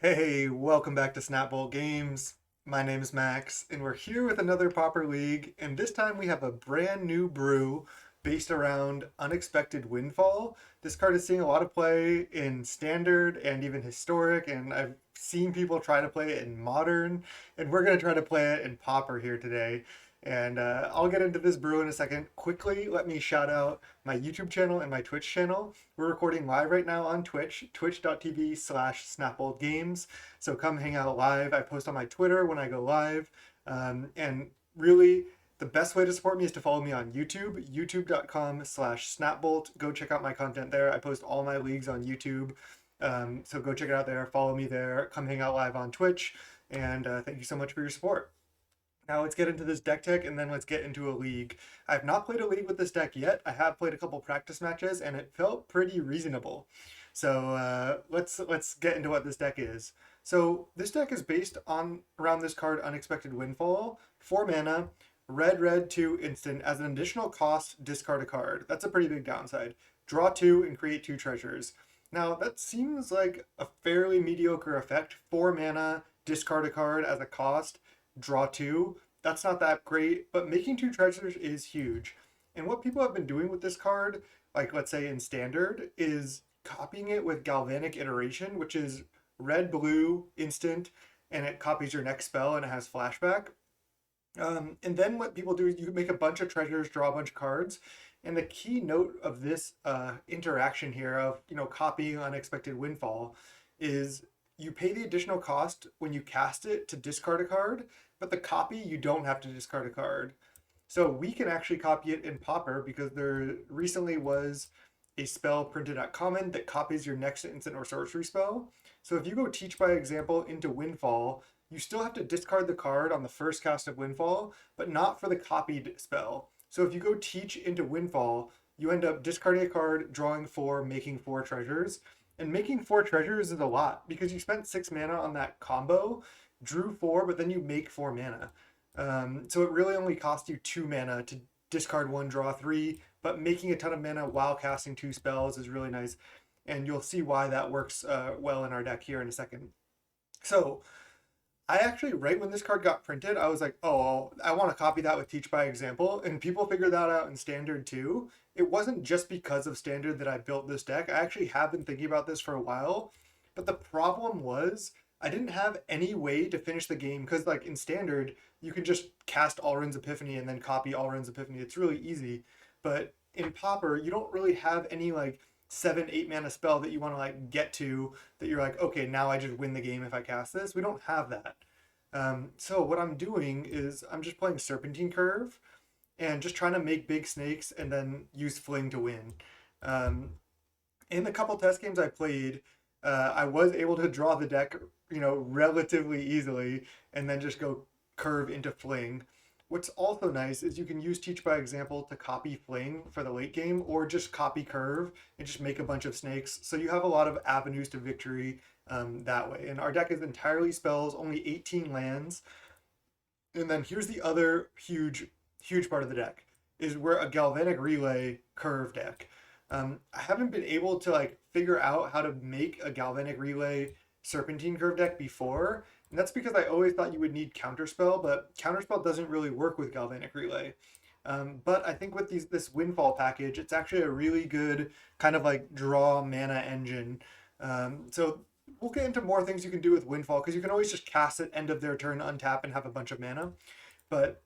Hey, welcome back to Snapbolt Games. My name is Max, and we're here with another Pauper League, and this time we have a brand new brew based around Unexpected Windfall. This card is seeing a lot of play in Standard and even Historic, and I've seen people try to play it in Modern, and we're going to try to play it in Pauper here today. And I'll get into this brew in a second. Quickly, let me shout out my YouTube channel and my Twitch channel. We're recording live right now on Twitch, twitch.tv/SnapboldGames. So come hang out live. I post on my Twitter when I go live. And really, the best way to support me is to follow me on YouTube, youtube.com/Snapbolt. Go check out my content there. I post all my leagues on YouTube. So go check it out there. Follow me there. Come hang out live on Twitch. And thank you so much for your support. Now let's get into this deck tech and then let's get into a league. I have not played a league with this deck yet. I have played a couple practice matches and it felt pretty reasonable. So let's get into what this deck is. So this deck is based on around this card Unexpected Windfall, 4 mana, red 2 instant. As an additional cost, discard a card. That's a pretty big downside. Draw 2 and create 2 treasures. Now that seems like a fairly mediocre effect. 4 mana, discard a card as a cost, draw 2. That's not that great, but making 2 treasures is huge. And what people have been doing with this card, like let's say in Standard, is copying it with Galvanic Iteration, which is red-blue instant, and it copies your next spell and it has flashback. And then what people do is you make a bunch of treasures, draw a bunch of cards. And the key note of this interaction here of copying Unexpected Windfall is you pay the additional cost when you cast it to discard a card, but the copy you don't have to discard a card. So we can actually copy it in Pauper because there recently was a spell printed at common that copies your next instant or sorcery spell. So if you go Teach by Example into Windfall, you still have to discard the card on the first cast of Windfall, but not for the copied spell. So if you go Teach into Windfall, you end up discarding a card, drawing 4, making 4 treasures. And making 4 treasures is a lot because you spent 6 mana on that combo, drew 4, but then you make 4 mana. So it really only cost you 2 mana to discard 1, draw 3, but making a ton of mana while casting 2 spells is really nice. And you'll see why that works well in our deck here in a second. So I actually, right when this card got printed, I was like, oh, I want to copy that with Teach by Example. And people figured that out in Standard too. It wasn't just because of Standard that I built this deck. I actually have been thinking about this for a while. But the problem was I didn't have any way to finish the game because, like, in Standard, you can just cast Alrund's Epiphany and then copy Alrund's Epiphany. It's really easy. But in Pauper, you don't really have any, like, 7, 8 mana spell that you want to like get to that you're like, okay, now I just win the game if I cast this. We don't have that. So what I'm doing is I'm just playing Serpentine Curve and just trying to make big snakes and then use Fling to win. Um, in the couple test games I played, I was able to draw the deck, relatively easily and then just go curve into Fling. What's also nice is you can use Teach by Example to copy Fling for the late game or just copy Curve and just make a bunch of snakes. So you have a lot of avenues to victory that way. And our deck is entirely spells, only 18 lands. And then here's the other huge part of the deck is we're a Galvanic Relay Curve deck. I haven't been able to like figure out how to make a Galvanic Relay Serpentine Curve deck before, and that's because I always thought you would need Counterspell, but Counterspell doesn't really work with Galvanic Relay. But I think with this Windfall package, it's actually a really good kind of like draw mana engine. So we'll get into more things you can do with Windfall because you can always just cast it end of their turn, untap, and have a bunch of mana. But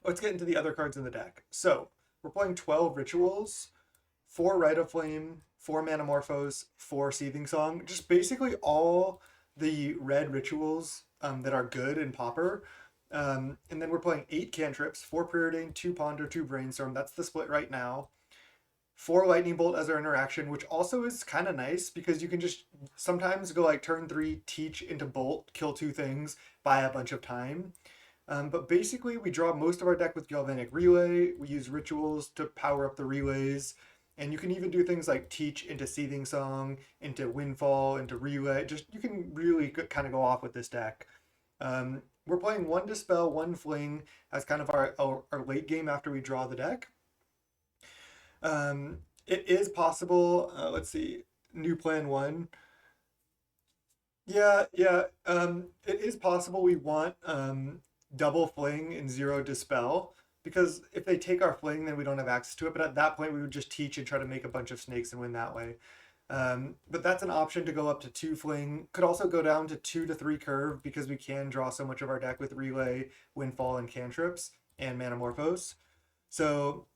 let's get into the other cards in the deck. So we're playing 12 Rituals, 4 Rite of Flame, 4 Manamorphose, 4 Seething Song. Just basically all the red rituals that are good in Pauper. And then we're playing 8 cantrips, 4 Preordain, 2 Ponder, 2 Brainstorm. That's the split right now. 4 Lightning Bolt as our interaction, which also is kind of nice because you can just sometimes go like turn 3, Teach into Bolt, kill 2 things, buy a bunch of time. But basically, we draw most of our deck with Galvanic Relay. We use rituals to power up the relays. And you can even do things like Teach into Seething Song, into Windfall, into Relay. Just you can really kind of go off with this deck. We're playing 1 Dispel, 1 Fling as kind of our late game after we draw the deck. It is possible, let's see, new plan 1. Yeah, yeah. It is possible we want double fling and zero dispel because if they take our fling, then we don't have access to it. But at that point, we would just teach and try to make a bunch of snakes and win that way. But that's an option to go up to two fling. Could also go down to 2 to 3 curve because we can draw so much of our deck with relay, windfall, and cantrips and manamorphose. So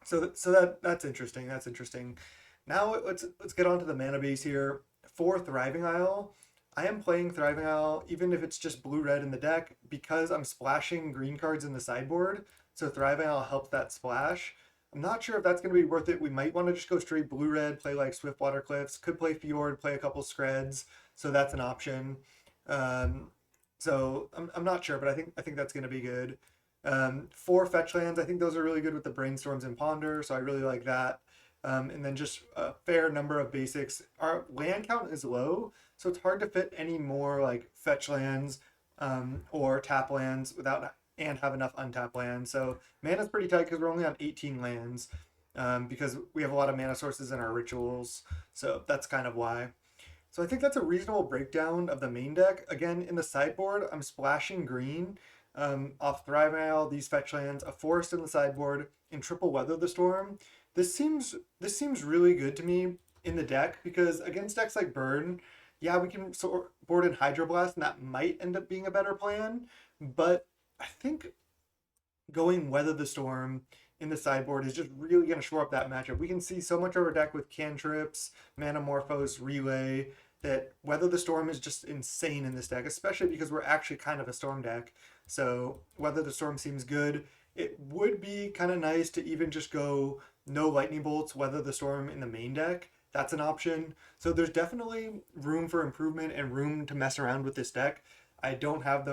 that's interesting. That's interesting. Now let's get on to the mana base here. For Thriving Isle, I am playing Thriving Isle even if it's just blue red in the deck because I'm splashing green cards in the sideboard. So Thriving Isle helps that splash. I'm not sure if that's going to be worth it. We might want to just go straight blue red, play like Swiftwater Cliffs, could play Fjord, play a couple Screds. So that's an option. Um, I'm not sure, but I think that's going to be good. For fetch lands, I think those are really good with the brainstorms and ponder, so I really like that. And then just a fair number of basics. Our land count is low, so it's hard to fit any more like fetch lands or tap lands without and have enough untapped lands. So mana's pretty tight because we're only on 18 lands because we have a lot of mana sources in our rituals. So that's kind of why. So I think that's a reasonable breakdown of the main deck. Again, in the sideboard, I'm splashing green off Thrive Isle, these fetch lands, a forest in the sideboard, and triple Weather the Storm. This seems really good to me in the deck because against decks like Burn, yeah, we can board in Hydroblast, and that might end up being a better plan. But I think going Weather the Storm in the sideboard is just really going to shore up that matchup. We can see so much of our deck with cantrips, Manamorphose, Relay, that Weather the Storm is just insane in this deck, especially because we're actually kind of a Storm deck. So Weather the Storm seems good. It would be kind of nice to even just go no Lightning Bolts, Weather the Storm in the main deck. That's an option. So there's definitely room for improvement and room to mess around with this deck. I don't have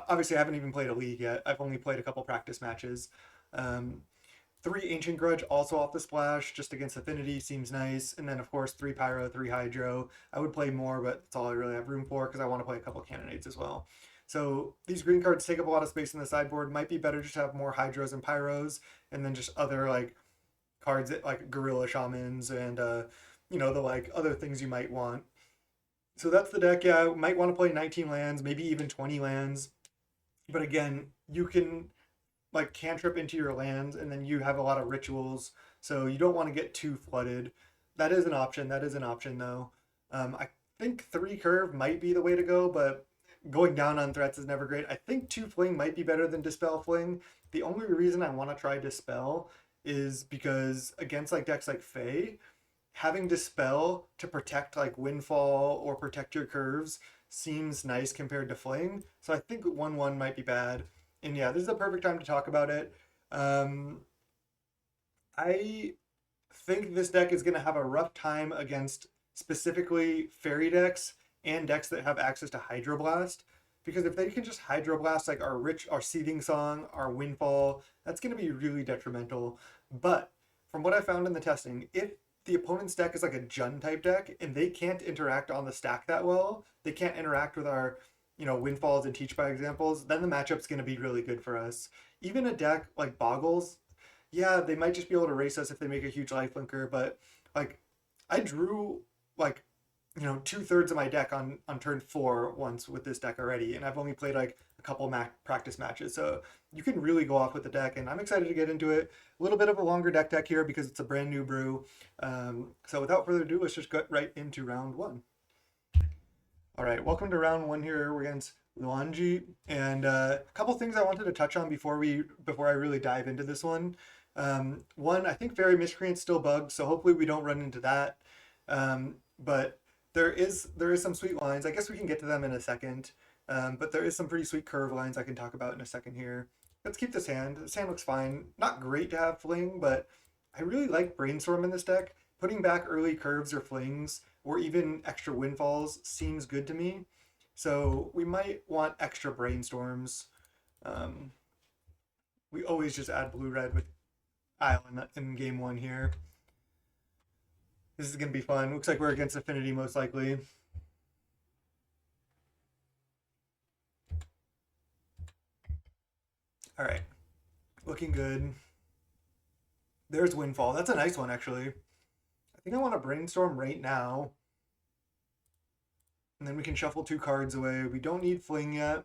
obviously I haven't even played a league yet. I've only played a couple practice matches. Um, 3 Ancient Grudge also off the splash, just against Affinity seems nice. And then of course 3 Pyro, 3 Hydro. I would play more, but that's all I really have room for because I want to play a couple Cannonades as well. So these green cards take up a lot of space in the sideboard. Might be better just to have more Hydros and Pyros, and then just other like cards that, like Gorilla Shamans and the like other things you might want. So that's the deck. Yeah, I might want to play 19 lands, maybe even 20 lands. But again, you can like cantrip into your lands and then you have a lot of rituals. So you don't want to get too flooded. That is an option. That is an option though. I think 3 curve might be the way to go, but going down on threats is never great. I think 2 fling might be better than dispel fling. The only reason I want to try dispel is because against like decks like Fae, having dispel to protect like windfall or protect your curves seems nice compared to fling. So I think 1-1 might be bad. And yeah, this is the perfect time to talk about it. Um, I think this deck is going to have a rough time against specifically fairy decks and decks that have access to Hydroblast. Because if they can just Hydroblast like our Seething Song, our Windfall, that's going to be really detrimental. But from what I found in the testing, if the opponent's deck is like a Jund type deck and they can't interact on the stack that well, they can't interact with our windfalls and teach by examples, then the matchup's going to be really good for us. Even a deck like Boggles, yeah, they might just be able to race us if they make a huge lifelinker, but like I drew like 2/3 of my deck on turn 4 once with this deck already, and I've only played like a couple practice matches, so you can really go off with the deck, and I'm excited to get into it. A little bit of a longer deck here because it's a brand new brew. So without further ado, let's just get right into round 1. All right, welcome to round 1 here. We're against Luanji, and a couple things I wanted to touch on before I really dive into this one. One, I think Fairy Miscreant's still bugged, so hopefully we don't run into that. But there is some sweet lines. I guess we can get to them in a second. But there is some pretty sweet curve lines I can talk about in a second here. Let's keep this hand. This hand looks fine. Not great to have fling, but I really like Brainstorm in this deck. Putting back early curves or flings, or even extra windfalls, seems good to me. So we might want extra brainstorms. Um, we always just add blue red with Isle in game 1 here. This is going to be fun. Looks like we're against Affinity most likely. All right. Looking good. There's Windfall. That's a nice one, actually. I think I want to brainstorm right now. And then we can shuffle 2 cards away. We don't need Fling yet.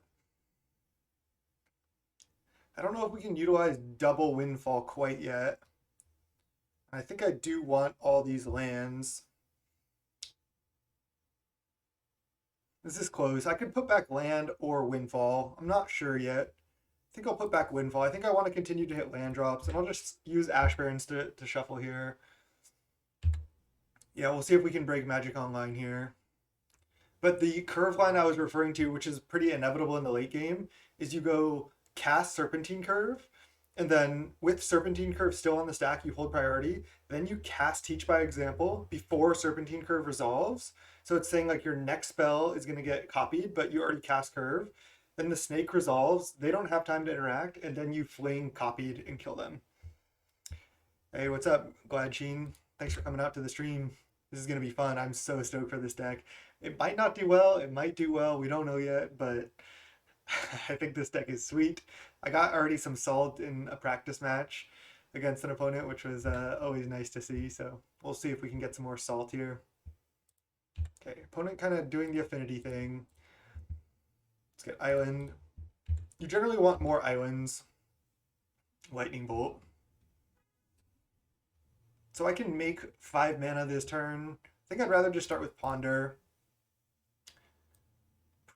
I don't know if we can utilize double Windfall quite yet. I think I do want all these lands. This is close. I could put back land or Windfall. I'm not sure yet. I think I'll put back Windfall. I think I want to continue to hit land drops, and I'll just use Ash Barrens to shuffle here. Yeah, we'll see if we can break Magic Online here. But the curve line I was referring to, which is pretty inevitable in the late game, is you go cast Serpentine Curve, and then with Serpentine Curve still on the stack, you hold priority. Then you cast Teach by Example before Serpentine Curve resolves. So it's saying like your next spell is going to get copied, but you already cast Curve. Then the snake resolves. They don't have time to interact, and then you fling copied and kill them. Hey, what's up, Glad Sheen? Thanks for coming out to the stream. This is going to be fun. I'm so stoked for this deck. It might not do well. It might do well. We don't know yet, but I think this deck is sweet. I got already some salt in a practice match against an opponent, which was always nice to see. So we'll see if we can get some more salt here. Okay, opponent kind of doing the affinity thing. Let's get island. You generally want more islands. Lightning bolt. So I can make 5 mana this turn. I think I'd rather just start with Ponder.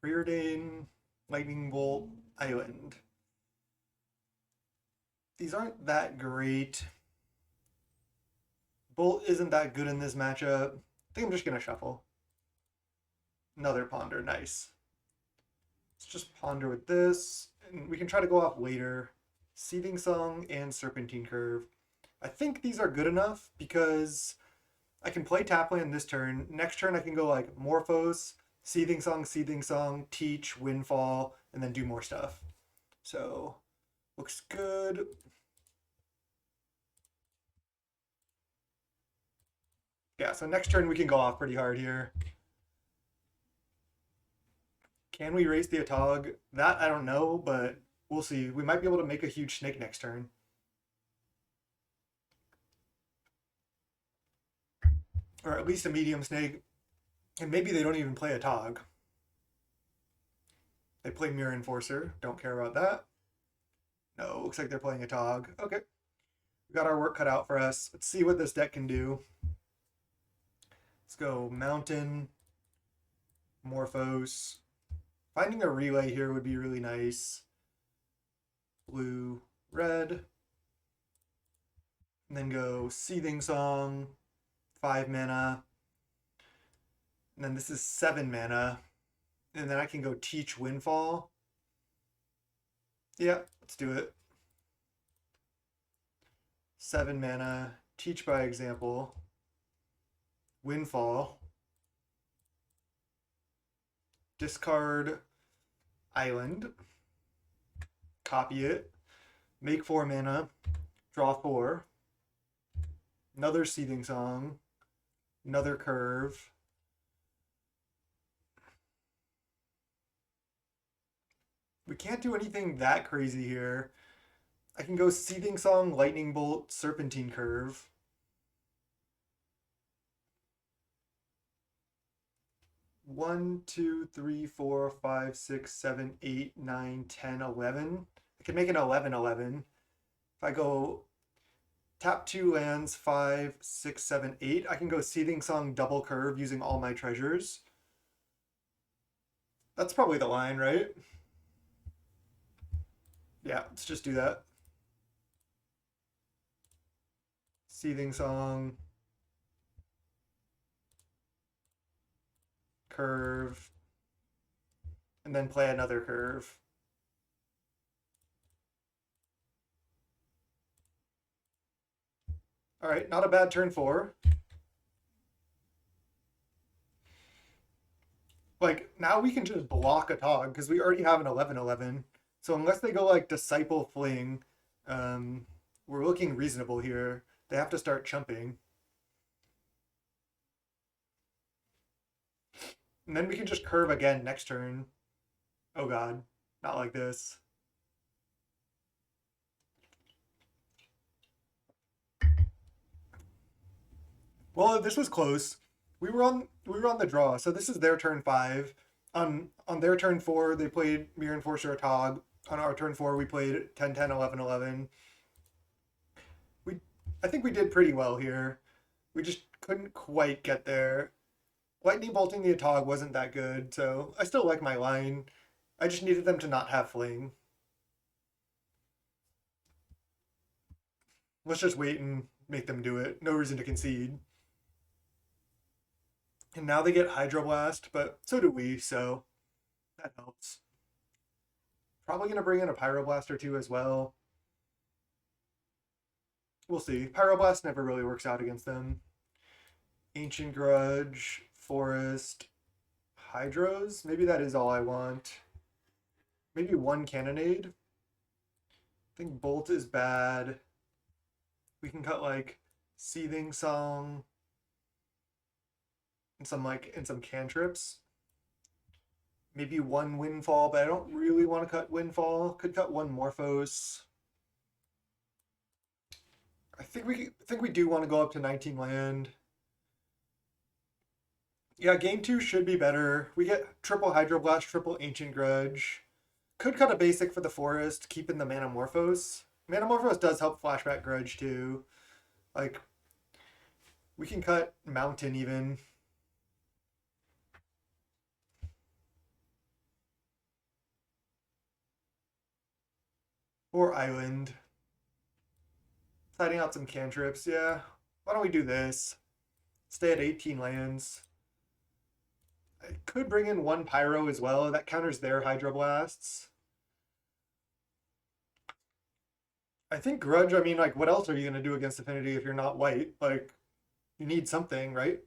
Preordain, Lightning Bolt, Island. These aren't that great. Bolt isn't that good in this matchup. I think I'm just going to shuffle. Another Ponder, nice. Let's just Ponder with this. And we can try to go off later. Seething Song and Serpentine Curve. I think these are good enough because I can play Tapland this turn. Next turn I can go like Morphos, Seething Song, Teach, Windfall, and then do more stuff. So, looks good. Yeah, so next turn we can go off pretty hard here. Can we raise the Atog? That I don't know, but we'll see. We might be able to make a huge snake next turn. Or at least a medium snake. And maybe they don't even play a Tog. They play Mirror Enforcer. Don't care about that. No, looks like they're playing a Tog. Okay. We got our work cut out for us. Let's see what this deck can do. Let's go Mountain, Morphos. Finding a relay here would be really nice. Blue, red. And then go Seething Song. 5 mana. And then this is 7 mana. And then I can go Teach Windfall. Yeah, let's do it. 7 mana. Teach by Example. Windfall. Discard Island. Copy it. Make 4 mana. Draw 4. Another Seething Song. Another Curve. We can't do anything that crazy here. I can go Seething Song, Lightning Bolt, Serpentine Curve. One, 2, 3, 4, 5, 6, 7, 8, 9, 10, 11. I can make an 11/11. If I go tap 2 lands, 5, 6, 7, 8. I can go Seething Song double curve using all my treasures. That's probably the line, right? Yeah, let's just do that. Seething Song. Curve. And then play another curve. All right, not a bad turn 4. Like, now we can just block a Tog because we already have an 11/11. So unless they go like Disciple Fling, we're looking reasonable here. They have to start chumping. And then we can just curve again next turn. Oh god, not like this. Well, this was close. We were on we were on the draw. So this is their turn 5. On their turn 4, they played Mirror Enforcer or Tog. On our turn 4, we played 10, 10, 11, 11. We, I think we did pretty well here. We just couldn't quite get there. Lightning bolting the Atog wasn't that good, so I still like my line. I just needed them to not have fling. Let's just wait and make them do it. No reason to concede. And now they get Hydroblast, but so do we, so that helps. Probably going to bring in a Pyroblast or two as well. We'll see. Pyroblast never really works out against them. Ancient Grudge, Forest, Hydros. Maybe that is all I want. Maybe one Cannonade. I think Bolt is bad. We can cut like Seething Song and some cantrips. Maybe one Windfall, but I don't really want to cut Windfall. Could cut one Morphos. I think we do want to go up to 19 land. Yeah, game 2 should be better. We get triple Hydroblast, triple Ancient Grudge. Could cut a basic for the Forest, keeping the Manamorphose. Manamorphose does help Flashback Grudge too. Like, we can cut Mountain even. Or Island. Siding out some cantrips, yeah. Why don't we do this? Stay at 18 lands. I could bring in one Pyro as well. That counters their Hydroblasts. I think Grudge, I mean, like, what else are you going to do against Affinity if you're not white? Like, you need something, right?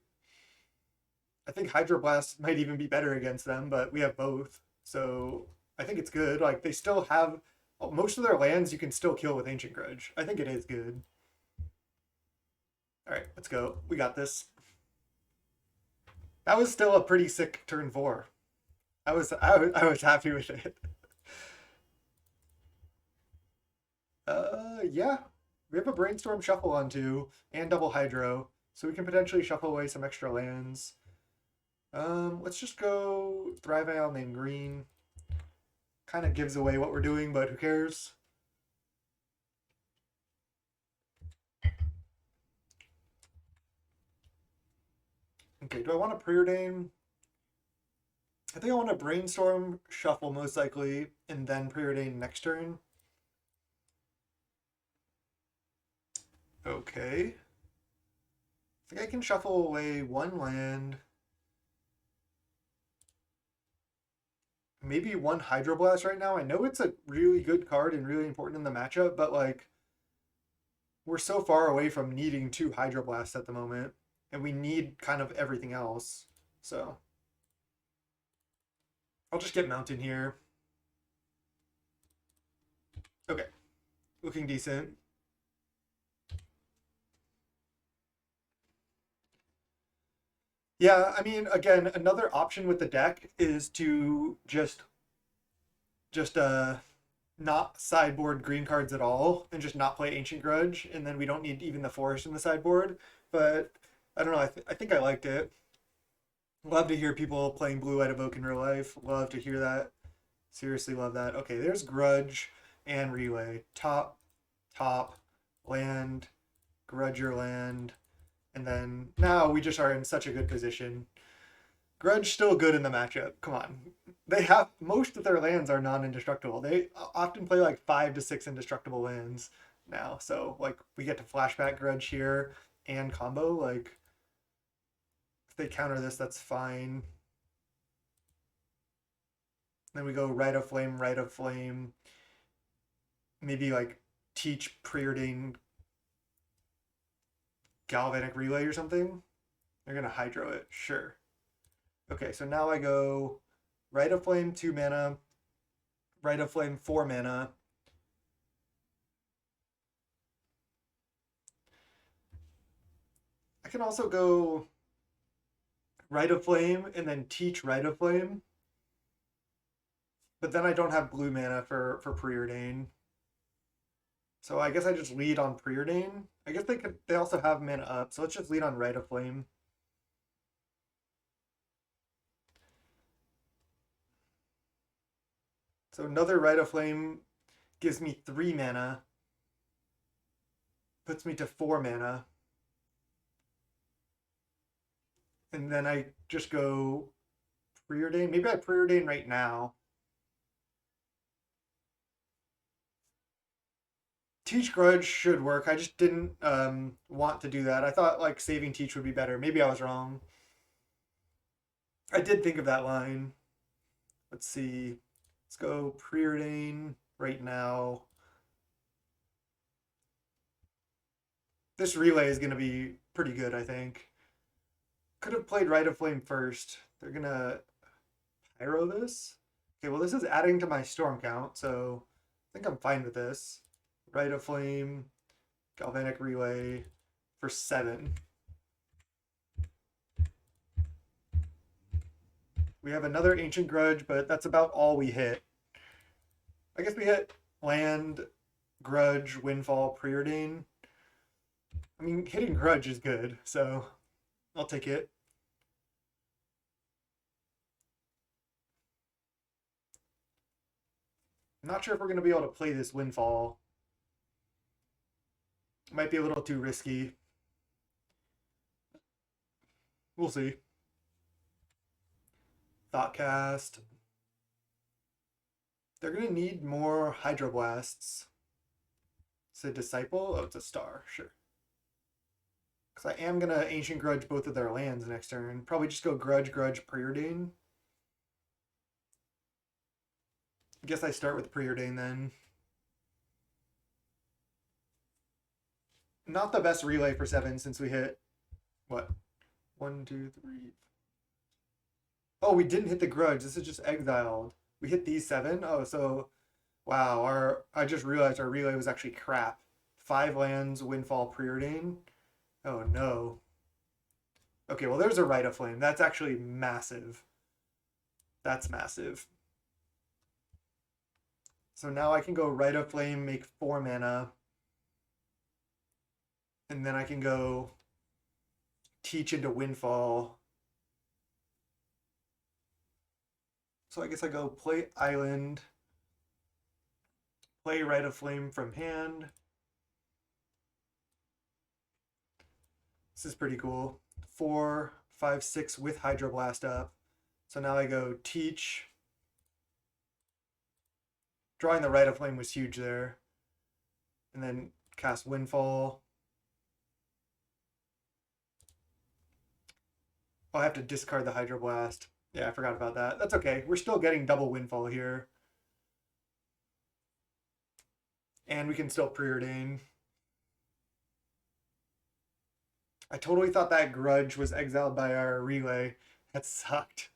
I think Hydroblast might even be better against them, but we have both. So I think it's good. Like, they still have most of their lands you can still kill with Ancient Grudge. I think it is good. All right, let's go. We got this. That was still a pretty sick turn 4. I was happy with it. Yeah. We have a Brainstorm Shuffle on 2 and double Hydro, so we can potentially shuffle away some extra lands. Let's just go Thrive Isle named Green. Kind of gives away what we're doing, but who cares? Okay, do I want to Preordain? I think I want to Brainstorm Shuffle most likely, and then Preordain next turn. Okay. I think I can shuffle away one land. Maybe one Hydroblast right now. I know it's a really good card and really important in the matchup, but like we're so far away from needing 2 Hydroblasts at the moment, and we need kind of everything else. So I'll just get Mountain here. Okay. Looking decent. Yeah, I mean, again, another option with the deck is to just not sideboard green cards at all and just not play Ancient Grudge, and then we don't need even the Forest in the sideboard. But I don't know, I think I liked it. Love to hear people playing Blue White Evoke in real life. Love to hear that. Seriously love that. Okay, there's Grudge and Relay. Top, top, land, Grudge your land. And then now we just are in such a good position. Grudge still good in the matchup. Come on. They have most of their lands are non-indestructible. They often play like 5 to 6 indestructible lands now. So like we get to flashback Grudge here and combo. Like if they counter this, that's fine. Then we go Rite of Flame, Rite of Flame. Maybe like teach Preordain Galvanic Relay or something. They're gonna Hydro it, sure. Okay, so now I go Rite of Flame 2 mana, Rite of Flame 4 mana. I can also go Rite of Flame and then teach Rite of Flame. But then I don't have blue mana for Preordain. So I guess I just lead on Preordain. I guess they also have mana up, so let's just lead on Rite of Flame. So another Rite of Flame gives me 3 mana, puts me to 4 mana, and then I just go Preordain. Maybe I Preordain right now. Teach Grudge should work. I just didn't want to do that. I thought like saving Teach would be better. Maybe I was wrong. I did think of that line. Let's see. Let's go Preordain right now. This relay is going to be pretty good, I think. Could have played Rite of Flame first. They're going to Pyro this. Okay, well, this is adding to my storm count, so I think I'm fine with this. Rite of Flame, Galvanic Relay for 7. We have another Ancient Grudge, but that's about all we hit. I guess we hit Land, Grudge, Windfall, Preordain. I mean, hitting Grudge is good, so I'll take it. I'm not sure if we're going to be able to play this Windfall. It might be a little too risky. We'll see. Thoughtcast. They're going to need more Hydroblasts. It's a Disciple? Oh, it's a star. Sure. Because I am going to Ancient Grudge both of their lands next turn. Probably just go Grudge, Preordain. I guess I start with Preordain then. Not the best relay for 7 since we hit, what? 1, 2, 3. Oh, we didn't hit the Grudge. This is just exiled. We hit these 7? Oh, so, wow. I just realized our relay was actually crap. 5 lands, Windfall, Preordain. Oh, no. Okay, well, there's a Rite of Flame. That's actually massive. That's massive. So now I can go Rite of Flame, make 4 mana. And then I can go Teach into Windfall. So I guess I go play Island, play Rite of Flame from hand. This is pretty cool. 4, 5, 6 with Hydroblast up. So now I go Teach. Drawing the Rite of Flame was huge there. And then cast Windfall. Oh, I have to discard the Hydroblast. Yeah, I forgot about that. That's okay. We're still getting double Windfall here. And we can still Preordain. I totally thought that Grudge was exiled by our relay. That sucked.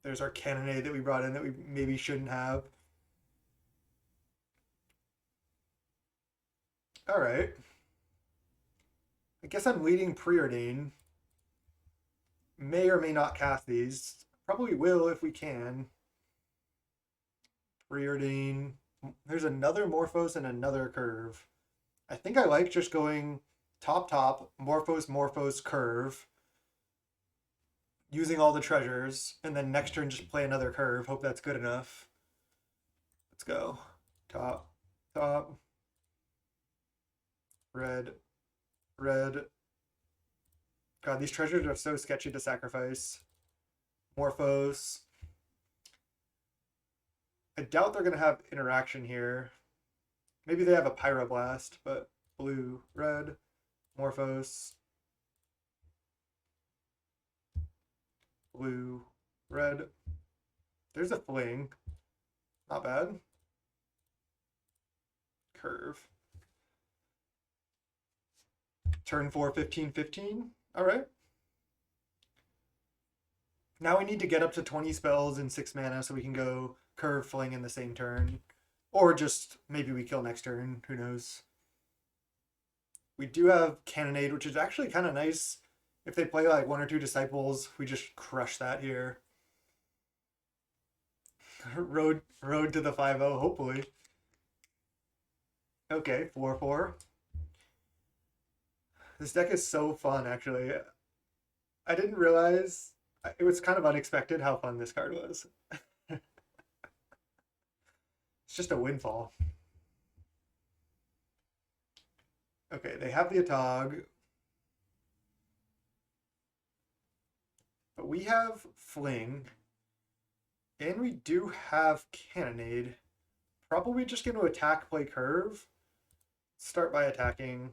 There's our Cannonade that we brought in that we maybe shouldn't have. All right. I guess I'm leading Preordain. May or may not cast these. Probably will if we can. Preordain. There's another Morphos and another Curve. I think I like just going top, Morphos, Curve. Using all the treasures. And then next turn just play another Curve. Hope that's good enough. Let's go. Top. Red. God, these treasures are so sketchy to sacrifice. Morphos. I doubt they're going to have interaction here. Maybe they have a Pyroblast, but blue, red, Morphos. Blue, red. There's a Fling. Not bad. Curve. Turn 4, 15. All right. Now we need to get up to 20 spells in 6 mana so we can go Curve, Fling in the same turn. Or just maybe we kill next turn. Who knows? We do have Cannonade, which is actually kind of nice. If they play like 1 or 2 Disciples, we just crush that here. Road to the 5-0, hopefully. Okay, 4-4. This deck is so fun, actually. I didn't realize it was kind of unexpected how fun this card was. It's just a windfall. Okay, they have the Atog, but we have Fling, and we do have Cannonade. Probably just going to attack, play curve. Start by attacking.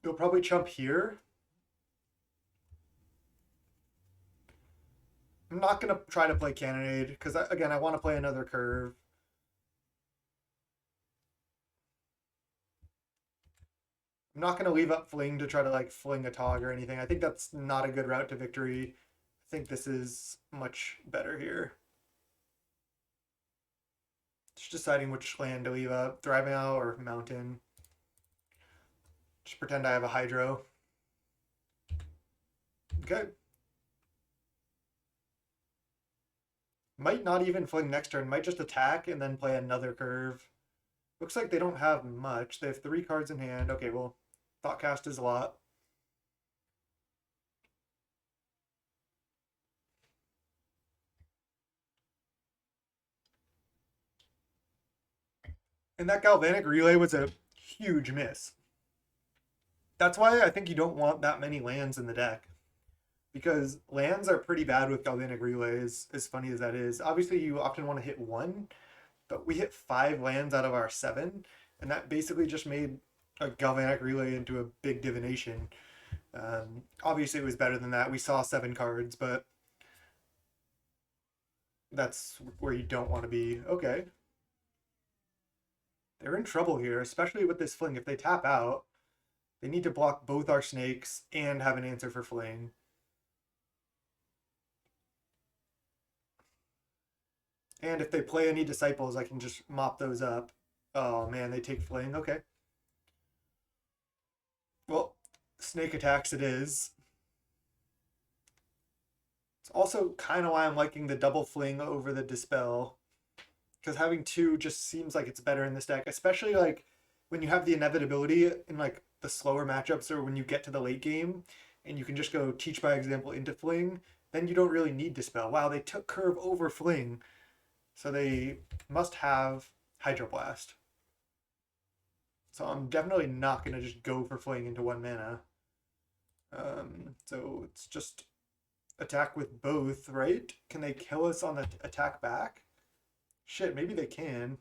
They'll probably chump here. I'm not going to try to play Cannonade because, again, I want to play another curve. I'm not going to leave up Fling to try to like fling a Tog or anything. I think that's not a good route to victory. I think this is much better here. Just deciding which land to leave up, Thriving Owl or Mountain. Just pretend I have a Hydro. Okay. Might not even fling next turn. Might just attack and then play another curve. Looks like they don't have much. They have 3 cards in hand. Okay, well, Thoughtcast is a lot. And that Galvanic Relay was a huge miss. That's why I think you don't want that many lands in the deck. Because lands are pretty bad with Galvanic Relays, as funny as that is. Obviously, you often want to hit 1, but we hit 5 lands out of our 7, and that basically just made a Galvanic Relay into a big divination. Obviously, it was better than that. We saw 7 cards, but that's where you don't want to be. Okay. They're in trouble here, especially with this Fling. If they tap out, they need to block both our snakes and have an answer for Fling. And if they play any Disciples, I can just mop those up. Oh man, they take Fling. Okay. Well, snake attacks it is. It's also kind of why I'm liking the double Fling over the Dispel. Because having 2 just seems like it's better in this deck, especially like when you have the inevitability in like the slower matchups or when you get to the late game and you can just go Teach by Example into Fling, then you don't really need Dispel. Wow, they took Curve over Fling. So they must have Hydroblast. So I'm definitely not going to just go for Fling into 1 mana. So it's just attack with both, right? Can they kill us on the attack back? Shit, maybe they can.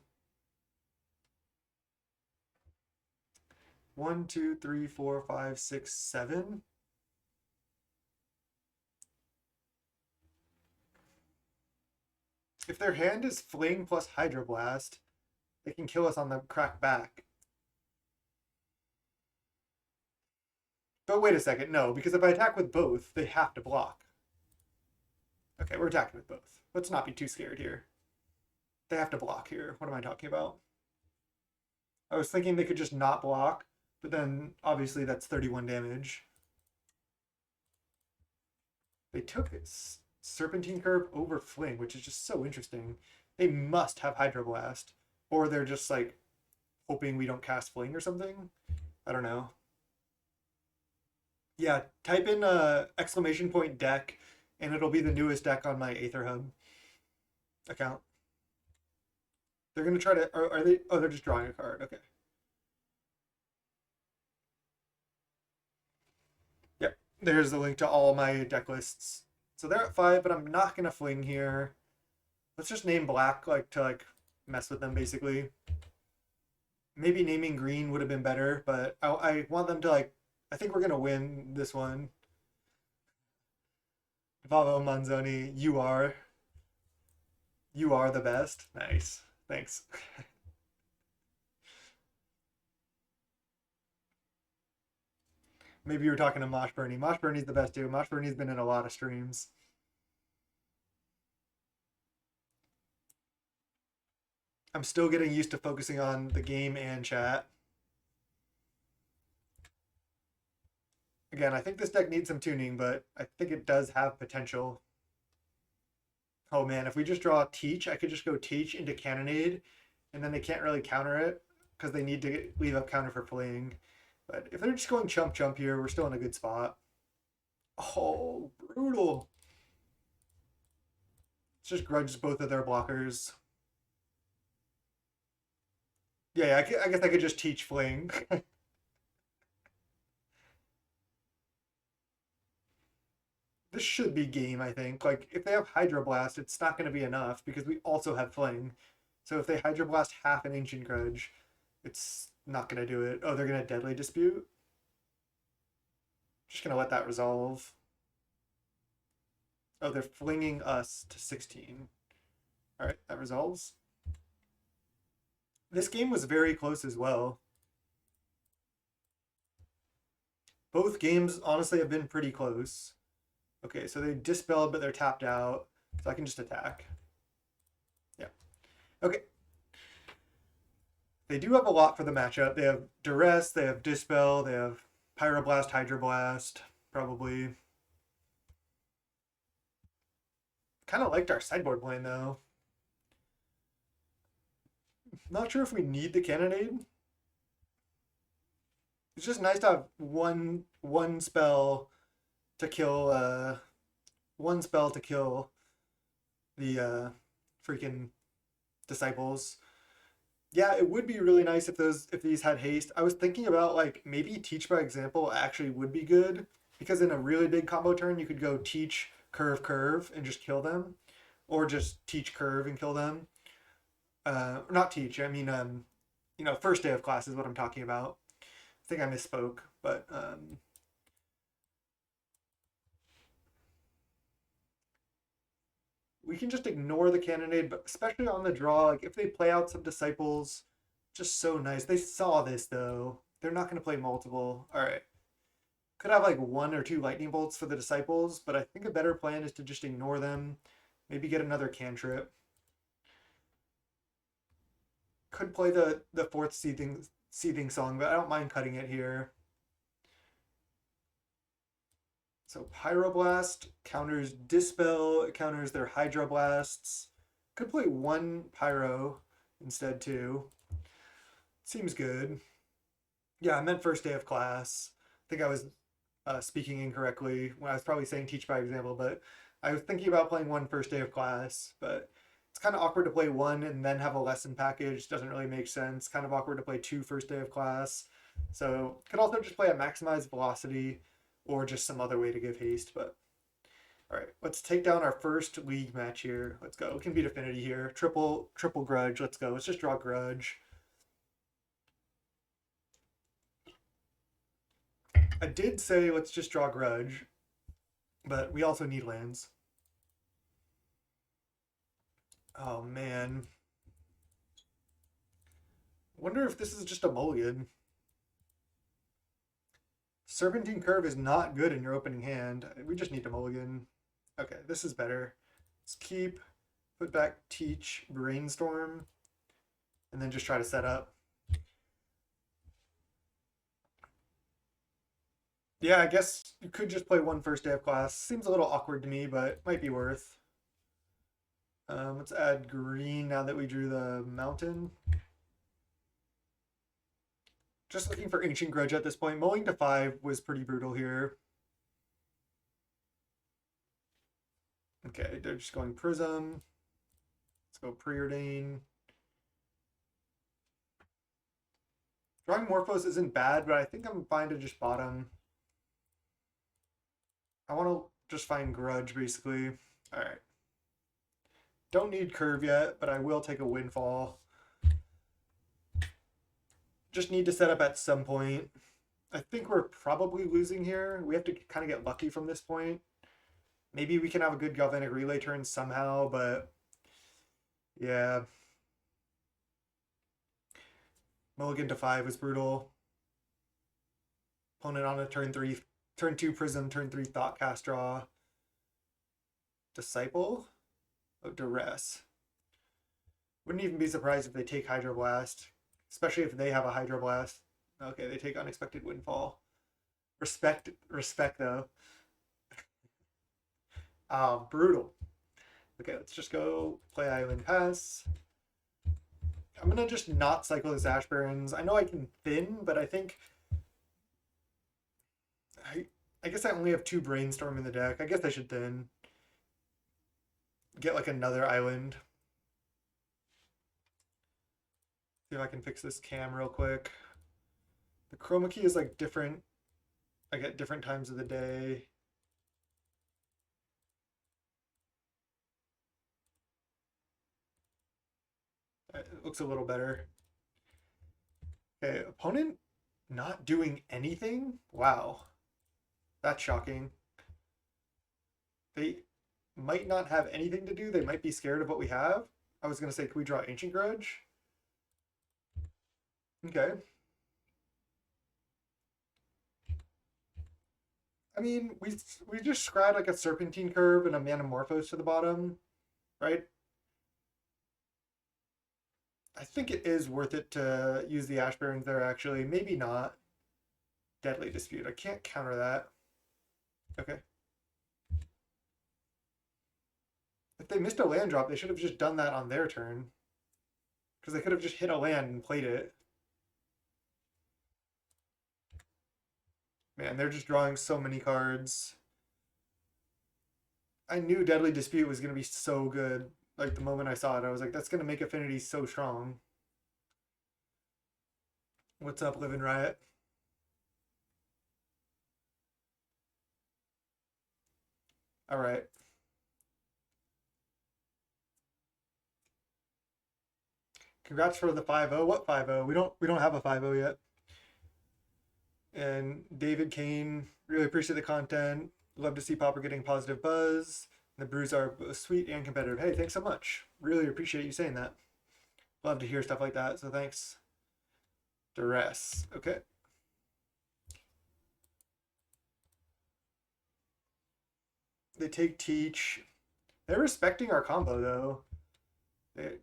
1, 2, 3, 4, 5, 6, 7. If their hand is Fling plus Hydroblast, they can kill us on the crack back. But wait a second, no, because if I attack with both, they have to block. Okay, we're attacking with both. Let's not be too scared here. They have to block here. What am I talking about? I was thinking they could just not block, but then obviously that's 31 damage. They took Serpentine Curve over Fling, which is just so interesting. They must have Hydroblast, or they're just like hoping we don't cast Fling or something. I don't know. Yeah, type in exclamation point deck, and it'll be the newest deck on my Aether Hub account. They're gonna try to. Are they? Oh, they're just drawing a card. Okay. Yep. There's the link to all my deck lists. So they're at 5, but I'm not gonna Fling here. Let's just name black like to like mess with them basically. Maybe naming green would have been better, but I want them to like. I think we're gonna win this one. Vavo Manzoni, you are the best. Nice, thanks. Maybe you were talking to Mosh Bernie. Mosh Bernie's the best too. Mosh Bernie's been in a lot of streams. I'm still getting used to focusing on the game and chat. Again, I think this deck needs some tuning, but I think it does have potential. Oh man, if we just draw Teach, I could just go Teach into Cannonade, and then they can't really counter it because they need to leave up counter for Fling. But if they're just going chump chump here, we're still in a good spot. Oh, brutal. It's just grudge both of their blockers. Yeah, I guess I could just teach Fling. This should be game, I think. Like, if they have Hydroblast, it's not going to be enough because we also have Fling. So if they Hydroblast half an Ancient Grudge, it's not going to do it. Oh, they're going to Deadly Dispute? Just going to let that resolve. Oh, they're flinging us to 16. All right, that resolves. This game was very close as well. Both games, honestly, have been pretty close. Okay, so they dispelled, but they're tapped out. So I can just attack. Yeah. Okay. They do have a lot for the matchup. They have Duress, they have Dispel, they have Pyroblast, Hydroblast, probably. Kind of liked our sideboard plan, though. Not sure if we need the Cannonade. It's just nice to have one spell to kill one spell to kill the freaking disciples. Yeah, it would be really nice if these had haste. I was thinking about like maybe teach by example actually would be good because in a really big combo turn you could go teach curve and just kill them, or just teach curve and kill them. Not teach. I mean first day of class is what I'm talking about. I think I misspoke, but we can just ignore the Cannonade, but especially on the draw, like if they play out some disciples, just so nice. They saw this though. They're not going to play multiple. All right. Could have like one or two lightning bolts for the disciples, but I think a better plan is to just ignore them. Maybe get another cantrip. Could play the fourth seething song, but I don't mind cutting it here. So Pyroblast counters Dispel, it counters their Hydroblasts. Could play one Pyro instead too. Seems good. Yeah, I meant first day of class. I think I was speaking incorrectly when I was probably saying teach by example, but I was thinking about playing one first day of class, but it's kind of awkward to play one and then have a lesson package. Doesn't really make sense. Kind of awkward to play two first day of class. So could also just play a maximized velocity or just some other way to give haste. But all right, let's take down our first league match here. Let's go. We can beat Affinity here. Triple grudge. Let's go. Let's just draw grudge. I did say let's just draw grudge, but we also need lands. Oh man. Wonder if this is just a mulligan. Serpentine Curve is not good in your opening hand. We just need a mulligan. Okay, this is better. Let's keep, put back, teach, brainstorm, and then just try to set up. Yeah, I guess you could just play one first day of class. Seems a little awkward to me, but might be worth. Let's add green now that we drew the mountain. Just looking for Ancient Grudge at this point. Mulling to 5 was pretty brutal here. Okay, they're just going Prism. Let's go Preordain. Drawing Morphos isn't bad, but I think I'm fine to just bottom. I want to just find Grudge, basically. All right. Don't need Curve yet, but I will take a Windfall. Just need to set up at some point. I think we're probably losing here. We have to kind of get lucky from this point. Maybe we can have a good Galvanic Relay turn somehow, but yeah. Mulligan to 5 was brutal. Opponent on a turn 3, turn 2 Prism, turn 3 Thoughtcast draw. Disciple? Oh, Duress. Wouldn't even be surprised if they take Hydroblast, especially if they have a Hydroblast. Okay, they take Unexpected Windfall. Respect though. Brutal. Okay, let's just go play Island Pass. I'm gonna just not cycle this Ash Barrens. I know I can thin, but I think I guess I only have 2 Brainstorm in the deck. I guess I should then get like another island. See if I can fix this cam real quick. The chroma key is like different. I get different times of the day. It looks a little better. Okay, opponent not doing anything? Wow. That's shocking. They might not have anything to do. They might be scared of what we have. I was going to say, can we draw Ancient Grudge? Okay. I mean, we just scribed like a Serpentine Curve and a Manamorphose to the bottom, right? I think it is worth it to use the Ash Barrens there, actually. Maybe not. Deadly Dispute. I can't counter that. Okay. If they missed a land drop, they should have just done that on their turn. Because they could have just hit a land and played it. Man, they're just drawing so many cards. I knew Deadly Dispute was going to be so good. Like, the moment I saw it, I was like, that's going to make Affinity so strong. What's up, Living Riot? All right. Congrats for the 5-0. What 5-0? We don't have a 5-0 yet. And David Kane, really appreciate the content. Love to see Pauper getting positive buzz. The brews are both sweet and competitive. Hey, thanks so much. Really appreciate you saying that. Love to hear stuff like that, so thanks. Duress. Okay. They take Teach. They're respecting our combo, though. They're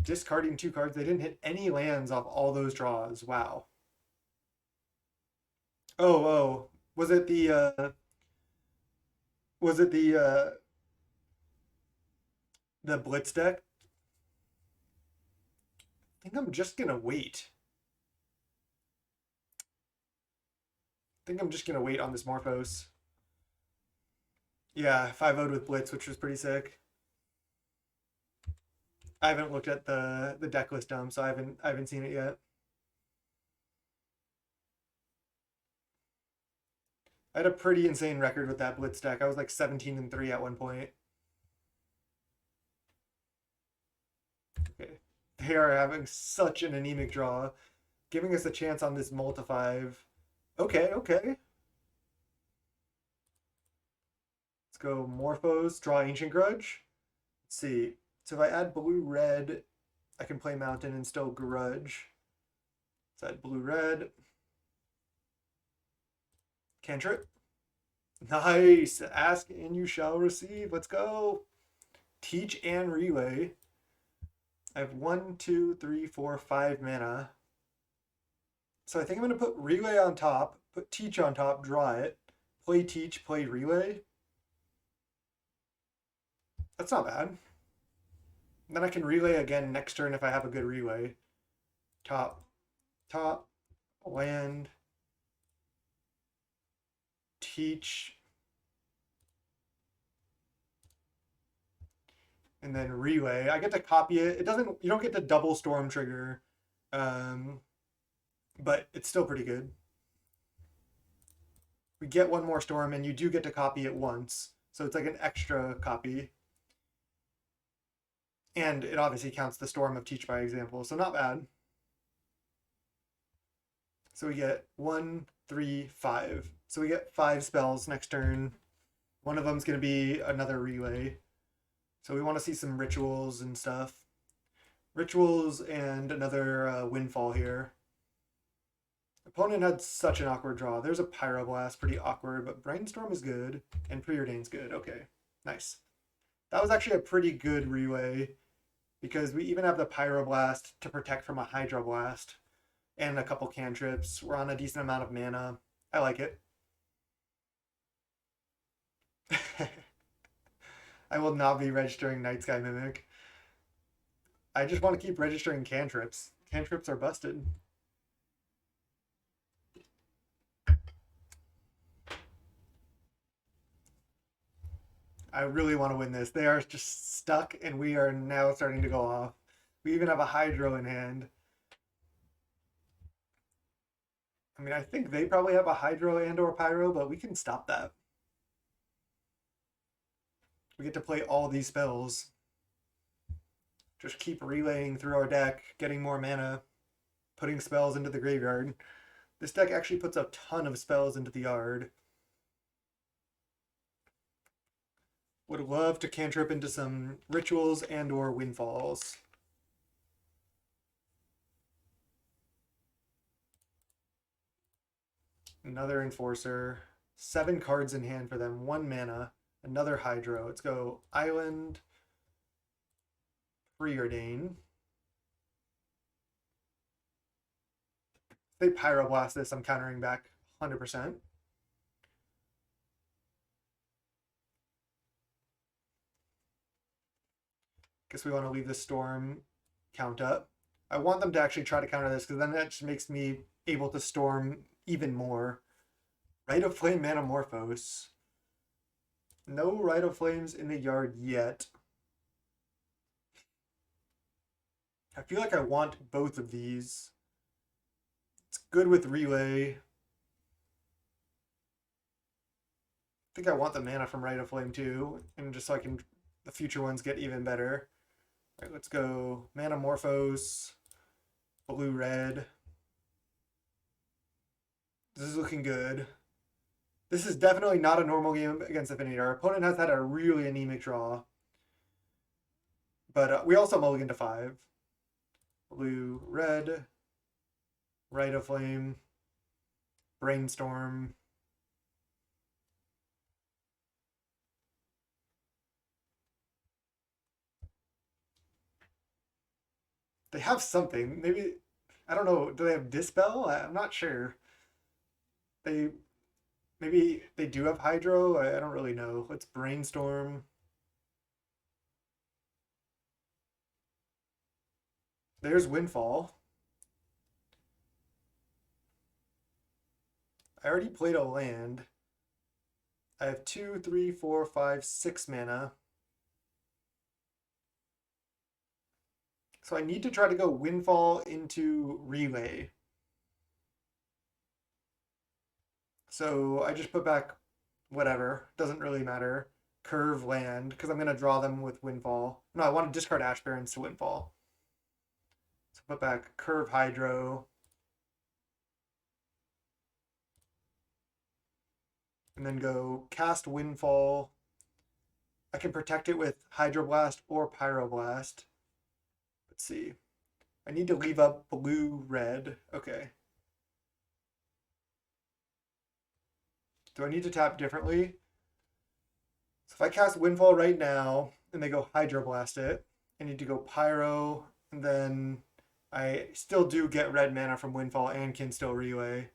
discarding 2 cards. They didn't hit any lands off all those draws. Wow. Oh. Was it the Blitz deck? I think I'm just gonna wait. I think I'm just gonna wait on this Morphos. Yeah, 5-0'd with Blitz, which was pretty sick. I haven't looked at the deck list dump, so I haven't seen it yet. I had a pretty insane record with that Blitz deck. I was like 17-3 at one point. Okay. They are having such an anemic draw, giving us a chance on this multi-5. Okay. Let's go Morphos, draw Ancient Grudge. Let's see. So if I add blue-red, I can play Mountain and still Grudge. Let's add blue-red. Cantrip. Nice. Ask and you shall receive. Let's go. Teach and Relay. I have 1, 2, 3, 4, 5 mana. So I think I'm going to put Relay on top, put Teach on top, draw it, play Teach, play Relay. That's not bad. Then I can Relay again next turn if I have a good Relay. Top, land, Teach, and then Relay. I get to copy it. It doesn't. You don't get to double Storm trigger, but it's still pretty good. We get one more Storm, and you do get to copy it once, so it's like an extra copy. And it obviously counts the Storm of Teach by example, so not bad. So we get 1, 3, 5. So we get 5 spells next turn. One of them's going to be another Relay. So we want to see some rituals and stuff. Rituals and another Windfall here. Opponent had such an awkward draw. There's a Pyroblast, pretty awkward, but Brainstorm is good, and Preordain's good. Okay, nice. That was actually a pretty good Relay, because we even have the Pyroblast to protect from a Hydroblast, and a couple cantrips. We're on a decent amount of mana. I like it. I will not be registering Night Sky Mimic. I just want to keep registering cantrips. Cantrips are busted. I really want to win this. They are just stuck, and we are now starting to go off. We even have a Hydro in hand. I mean, I think they probably have a Hydro and or Pyro, but we can stop that. We get to play all these spells. Just keep relaying through our deck, getting more mana, putting spells into the graveyard. This deck actually puts a ton of spells into the yard. Would love to cantrip into some rituals and or windfalls. Another Enforcer. 7 cards in hand for them. 1 mana. Another Hydro. Let's go Island. Preordain. If they Pyroblast this, I'm countering back 100%. Guess we want to leave the Storm count up. I want them to actually try to counter this, because then that just makes me able to Storm even more. Rite of Flame Manamorphose. No Rite of Flames in the yard yet. I feel like I want both of these. It's good with Relay. I think I want the mana from Rite of Flame too, and just so I can, the future ones get even better. All right, let's go Manamorphose, blue red. This is looking good. This is definitely not a normal game against Affinity. Our opponent has had a really anemic draw. But we also mulligan to 5. Blue, red, Rite of Flame, Brainstorm. They have something. Maybe, I don't know. Do they have Dispel? I'm not sure. Maybe they do have Hydro. I don't really know. Let's Brainstorm. There's Windfall. I already played a land. I have 2, 3, 4, 5, 6 mana. So I need to try to go Windfall into Relay. So I just put back whatever. Doesn't really matter. Curve land, because I'm going to draw them with Windfall. No, I want to discard Ash Barrens to Windfall. So put back Curve Hydro. And then go cast Windfall. I can protect it with Hydroblast or Pyroblast. Let's see. I need to leave up blue, red. Okay. Do I need to tap differently? So if I cast Windfall right now and they go Hydroblast it, I need to go Pyro, and then I still do get red mana from Windfall and can still Relay.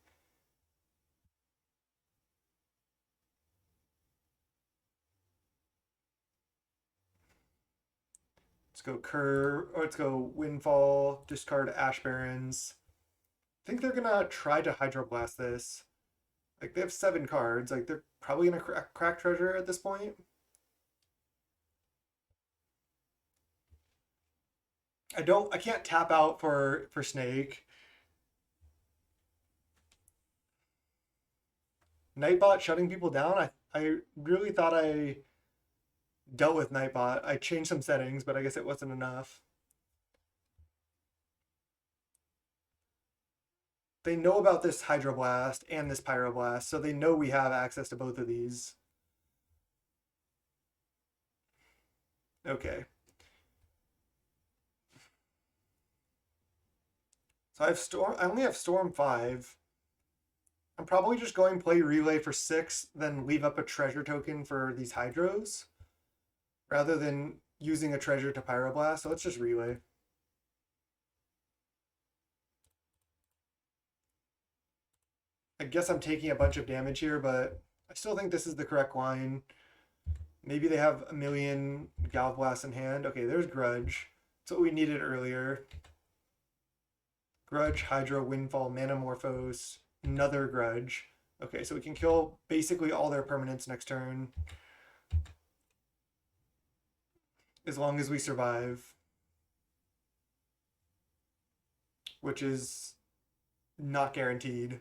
Let's go Curve, or let's go Windfall, discard Ash Barrens. I think they're gonna try to Hydroblast this. Like, they have 7 cards. Like, they're probably gonna crack Treasure at this point. I can't tap out for Snake. Nightbot shutting people down. I really thought I dealt with Nightbot. I changed some settings, but I guess it wasn't enough. They know about this Hydroblast and this Pyroblast, so they know we have access to both of these. Okay. So I have Storm. I only have Storm 5. I'm probably just going play Relay for 6, then leave up a treasure token for these Hydros, rather than using a treasure to Pyroblast. So let's just Relay. I guess I'm taking a bunch of damage here, but I still think this is the correct line. Maybe they have a million Galv Blasts in hand. Okay, there's Grudge. That's what we needed earlier. Grudge, Hydro, Windfall, Manamorphose, another Grudge. Okay, so we can kill basically all their permanents next turn. as long as we survive, which is not guaranteed.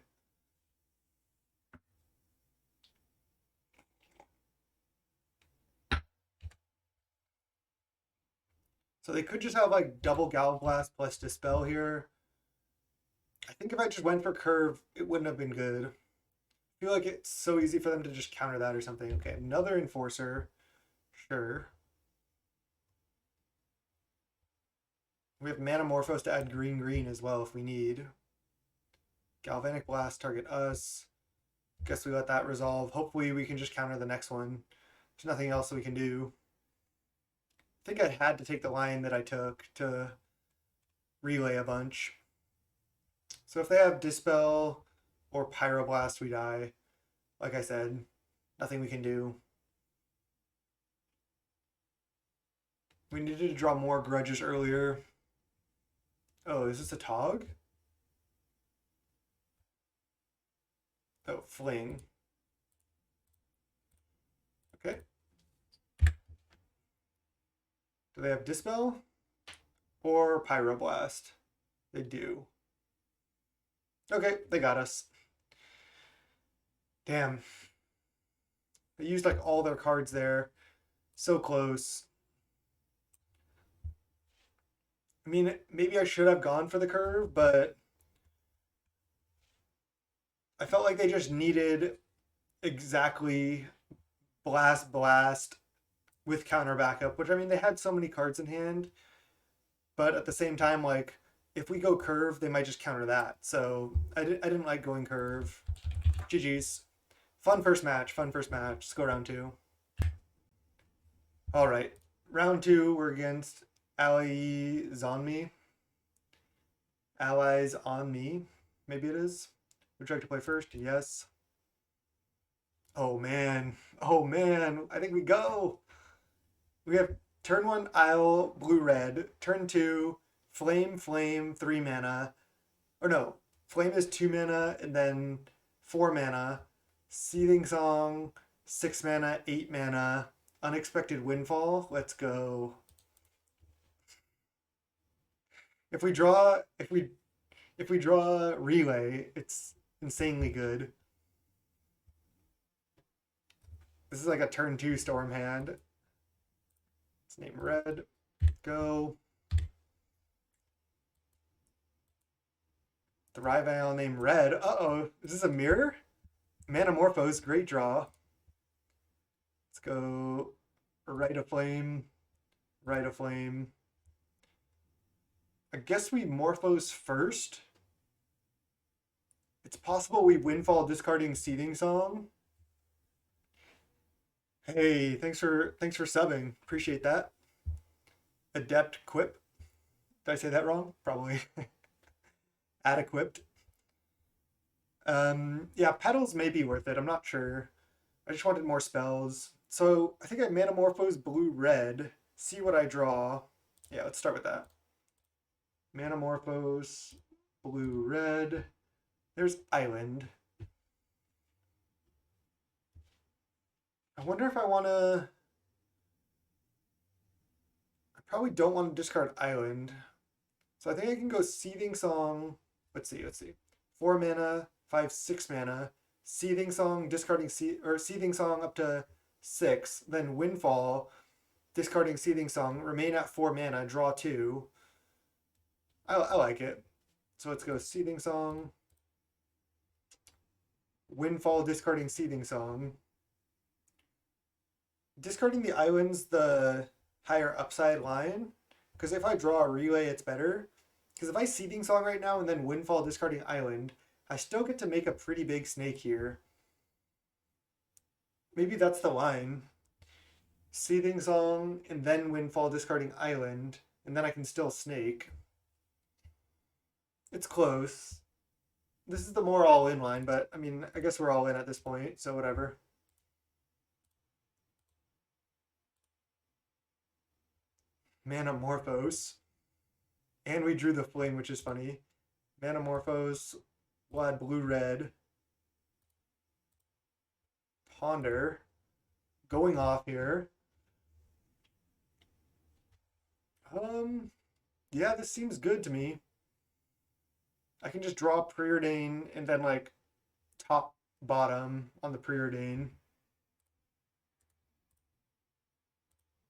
So they could just have like double Gal Blast plus Dispel here. I think if I just went for curve, it wouldn't have been good. I feel like it's so easy for them to just counter that or something. Okay, another Enforcer. Sure. We have Manamorphose to add green green as well if we need. Galvanic Blast target us. Guess we let that resolve. Hopefully we can just counter the next one. There's nothing else we can do. I think I had to take the line that I took to relay a bunch. So if they have Dispel or Pyroblast, we die. Like I said, nothing we can do. We needed to draw more grudges earlier. Oh, is this a Tog? Oh, Fling. Okay. Do they have Dispel or Pyroblast? They do. Okay, they got us. Damn. They used like all their cards there. So close. I mean, maybe I should have gone for the curve, but I felt like they just needed exactly blast with counter backup, which I mean, they had so many cards in hand, but at the same time, like if we go curve, they might just counter that. So I didn't like going curve. GG's. Fun first match. Fun first match. Let's go round two. All right. Round two, we're against Allies on me. Allies on me. Maybe it is. Would you like to play first? Yes. Oh man. Oh man. I think we go. We have turn one, Isle, blue red. Turn two, flame, 3 mana. Or no, flame is 2 mana and then 4 mana. Seething Song, 6 mana, 8 mana. Unexpected Windfall. Let's go. If we draw relay, it's insanely good. This is like a turn two storm hand. Let's name red. Go. Thrive I'll name red. Uh-oh. Is this a mirror? Manamorphose, great draw. Let's go Rite of Flame. Rite of Flame. I guess we Morphose first. It's possible we Windfall discarding Seething Song. Hey, thanks for subbing. Appreciate that. Adept Quip. Did I say that wrong? Probably. Adequate. Yeah, Petals may be worth it. I'm not sure. I just wanted more spells. So I think I Manamorphose blue red. See what I draw. Yeah, let's start with that. Manamorphose blue red. There's Island. I wonder if I want to... I probably don't want to discard Island. So I think I can go Seething Song. Let's see. 4 mana, 5, 6 mana. Seething Song, discarding Seething Song up to 6. Then Windfall, discarding Seething Song, remain at 4 mana, draw 2. I like it. So let's go Seething Song. Windfall, discarding Seething Song. Discarding the islands, the higher upside line. Because if I draw a relay, it's better. Because if I Seething Song right now and then Windfall, discarding island, I still get to make a pretty big snake here. Maybe that's the line. Seething Song and then Windfall, discarding island, and then I can still snake. It's close. This is the more all-in line, but I mean, I guess we're all in at this point, so whatever. Manamorphose. And we drew the flame, which is funny. Manamorphose. We'll add blue-red. Ponder. Going off here. Yeah, this seems good to me. I can just draw preordain and then like top bottom on the preordain.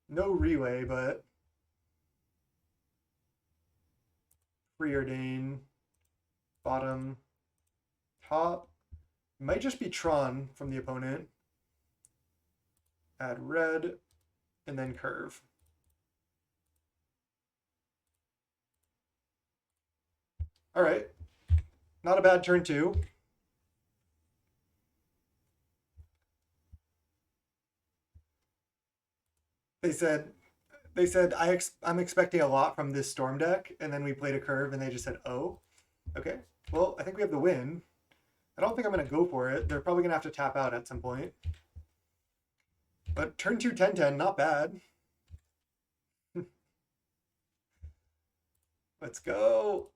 No relay, but preordain, bottom, top. Might just be Tron from the opponent. Add red, and then curve. All right. Not a bad turn two. They said I'm expecting a lot from this storm deck, and then we played a curve, and they just said, "Oh, okay. Well, I think we have the win." I don't think I'm gonna go for it. They're probably gonna have to tap out at some point. But turn two 10-10, not bad. Let's go.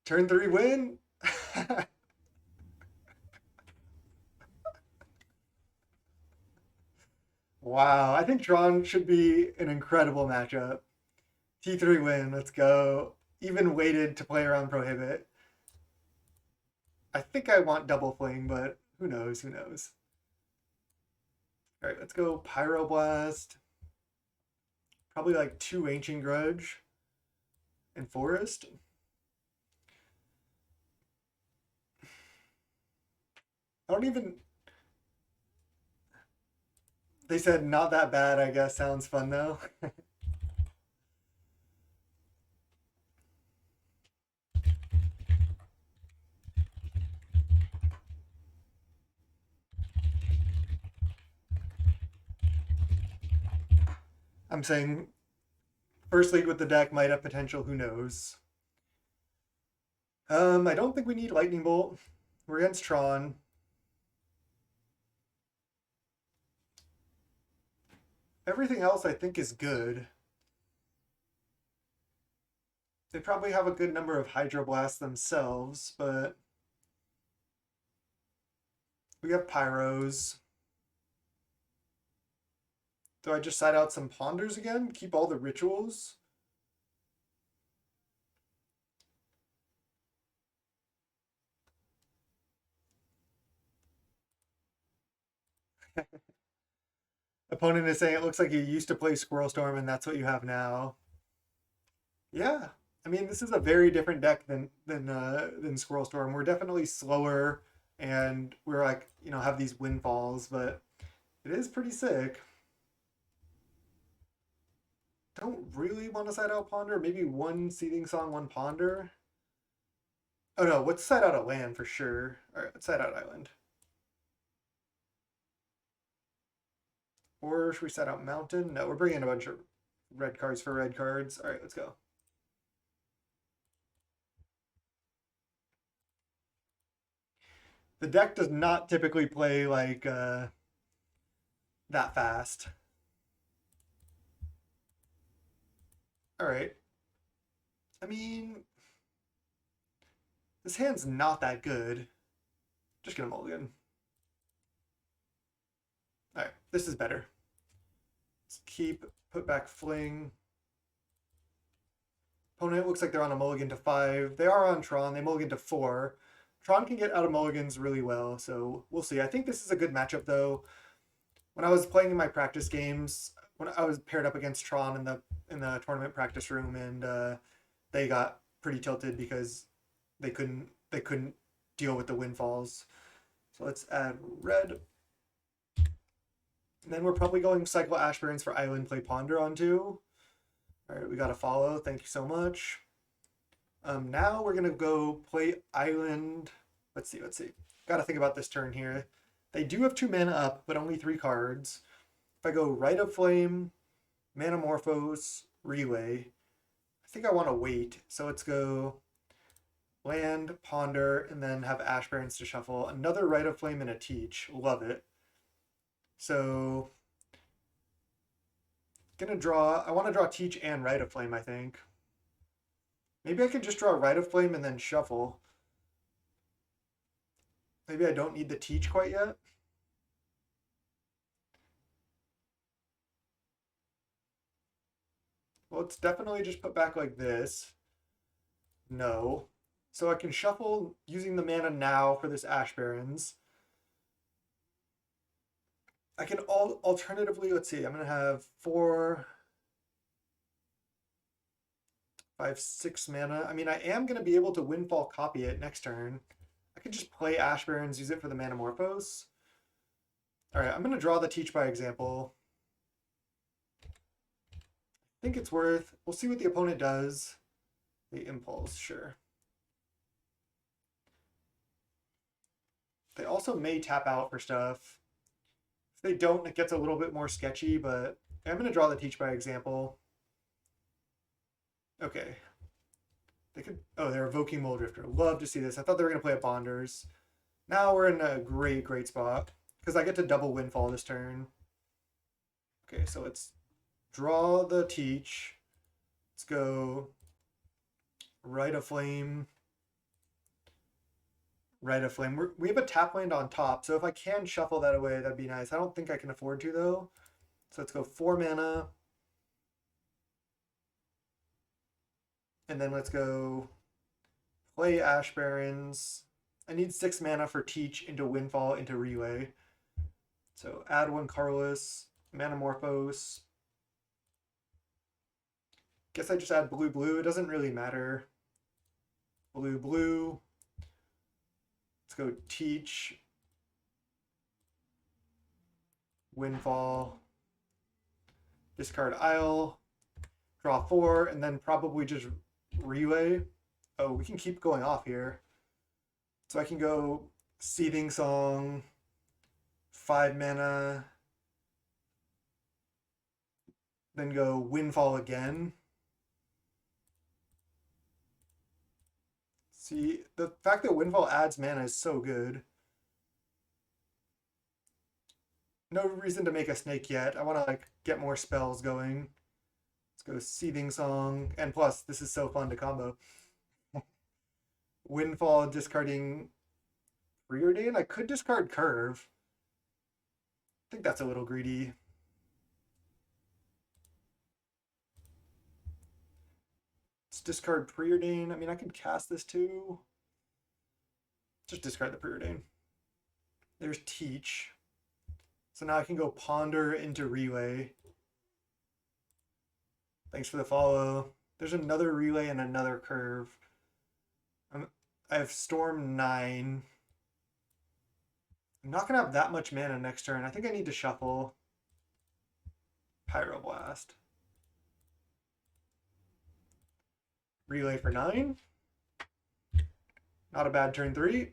Turn three win. Wow, I think Tron should be an incredible matchup. T3 win, let's go. Even waited to play around Prohibit. I think I want double fling, but who knows, who knows. All right, let's go Pyroblast. Probably like two Ancient Grudge and Forest. I don't even... They said not that bad, I guess. Sounds fun though. I'm saying first lead with the deck might have potential, who knows. I don't think we need Lightning Bolt. We're against Tron. Everything else I think is good. They probably have a good number of Hydroblasts themselves, but we have Pyros. Do I just side out some Ponders again? Keep all the rituals? Opponent is saying it looks like you used to play Squirrel Storm and that's what you have now. Yeah, I mean this is a very different deck than Squirrel Storm. We're definitely slower and we're like have these windfalls, but it is pretty sick. Don't really want to side out Ponder. Maybe one Seething Song, one Ponder. Oh no, let's side out a land for sure. All right, let's side out Island. Or should we side out Mountain? No, we're bringing a bunch of red cards for red cards. All right, let's go. The deck does not typically play like that fast. All right. I mean, this hand's not that good. Just gonna mulligan. All right, this is better. Let's keep, put back fling. Opponent looks like they're on a mulligan to 5. They are on Tron. They mulligan to 4. Tron can get out of mulligans really well, so we'll see. I think this is a good matchup, though. When I was playing in my practice games, when I was paired up against Tron in the tournament practice room, and they got pretty tilted because they couldn't deal with the windfalls. So let's add red. And then we're probably going cycle Ashburns for Island, play Ponder on 2. All right, we got to follow. Thank you so much. Now we're gonna go play Island. Let's see. Got to think about this turn here. They do have 2 mana up, but only 3 cards. If I go Rite of Flame, Manamorphose, Relay, I think I want to wait. So let's go land, Ponder, and then have Ashburns to shuffle. Another Rite of Flame and a Teach. Love it. So gonna draw. I want to draw Teach and Rite of Flame, I think. Maybe I could just draw Rite of Flame and then shuffle. Maybe I don't need the Teach quite yet. Well, it's definitely just put back like this. No. So I can shuffle using the mana now for this Ash Barrens. I can alternatively, let's see, I'm gonna have 4, 5, 6 mana. I mean, I am gonna be able to Windfall copy it next turn. I could just play Ash Barrens, use it for the Manamorphose. All right, I'm gonna draw the Teach by Example. I think it's worth. We'll see what the opponent does. The Impulse, sure. They also may tap out for stuff. If they don't, it gets a little bit more sketchy, but I'm going to draw the Teach by Example. Okay. They could. Oh, they're evoking Muldrifter. Love to see this. I thought they were going to play a Bonders. Now we're in a great, great spot because I get to double Windfall this turn. Okay, so let's draw the Teach. Let's go Rite of Flame. Rite of Flame. We have a tap land on top, so if I can shuffle that away, that'd be nice. I don't think I can afford to, though. So let's go 4 mana. And then let's go play Ash Barrens. I need 6 mana for Teach into Windfall into Relay. So add 1 Carlos, Manamorphose. Guess I just add blue, blue. It doesn't really matter. Blue, blue. Let's go Teach. Windfall. Discard Isle. Draw 4, and then probably just Relay. Oh, we can keep going off here. So I can go Seething Song, 5 mana, then go Windfall again. See, the fact that Windfall adds mana is so good. No reason to make a snake yet. I want to like get more spells going. Let's go Seething Song, and plus this is so fun to combo. Windfall discarding Preordain. I could discard Curve. I think that's a little greedy. Let's discard Preordain. I mean, I could cast this too. Just discard the Preordain. There's Teach. So now I can go Ponder into Relay. Thanks for the follow. There's another Relay and another Curve. I have Storm 9. I'm not going to have that much mana next turn. I think I need to shuffle. Pyroblast. Relay for 9. Not a bad turn 3.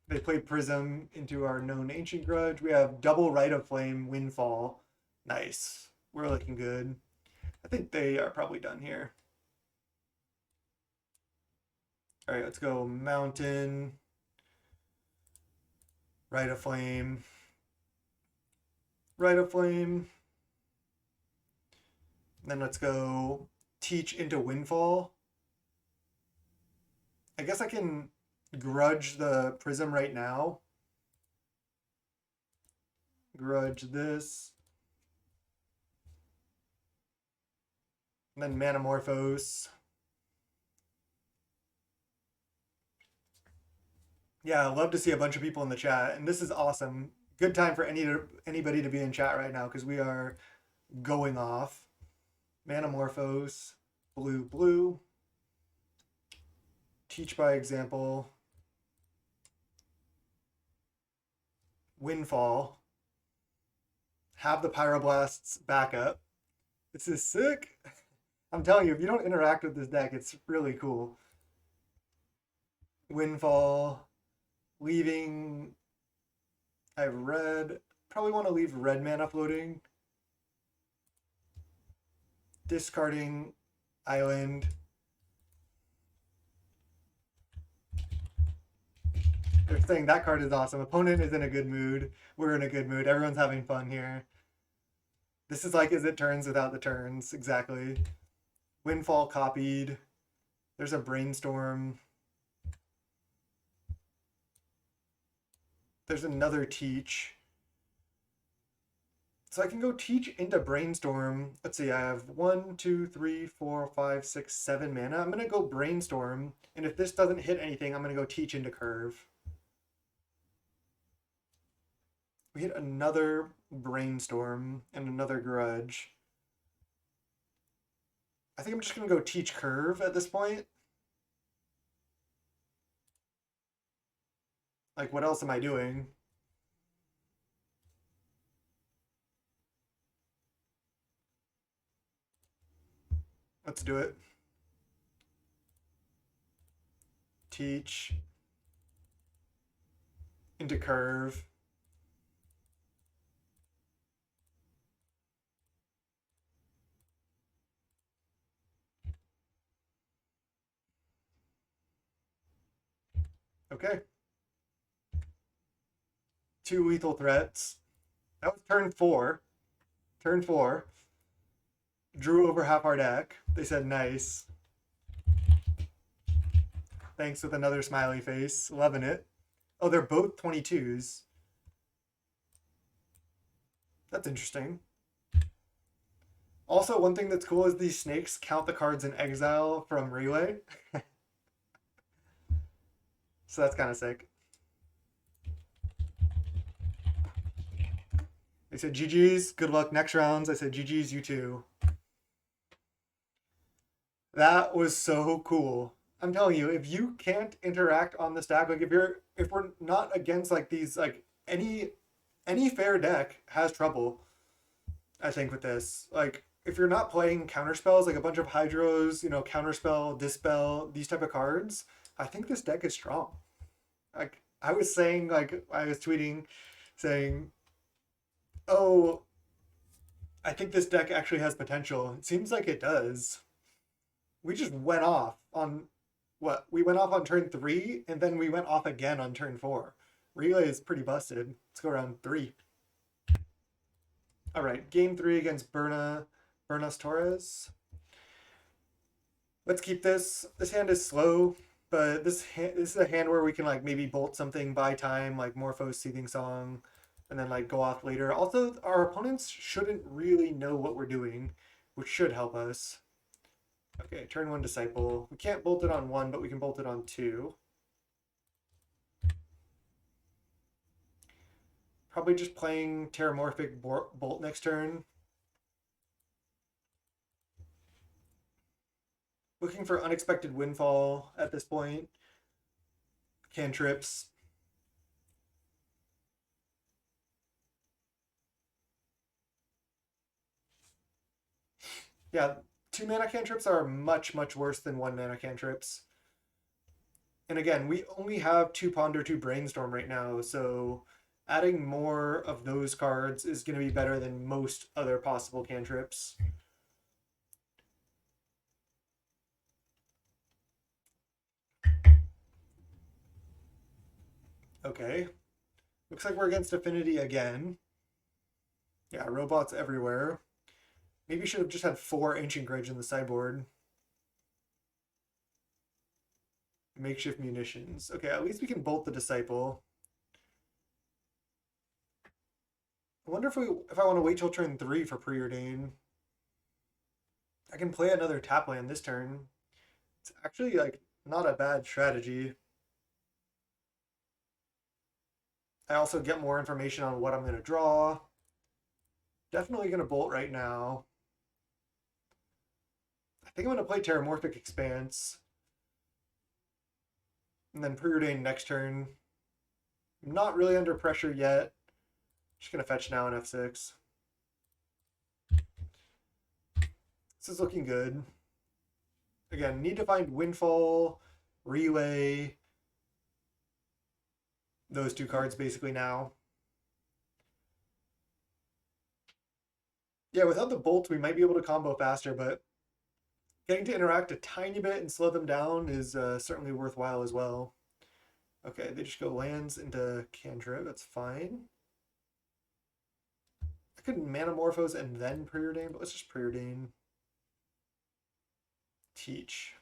They play Prism into our known Ancient Grudge. We have double Rite of Flame, Windfall. Nice. We're looking good. I think they are probably done here. All right, let's go Mountain. Rite of Flame. Rite of Flame. Then let's go Teach into Windfall. I guess I can grudge the Prism right now. Grudge this. And then Manamorphose. Yeah, I love to see a bunch of people in the chat, and this is awesome. Good time for anybody to be in chat right now because we are going off. Manamorphose, blue, blue. Teach by Example. Windfall. Have the Pyroblasts back up. This is sick. I'm telling you, if you don't interact with this deck, it's really cool. Windfall. Leaving. I have red. Probably want to leave red mana floating. Discarding Island. They're saying that card is awesome. Opponent is in a good mood. We're in a good mood. Everyone's having fun here. This is like Is It Turns without the turns. Exactly. Windfall copied. There's a Brainstorm. There's another Teach. So I can go teach into brainstorm. Let's see, I have 1, 2, 3, 4, 5, 6, 7 mana. I'm gonna go brainstorm, and if this doesn't hit anything, I'm gonna go teach into curve. We hit another brainstorm and another grudge. I think I'm just gonna go teach curve at this point. Like, what else am I doing? Let's do it. Teach into curve. Okay. 2 lethal threats. That was turn 4. Turn 4. Drew over half our deck. They said nice. Thanks with another smiley face. Loving it. Oh, they're both 22s. That's interesting. Also, one thing that's cool is these snakes count the cards in exile from Relay. So that's kind of sick. They said GG's, good luck next rounds. I said GG's, you too. That was so cool. I'm telling you, if you can't interact on the stack, like if we're not against like these like any fair deck has trouble, I think, with this. Like if you're not playing counter spells, like a bunch of hydros, counterspell, dispel, these type of cards, I think this deck is strong. Like I was saying, like I was tweeting saying, oh, I think this deck actually has potential. It seems like it does. We just went off on what? We went off on turn 3, and then we went off again on turn 4. Relay is pretty busted. Let's go round 3. All right, game 3 against Bernas Torres. Let's keep this. This hand is slow, but this is a hand where we can like maybe bolt something, buy time, like Morphos Seething Song, and then like go off later. Also, our opponents shouldn't really know what we're doing, which should help us. Okay, turn 1 Disciple. We can't bolt it on 1, but we can bolt it on 2. Probably just playing Terramorphic Bolt next turn. Looking for Unexpected Windfall at this point. Cantrips. Yeah, 2 mana cantrips are much, much worse than 1 mana cantrips. And again, we only have 2 Ponder, 2 Brainstorm right now, so adding more of those cards is going to be better than most other possible cantrips. Okay. Looks like we're against Affinity again. Yeah, robots everywhere. Maybe should have just had 4 Ancient Grudge in the sideboard. Makeshift munitions. Okay, at least we can bolt the Disciple. I wonder if I want to wait till turn 3 for Preordain. I can play another tap land this turn. It's actually like not a bad strategy. I also get more information on what I'm going to draw. Definitely going to bolt right now. I think I'm going to play Terramorphic Expanse. And then Preordain next turn. I'm not really under pressure yet. Just going to fetch now in F6. This is looking good. Again, need to find Windfall, Relay, those 2 cards basically now. Yeah, without the bolt, we might be able to combo faster, but getting to interact a tiny bit and slow them down is certainly worthwhile as well. Okay, they just go lands into cantrip. That's fine. I could Manamorphose and then Preordain, but let's just Preordain. Teach.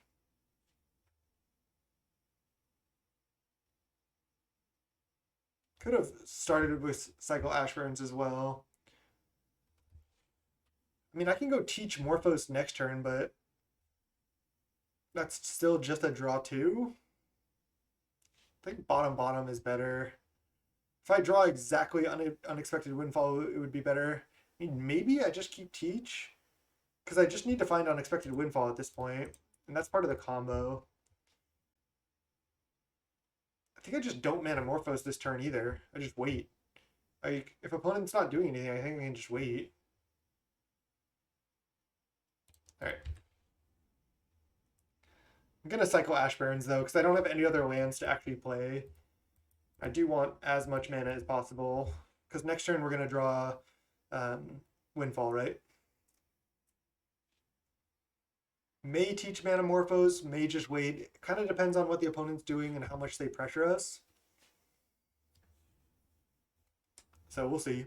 Could have started with Cycle Ashburns as well. I mean, I can go teach Morphos next turn, but that's still just a draw two. I think bottom is better. If I draw exactly unexpected windfall, it would be better. I mean, maybe I just keep teach because I just need to find unexpected windfall at this point, and that's part of the combo. I think I just don't Manamorphose this turn either. I just wait. Like, if opponent's not doing anything, I think I can just wait. Alright. I'm going to cycle Ash Barrens, though, because I don't have any other lands to actually play. I do want as much mana as possible, because next turn we're going to draw Windfall, right? May teach Manamorphose, may just wait. It kind of depends on what the opponent's doing and how much they pressure us. So we'll see.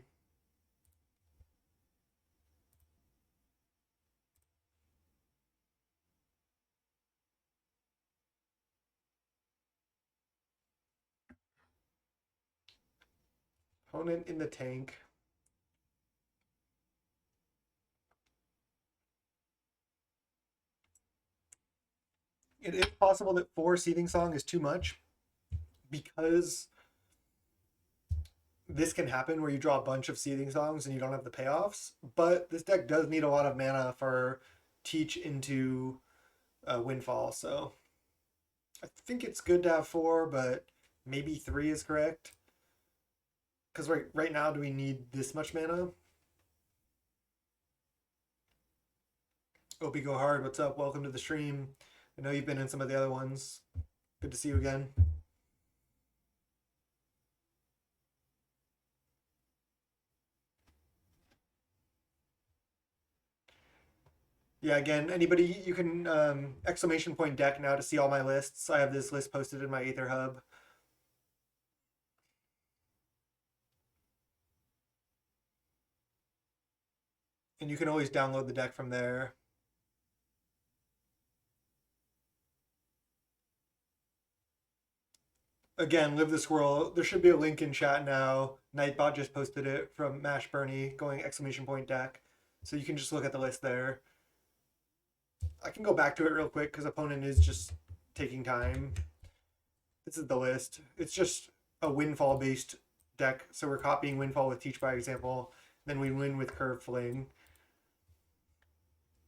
Opponent in the tank. It is possible that 4 Seething Song is too much because this can happen where you draw a bunch of Seething Songs and you don't have the payoffs. But this deck does need a lot of mana for Teach into Windfall, so I think it's good to have 4, but maybe 3 is correct. Because right now, do we need this much mana? Opie Go Hard, what's up? Welcome to the stream. I know you've been in some of the other ones. Good to see you again. Yeah, again, anybody, you can exclamation point deck now to see all my lists. I have this list posted in my Aether Hub. And you can always download the deck from there. Again, Live the Squirrel. There should be a link in chat now. Nightbot just posted it from Mash Bernie going exclamation point deck. So you can just look at the list there. I can go back to it real quick because opponent is just taking time. This is the list. It's just a Windfall based deck. So we're copying Windfall with Teach by example. Then we win with Curve Fling.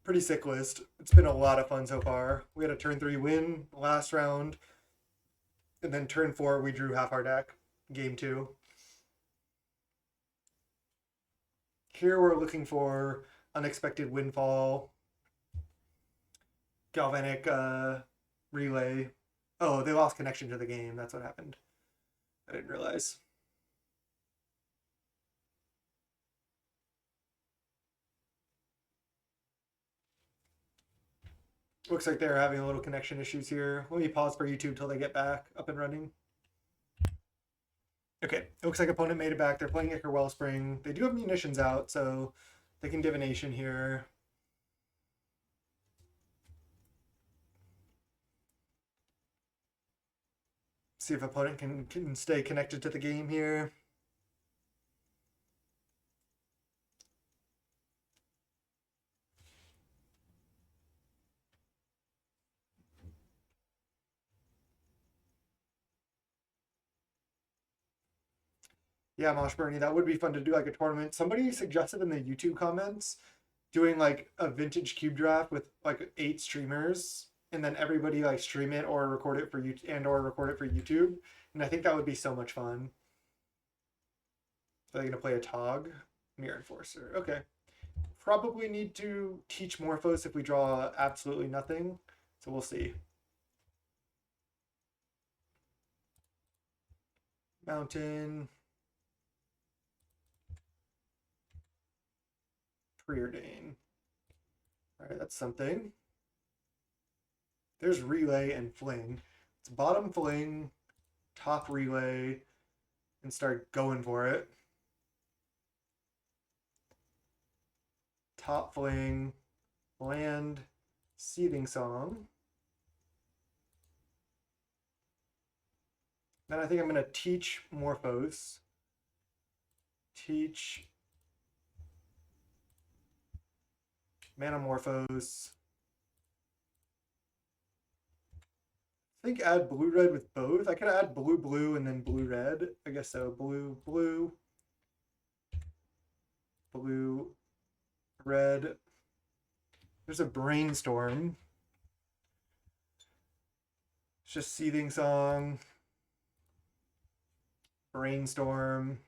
Pretty sick list. It's been a lot of fun so far. We had a turn 3 win last round. And then turn 4, we drew half our deck. Game 2. Here we're looking for unexpected windfall, galvanic relay. Oh, they lost connection to the game. That's what happened. I didn't realize. Looks like they're having a little connection issues here. Let me pause for YouTube till they get back up and running. Okay, it looks like opponent made it back. They're playing Ichor Wellspring. They do have munitions out, so they can divination here. See if opponent can stay connected to the game here. Yeah, Mosh Bernie, that would be fun to do like a tournament. Somebody suggested in the YouTube comments doing like a vintage cube draft with like 8 streamers and then everybody like stream it or record it for you and or record it for YouTube. And I think that would be so much fun. So they're gonna play a Tog, Mirror Enforcer. Okay. Probably need to teach Morphos if we draw absolutely nothing. So we'll see. Mountain. Preordain. All right, that's something. There's relay and fling. It's bottom fling, top relay, and start going for it. Top fling, land, seething song. Then I think I'm going to teach Morphos. Teach Manamorphose. I think add blue-red with both. I could add blue-blue and then blue-red. I guess so. Blue-blue. Blue-red. There's a brainstorm. It's just Seething Song. Brainstorm.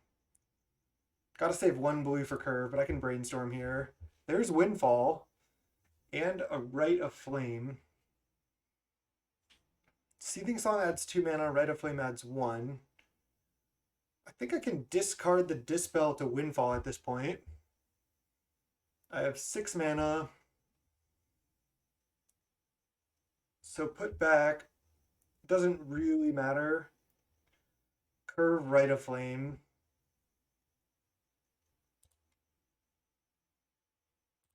Gotta save one blue for curve, but I can brainstorm here. There's Windfall and a Rite of Flame. Seething Song adds 2 mana, Rite of Flame adds 1. I think I can discard the Dispel to Windfall at this point. I have 6 mana. So put back. Doesn't really matter. Curve Rite of Flame.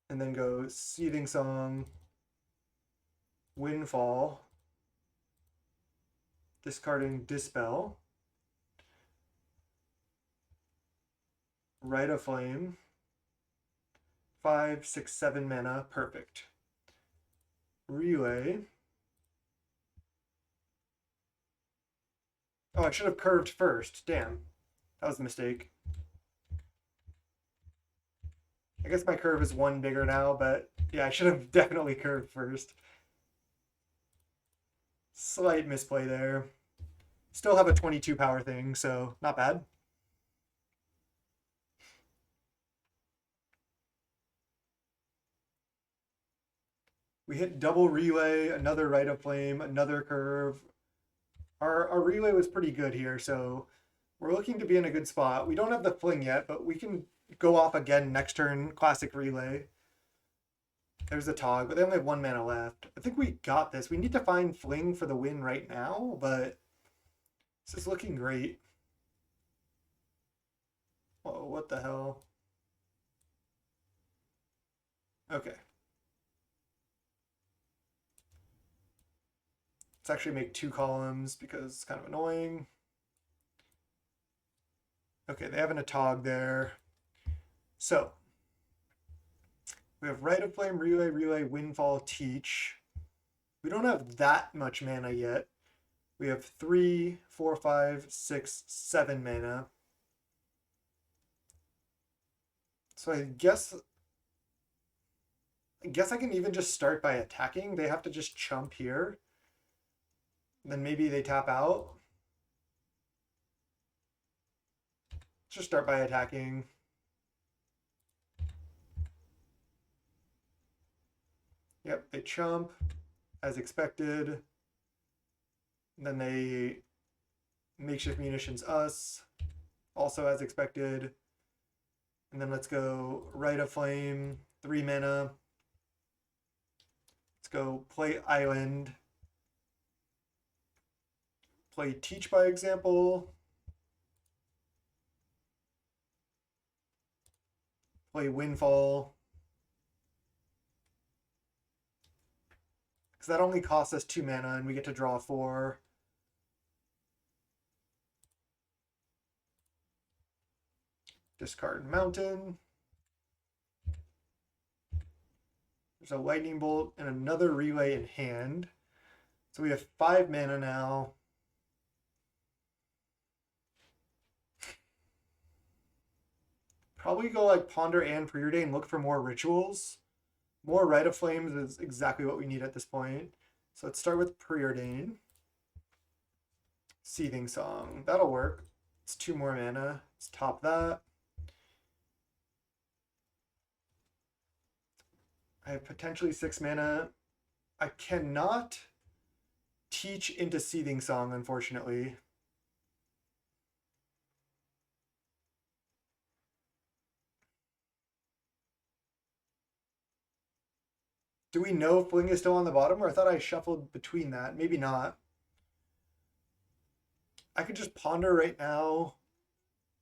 And then go Seething Song, Windfall, discarding Dispel, Rite of Flame, 5, 6, 7 mana, perfect. Relay. Oh, I should have curved first. Damn. That was a mistake. I guess my curve is 1 bigger now, but yeah, I should have definitely curved first. Slight misplay there. Still have a 22 power thing, so not bad. We hit double relay, another Rite of Flame, another curve. Our relay was pretty good here, so we're looking to be in a good spot. We don't have the fling yet, but we can go off again next turn, classic relay. There's the Tog, but they only have 1 mana left. I think we got this. We need to find fling for the win right now, but this is looking great. Whoa, what the hell? Okay. Let's actually make 2 columns because it's kind of annoying. Okay, they have an Atog there. So, we have Rite of Flame, Relay, Relay, Windfall, Teach. We don't have that much mana yet. We have 3, 4, 5, 6, 7 mana. So I guess I can even just start by attacking. They have to just chump here. Then maybe they tap out. Just start by attacking. Yep, they chump as expected. And then they makeshift munitions us, also as expected. And then let's go Rite of Flame, 3 mana. Let's go play Island. Play Teach by example. Play Windfall. Because that only costs us 2 mana and we get to draw 4. Discard Mountain. There's a Lightning Bolt and another Relay in hand. So we have 5 mana now. Probably go like Ponder and Preordain, look for more rituals. More Rite of Flames is exactly what we need at this point. So let's start with Preordain. Seething Song, that'll work. It's 2 more mana. Let's top that. I have potentially 6 mana. I cannot teach into Seething Song, unfortunately. Do we know Fling is still on the bottom, or I thought I shuffled between that? Maybe not. I could just ponder right now.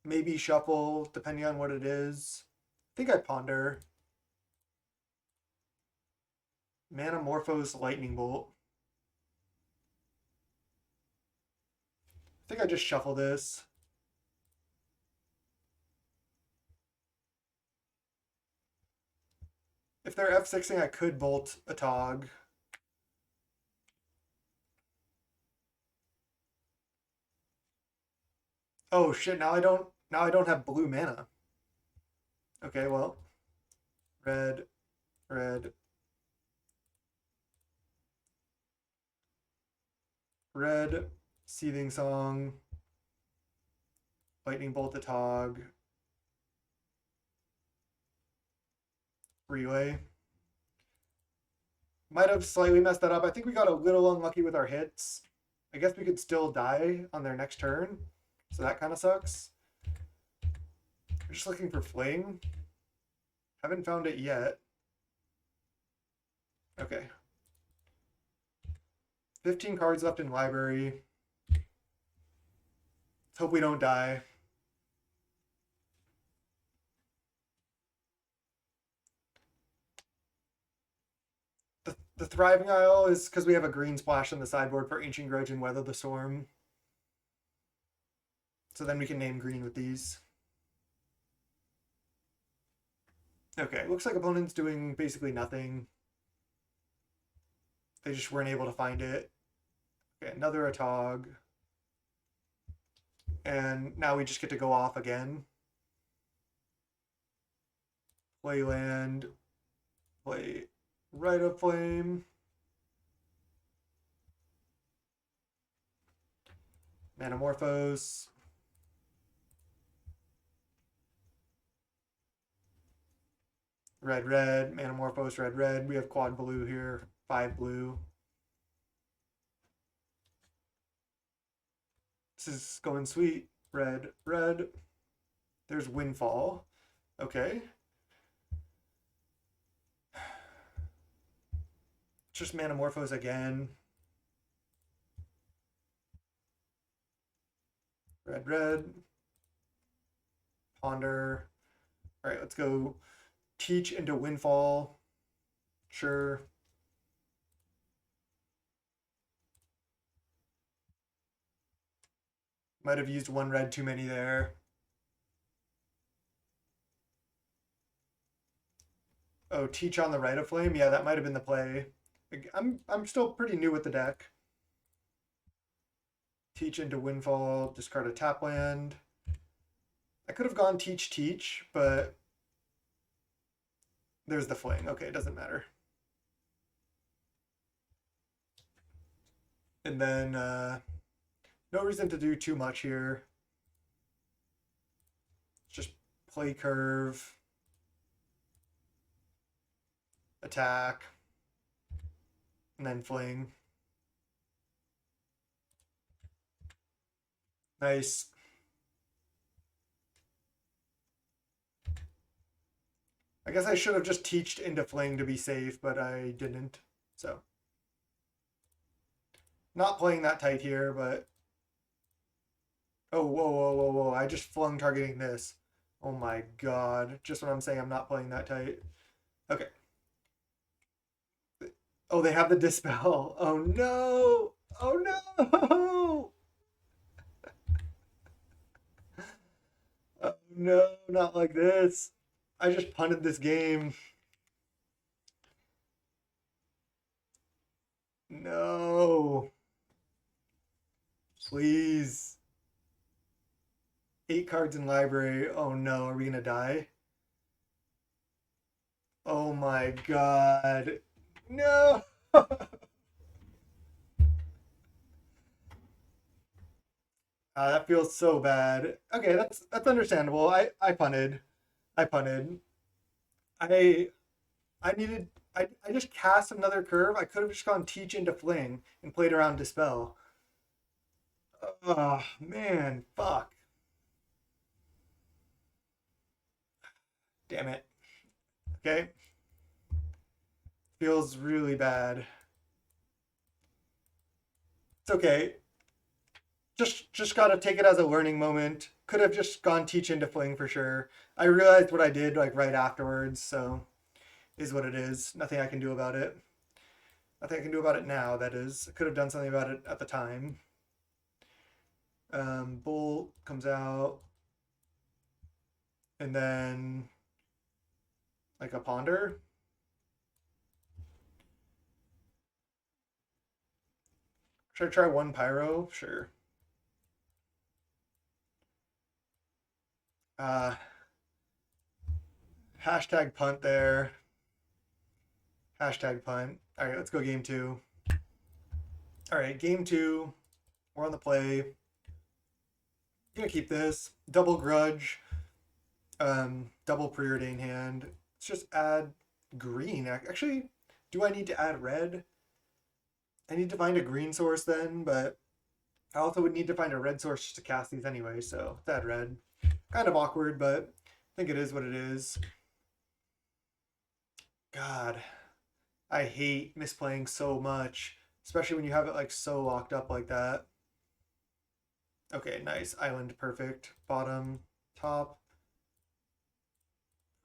Maybe shuffle, depending on what it is. I think I ponder. Manamorphose Lightning Bolt. I think I just shuffle this. if they're F6ing, I could bolt a Tog. Oh shit, now I don't have blue mana. Okay, well. Red, red, red, Seething Song, Lightning Bolt the Tog, Relay. Might have slightly messed that up. I think we got a little unlucky with our hits. I guess we could still die on their next turn. So that kind of sucks. We're just looking for Fling. Haven't found it yet. Okay. 15 cards left in library. Let's hope we don't die. The Thriving Isle is because we have a green splash on the sideboard for Ancient Grudge and Weather the Storm. So then we can name green with these. Okay, looks like opponent's doing basically nothing. They just weren't able to find it. Okay, another Atog. And now we just get to go off again. Play land. Play Rite of Flame. Manamorphose. Red, red, Manamorphose, red, red. We have quad blue here, 5 blue. This is going sweet. Red, red. There's Windfall. Okay. Just Manamorphose again. Red, red. Ponder. All right, let's go Teach into Windfall. Sure. Might have used one red too many there. Oh, Teach on the Rite of Flame? Yeah, that might have been the play. I'm still pretty new with the deck. Teach into Windfall, discard a tap land. I could have gone Teach, but there's the Fling. Okay, it doesn't matter. And then no reason to do too much here. Just play curve, attack, and then Fling. Nice. I guess I should have just teached into Fling to be safe, but I didn't. So not playing that tight here, but oh, whoa, whoa, whoa, whoa. I just flung targeting this. Oh my god. Just when I'm saying I'm not playing that tight. Okay. Oh, they have the Dispel. Oh no. Oh no. Oh no, not like this. I just punted this game. No. Please. 8 cards in library. Oh no, are we gonna die? Oh my god. No. That feels so bad. Okay, that's understandable. I punted. I punted. I I needed I just cast another curve. I could have just gone Teach into Fling and played around Dispel. Oh man, fuck. Damn it. Okay. Feels really bad. It's okay. Just gotta take it as a learning moment. Could have just gone Teach into Fling for sure. I realized what I did like right afterwards, so is what it is. Nothing I can do about it. Nothing I can do about it now, that is. I could have done something about it at the time. Bolt comes out. And then like a Ponder. Should I try one pyro? Sure. Uh, hashtag punt there. Hashtag punt. All right, let's go game two. All right, game two. We're on the play. Gonna keep this. Double grudge. Double preordain hand. Let's just add green. Actually, do I need to add red? I need to find a green source then, but I also would need to find a red source just to cast these anyway, so let's add red. Kind of awkward, but I think it is what it is. God, I hate misplaying so much, especially when you have it like so locked up like that. Okay, nice. Island perfect. Bottom, top,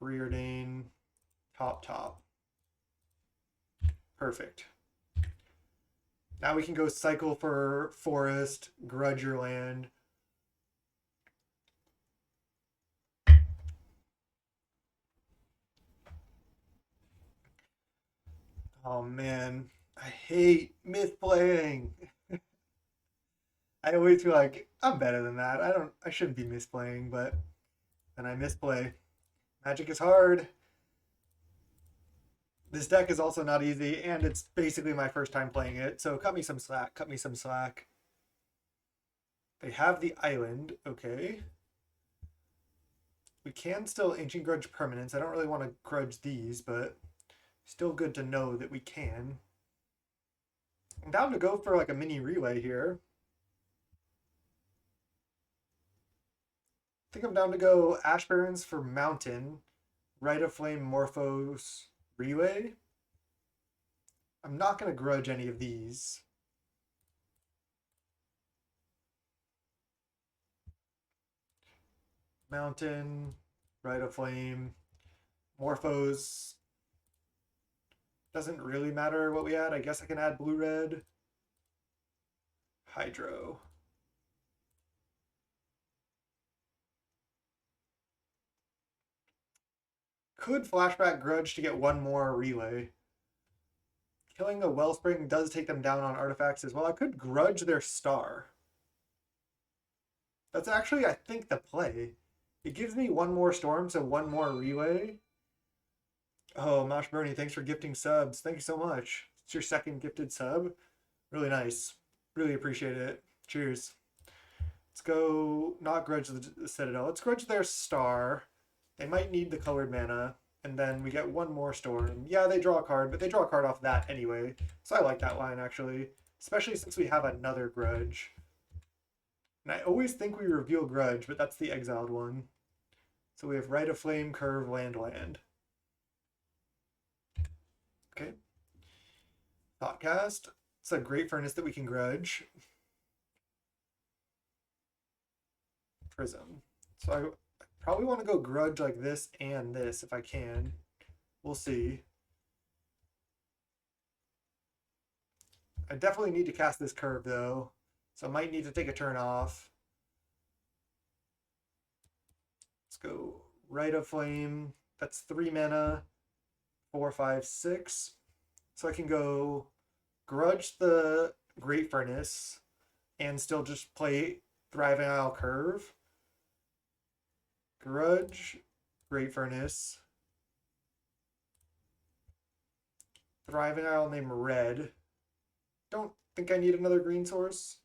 preordain, top, top. Perfect. Now we can go cycle for forest, grudge your land. Oh man, I hate misplaying. I always feel like I'm better than that. I shouldn't be misplaying, but then I misplay. Magic is hard. This deck is also not easy, and it's basically my first time playing it, so cut me some slack, cut me some slack. They have the island, okay. We can still Ancient Grudge permanents. I don't really want to grudge these, but still good to know that we can. I'm down to go for like a mini relay here. I think I'm down to go Ash Barrens for Mountain, Rite of Flame, Morphos, Relay. I'm not going to grudge any of these. Mountain, Rite of Flame, Morphos. Doesn't really matter what we add. I guess I can add blue-red. Hydro. Could flashback grudge to get one more relay. Killing the Wellspring does take them down on artifacts as well. I could grudge their star. That's actually, I think, the play. It gives me one more storm, so one more relay. Oh, Mosh Bernie, thanks for gifting subs. Thank you so much. It's your second gifted sub. Really nice. Really appreciate it. Cheers. Let's go not grudge the Citadel. Let's grudge their star. They might need the colored mana. And then we get one more storm. Yeah, they draw a card, but they draw a card off that anyway. So I like that line, actually. Especially since we have another grudge. And I always think we reveal grudge, but that's the exiled one. So we have Rite of Flame, Curve, Land, Land. Okay. Thoughtcast. It's a great furnace that we can grudge. Prism. So I probably want to go grudge like this and this if I can. We'll see. I definitely need to cast this curve though. So I might need to take a turn off. Let's go Rite of Flame. That's 3 mana. 4, 5, 6. So I can go grudge the Great Furnace and still just play Thriving Isle Curve. Grudge, Great Furnace. Thriving Isle name red. Don't think I need another green source.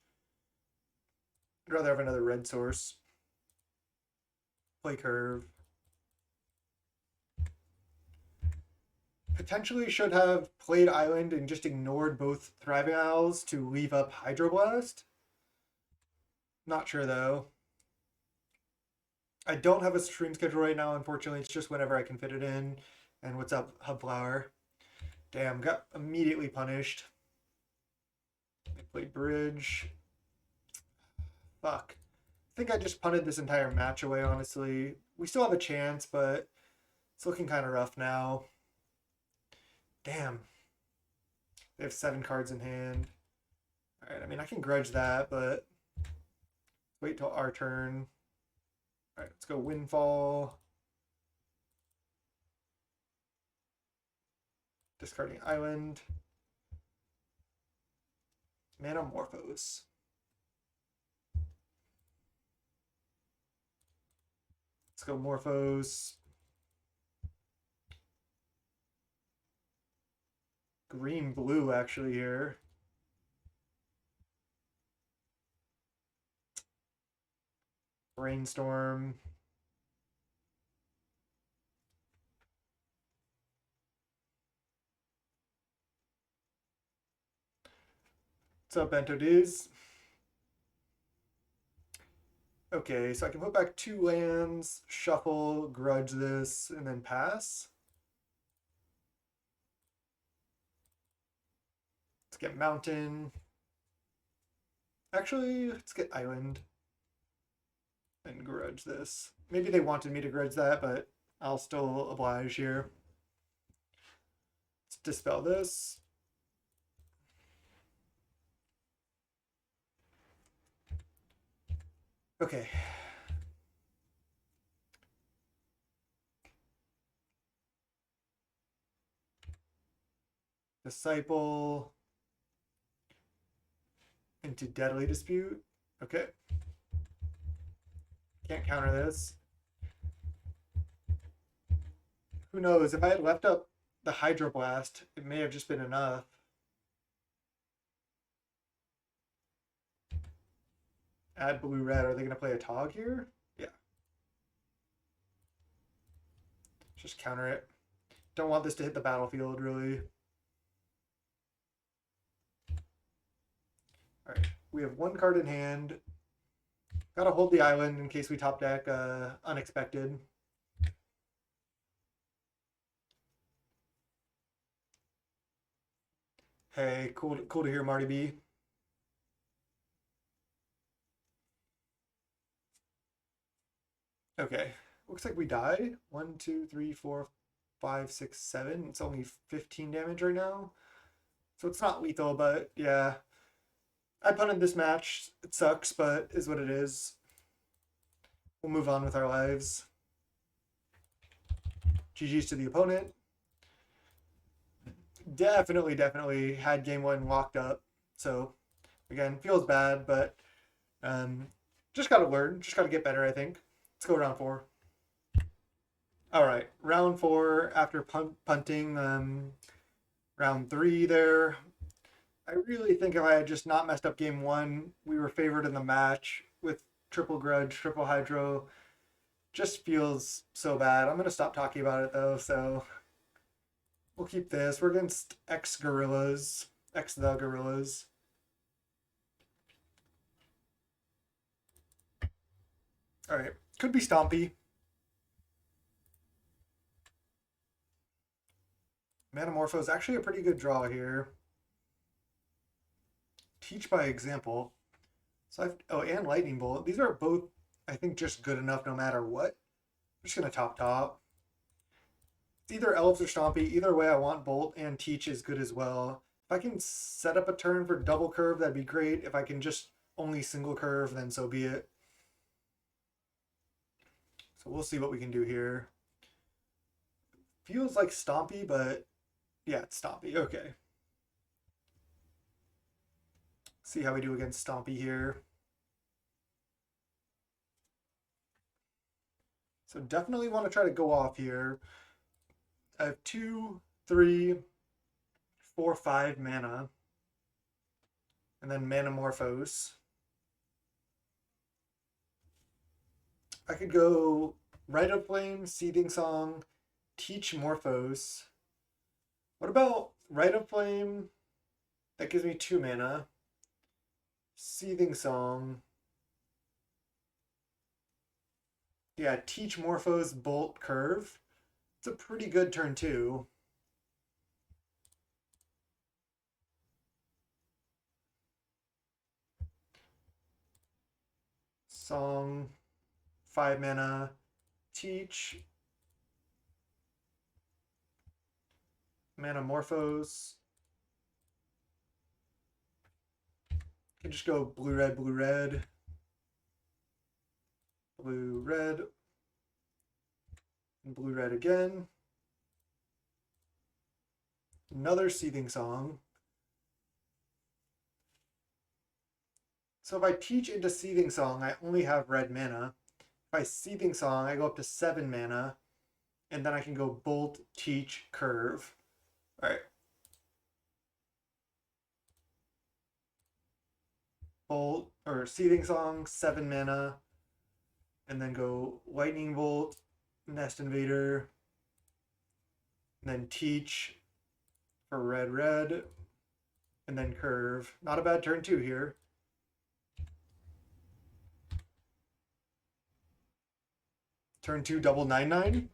I'd rather have another red source. Play Curve. Potentially should have played Island and just ignored both Thriving Isles to leave up Hydroblast. Not sure though. I don't have a stream schedule right now, unfortunately. It's just whenever I can fit it in. And what's up, Hubflower? Damn, got immediately punished. I played Bridge. Fuck. I think I just punted this entire match away, honestly. We still have a chance, but it's looking kind of rough now. Damn. They have 7 cards in hand. Alright, I mean, I can grudge that, but wait till our turn. Alright, let's go Windfall. Discarding Island. Manamorphose. Let's go Morphos. Green blue actually here. Brainstorm. What's up, Bentodiz? Okay, so I can put back 2 lands, shuffle, grudge this, and then pass. Let's get mountain. Actually, let's get island and grudge this. Maybe they wanted me to grudge that, but I'll still oblige here. Let's dispel this. Okay. Disciple into Deadly Dispute. Okay. Can't counter this. Who knows? If I had left up the Hydroblast, it may have just been enough. Add blue-red. Are they going to play a Tog here? Yeah. Just counter it. Don't want this to hit the battlefield, really. All right. We have 1 card in hand. Gotta hold the island in case we top deck unexpected. Hey, cool to hear, Marty B. Okay, looks like we die. 1, 2, 3, 4, 5, 6, 7. It's only 15 damage right now. So it's not lethal, but yeah. I punted this match. It sucks, but is what it is. We'll move on with our lives. GG's to the opponent. Definitely had game 1 locked up. So, again, feels bad, but just got to learn. Just got to get better, I think. Let's go round 4. All right, round 4 after punting round 3 there. I really think if I had just not messed up game 1, we were favored in the match with triple grudge, triple hydro. Just feels so bad. I'm going to stop talking about it though, so we'll keep this. We're against X-Gorillas, X-The Gorillas. All right, could be Stompy. Manamorpho is actually a pretty good draw here. Teach by example. So and Lightning Bolt. These are both, I think, just good enough no matter what. I'm just gonna top. It's either Elves or Stompy. Either way, I want Bolt and Teach is good as well. If I can set up a turn for double curve, that'd be great. If I can just only single curve, then so be it. So we'll see what we can do here. Feels like Stompy, but yeah, it's Stompy. Okay. See how we do against Stompy here. So definitely want to try to go off here. I have 2, 3, 4, 5 mana. And then Manamorphose. I could go Rite of Flame, Seething Song, Teach Morphos. What about Rite of Flame? That gives me 2 mana. Seething Song. Yeah, Teach Morphos, Bolt, Curve. It's a pretty good turn too. Song, 5 mana. Teach. Manamorphose. Can just go blue, red, blue, red. Blue, red. And blue, red again. Another Seething Song. So if I teach into Seething Song, I only have red mana. If I Seething Song, I go up to 7 mana, and then I can go Bolt, Teach, Curve. All right. Bolt or Seething Song, 7 mana, and then go Lightning Bolt, Nest Invader, and then Teach for red, and then Curve. Not a bad turn 2 here. Turn 2 double 9/9.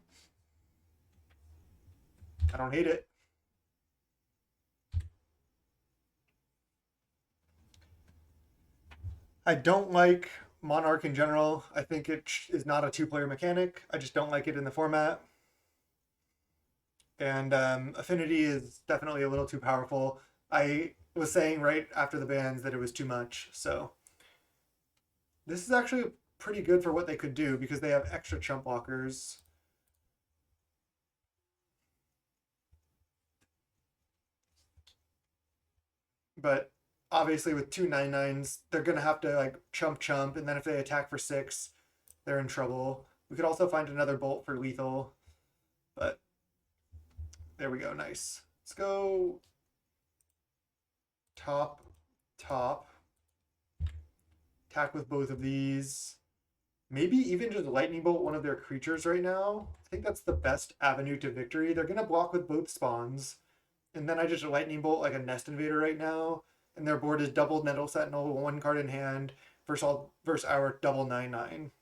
I don't hate it. I don't like Monarch in general. I think it is not a 2-player mechanic. I just don't like it in the format. And Affinity is definitely a little too powerful. I was saying right after the bans that it was too much. So this is actually pretty good for what they could do because they have extra chump blockers. But obviously with 2 9/9s, they're gonna have to like chump, and then if they attack for 6, they're in trouble. We could also find another bolt for lethal, but there we go. Nice. Let's go top. Attack with both of these. Maybe even just lightning bolt one of their creatures right now. I think that's the best avenue to victory. They're gonna block with both spawns, and then I just lightning bolt like a nest invader right now. And their board is double Nettle Sentinel, 1 card in hand versus our double 9/9.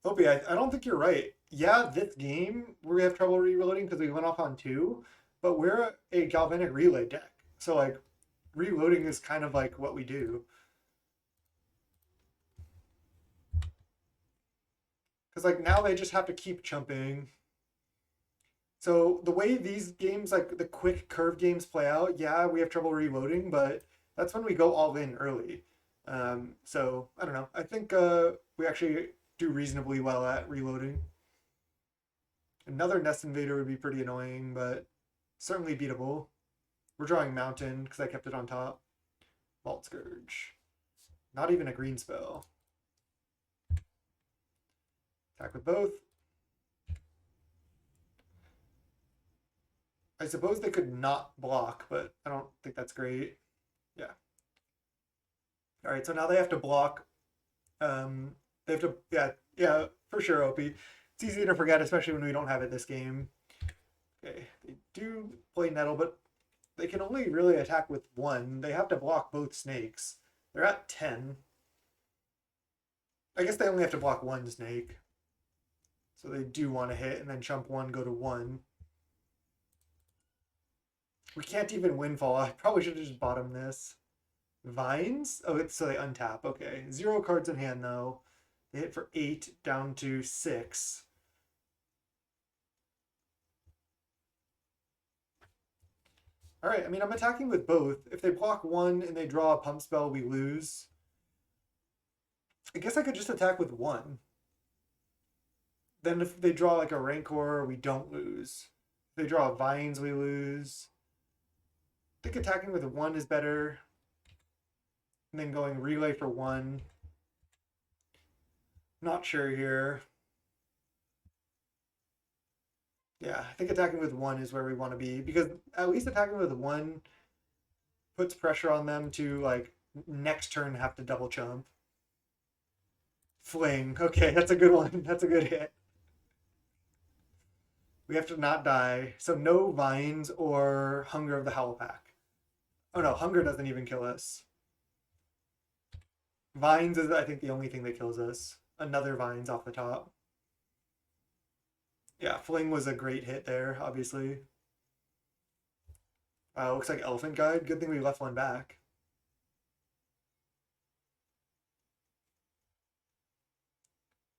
Opie, I don't think you're right. Yeah, this game we have trouble reloading because we went off on 2, but we're a galvanic relay deck. So like reloading is kind of like what we do. Because like now they just have to keep chumping. So the way these games, like the quick curve games play out, yeah, we have trouble reloading, but that's when we go all in early. So I don't know. I think we actually do reasonably well at reloading. Another Nest Invader would be pretty annoying, but certainly beatable. We're drawing Mountain because I kept it on top. Vault Scourge. Not even a green spell. Attack with both. I suppose they could not block, but I don't think that's great. Yeah. All right, so now they have to block. They have to, yeah, for sure, Opie. It's easy to forget, especially when we don't have it this game. Okay, they do play Nettle, but they can only really attack with 1. They have to block both snakes. They're at 10. I guess they only have to block 1 snake. So they do want to hit and then chump 1, go to 1. We can't even windfall. I probably should have just bottomed this. Vines? Oh, so they untap. Okay. 0 cards in hand, though. They hit for 8, down to 6. All right. I mean, I'm attacking with both. If they block 1 and they draw a pump spell, we lose. I guess I could just attack with 1. Then if they draw like a Rancor, we don't lose. If they draw Vines, we lose. I think attacking with 1 is better. And then going relay for 1. Not sure here. Yeah, I think attacking with 1 is where we want to be because at least attacking with 1 puts pressure on them to like next turn have to double chump. Fling. Okay, that's a good one. That's a good hit. We have to not die. So no Vines or Hunger of the Howl Pack. Oh no, Hunger doesn't even kill us. Vines is, I think, the only thing that kills us. Another Vines off the top. Yeah, Fling was a great hit there, obviously. Looks like Elephant Guide. Good thing we left 1 back.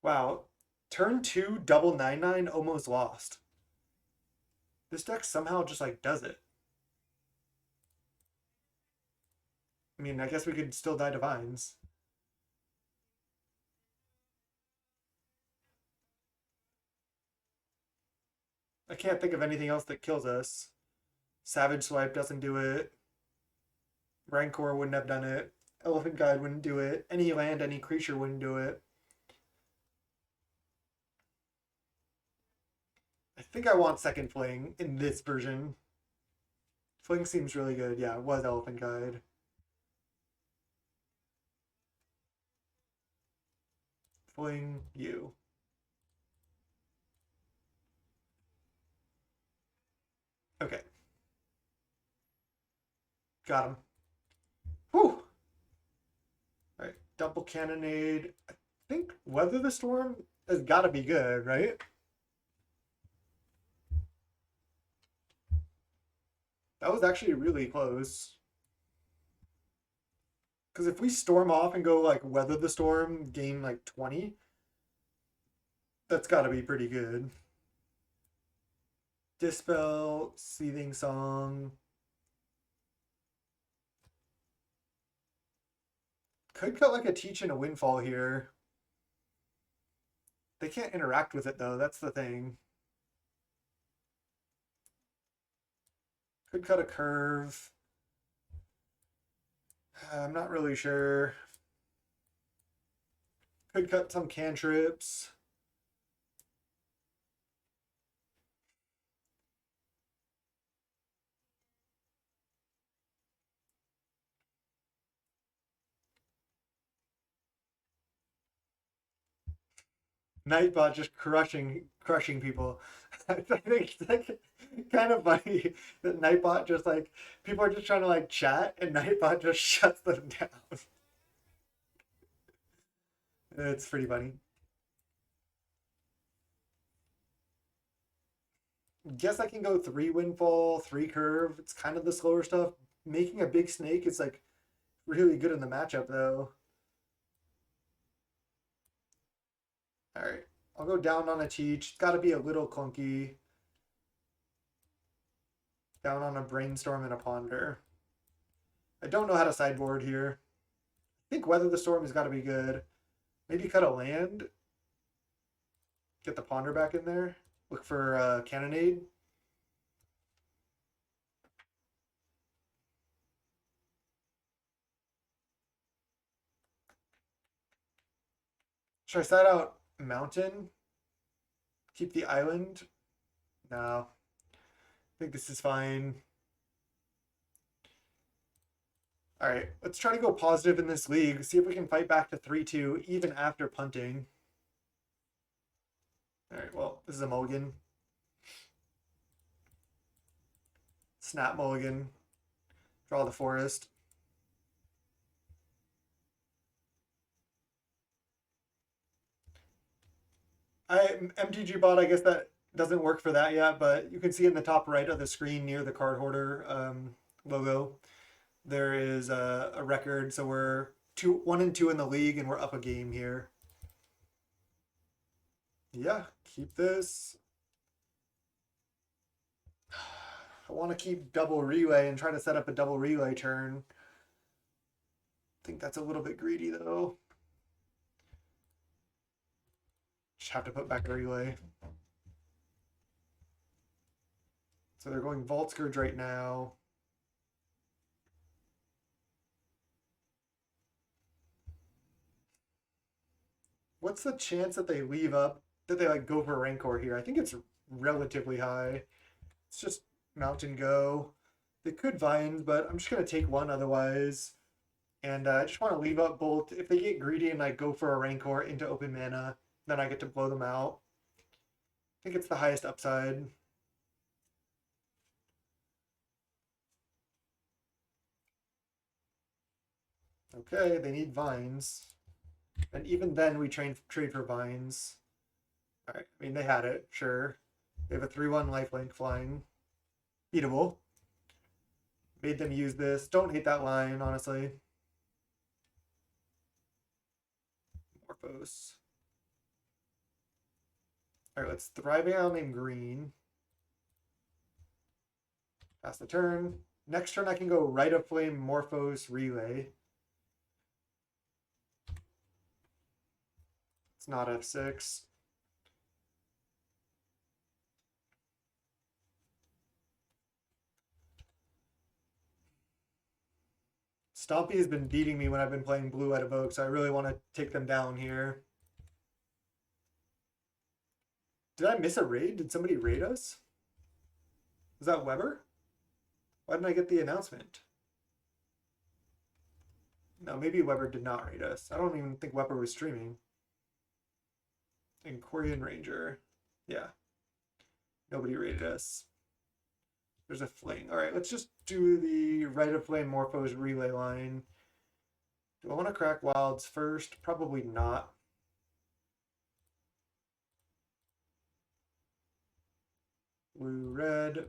Wow. Turn 2, double 9/9, almost lost. This deck somehow just like does it. I mean, I guess we could still die to Vines. I can't think of anything else that kills us. Savage Swipe doesn't do it. Rancor wouldn't have done it. Elephant Guide wouldn't do it. Any land, any creature wouldn't do it. I think I want second Fling in this version. Fling seems really good. Yeah, it was Elephant Guide. Fling you. Okay. Got him. Whew. Alright, double cannonade. I think Weather the Storm has got to be good, right? That was actually really close. Because if we storm off and go like Weather the Storm, gain like 20, that's got to be pretty good. Dispel, Seething Song. Could cut like a Teach and a Windfall here. They can't interact with it though, that's the thing. Could cut a Curve. I'm not really sure. Could cut some cantrips. Nightbot just crushing people. I think it's like kind of funny that Nightbot just like people are just trying to like chat and Nightbot just shuts them down. It's pretty funny. Guess I can go 3 Windfall, 3 Curve. It's kind of the slower stuff. Making a big snake is like really good in the matchup though. All right, I'll go down on a Teach. It's got to be a little clunky. Down on a Brainstorm and a Ponder. I don't know how to sideboard here. I think Weather the Storm has got to be good. Maybe cut a land. Get the Ponder back in there. Look for Cannonade. Should I side out Mountain? Keep the island? No. I think this is fine. All right, let's try to go positive in this league. See if we can fight back to 3-2 even after punting. All right, well, this is a mulligan. Snap mulligan. Draw the forest. mtgpauper, I guess that doesn't work for that yet, but you can see in the top right of the screen near the card hoarder logo, there is a record. So we're 1-2 in the league, and we're up a game here. Yeah, keep this. I want to keep double relay and try to set up a double relay turn. I think that's a little bit greedy though. Just have to put back a relay. So they're going Vault Scourge right now. What's the chance that they leave up, that they like go for Rancor here? I think it's relatively high. It's just Mountain Go. They could Vines, but I'm just going to take one otherwise. And I just want to leave up Bolt. If they get greedy and like go for a Rancor into open mana, then I get to blow them out. I think it's the highest upside. Okay, they need Vines. And even then, we trade for Vines. All right, I mean, they had it, sure. They have a 3-1 lifelink flying. Beatable. Made them use this. Don't hate that line, honestly. Morphos. All right, let's Thriving Isle named Green. Pass the turn. Next turn, I can go Rite of Flame, Morphos, Relay. It's not F6. Stompy has been beating me when I've been playing blue at Evoke, so I really want to take them down here. Did I miss a raid? Did somebody raid us? Was that Weber? Why didn't I get the announcement? No, maybe Weber did not raid us. I don't even think Weber was streaming. And Korean Ranger. Yeah. Nobody raided us. There's a fling. All right, let's just do the Rite of Flame Morphos relay line. Do I want to crack wilds first? Probably not. Blue, red.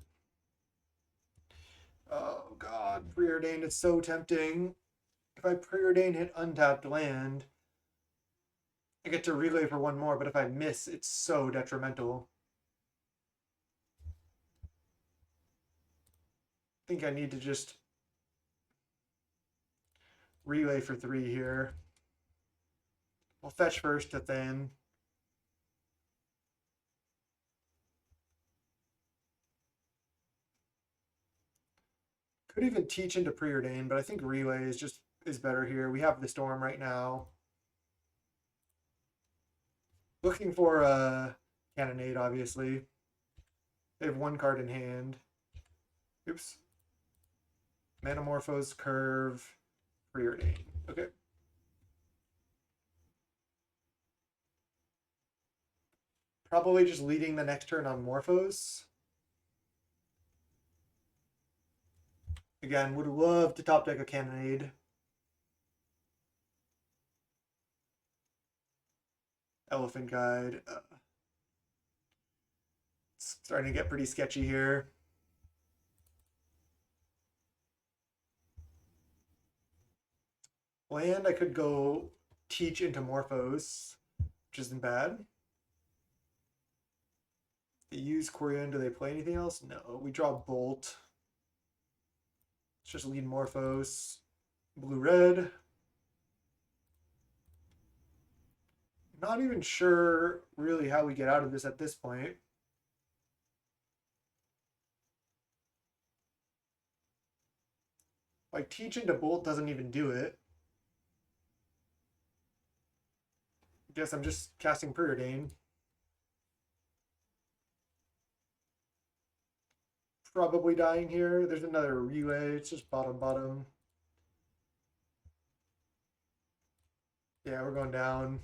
Oh god, Preordained is so tempting. If I Preordain hit untapped land, I get to relay for one more, but if I miss, it's so detrimental. I think I need to just relay for 3 here. We'll fetch first to Thin. Could even teach into Preordain, but I think relay is better here. We have the storm right now. Looking for a Cannonade, obviously. They have 1 card in hand. Oops. Manamorphose, Curve, Preordain. Okay. Probably just leading the next turn on Morphos. Again, would love to top deck a Cannonade. Elephant Guide. It's starting to get pretty sketchy here. Land, I could go teach into Morphos, which isn't bad. They use Korean. Do they play anything else? No. We draw Bolt. Let's just lead Morphos. Blue-red. Not even sure really how we get out of this at this point. Like, teach into Bolt doesn't even do it. I guess I'm just casting Preordain. Probably dying here. There's another relay. It's just bottom. Yeah, we're going down.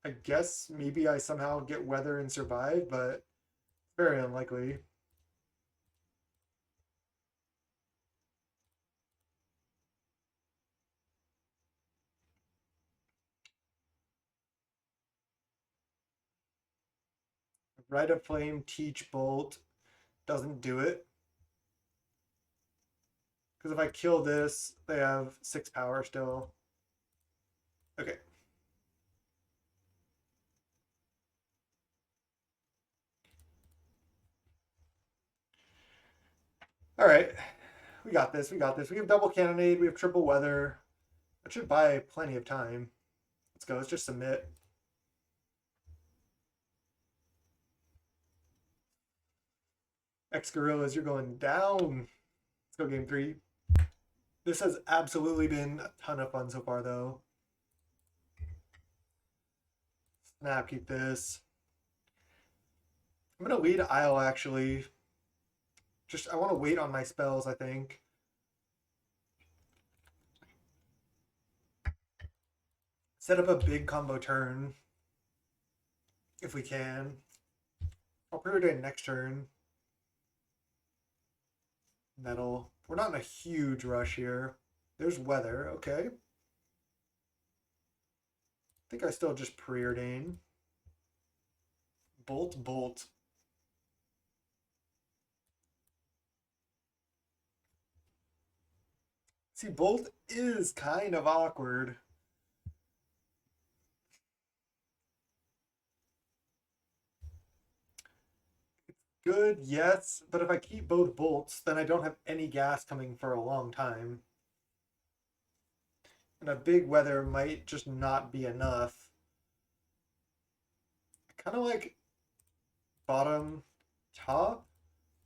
I guess maybe I somehow get weather and survive, but very unlikely. Rite of Flame, teach Bolt doesn't do it. Because if I kill this, they have 6 power still. Okay. All right. We got this. We have double Cannonade. We have triple weather. That should buy plenty of time. Let's go. Let's just submit. X-Gorillas, you're going down. Let's go game 3. This has absolutely been a ton of fun so far, though. Snap, keep this. I'm going to lead Isle, actually. I want to wait on my spells, I think. Set up a big combo turn. If we can. I'll preordain next turn. Metal. We're not in a huge rush here. There's weather. Okay. I think I still just preordain. Bolt. See, Bolt is kind of awkward. Good, yes, but if I keep both bolts, then I don't have any gas coming for a long time. And a big weather might just not be enough. I kind of like bottom, top,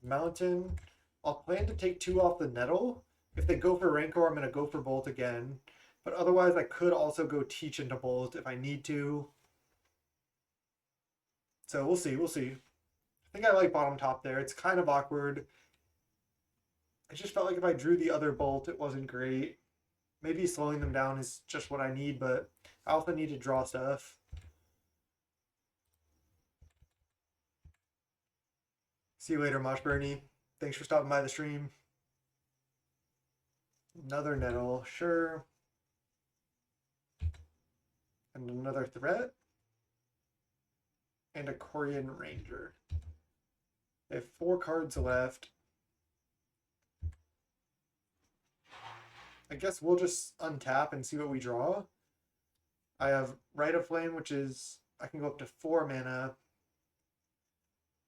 mountain. I'll plan to take 2 off the nettle. If they go for Rancor, I'm going to go for Bolt again. But otherwise, I could also go Teach into Bolt if I need to. So we'll see, we'll see. I think I like bottom top there. It's kind of awkward. I just felt like if I drew the other Bolt, it wasn't great. Maybe slowing them down is just what I need, but I also need to draw stuff. See you later, Mosh Bernie. Thanks for stopping by the stream. Another nettle, sure. And another threat. And a Corian Ranger. I have 4 cards left. I guess we'll just untap and see what we draw. I have Rite of Flame, which is, I can go up to 4 mana.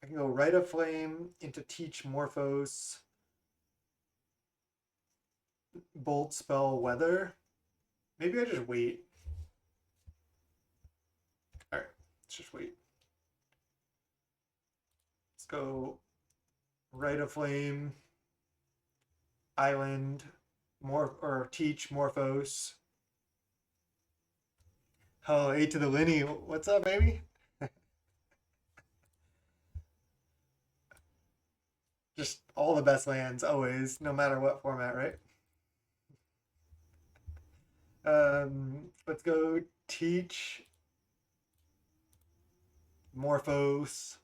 I can go Rite of Flame into Teach Morphos. Bolt spell Weather. Maybe I just wait. Alright, let's just wait. Let's go Rite of Flame, Island, Teach Morphos. Oh, 8 to the Linny. What's up, baby? Just all the best lands, always, no matter what format, right? Let's go Teach Morphos.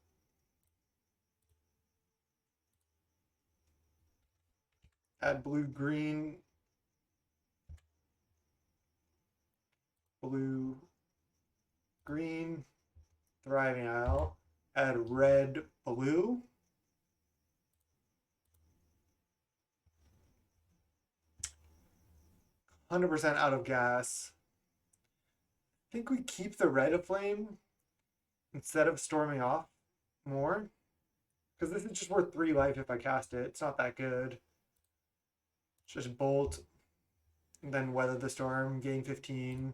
Add blue, green. Blue, green. Thriving Isle. Add red, blue. %, out of gas. I think we keep the Rite of Flame instead of storming off more. Because this is just worth 3 life if I cast it. It's not that good. Just Bolt, and then Weather the Storm, gain 15.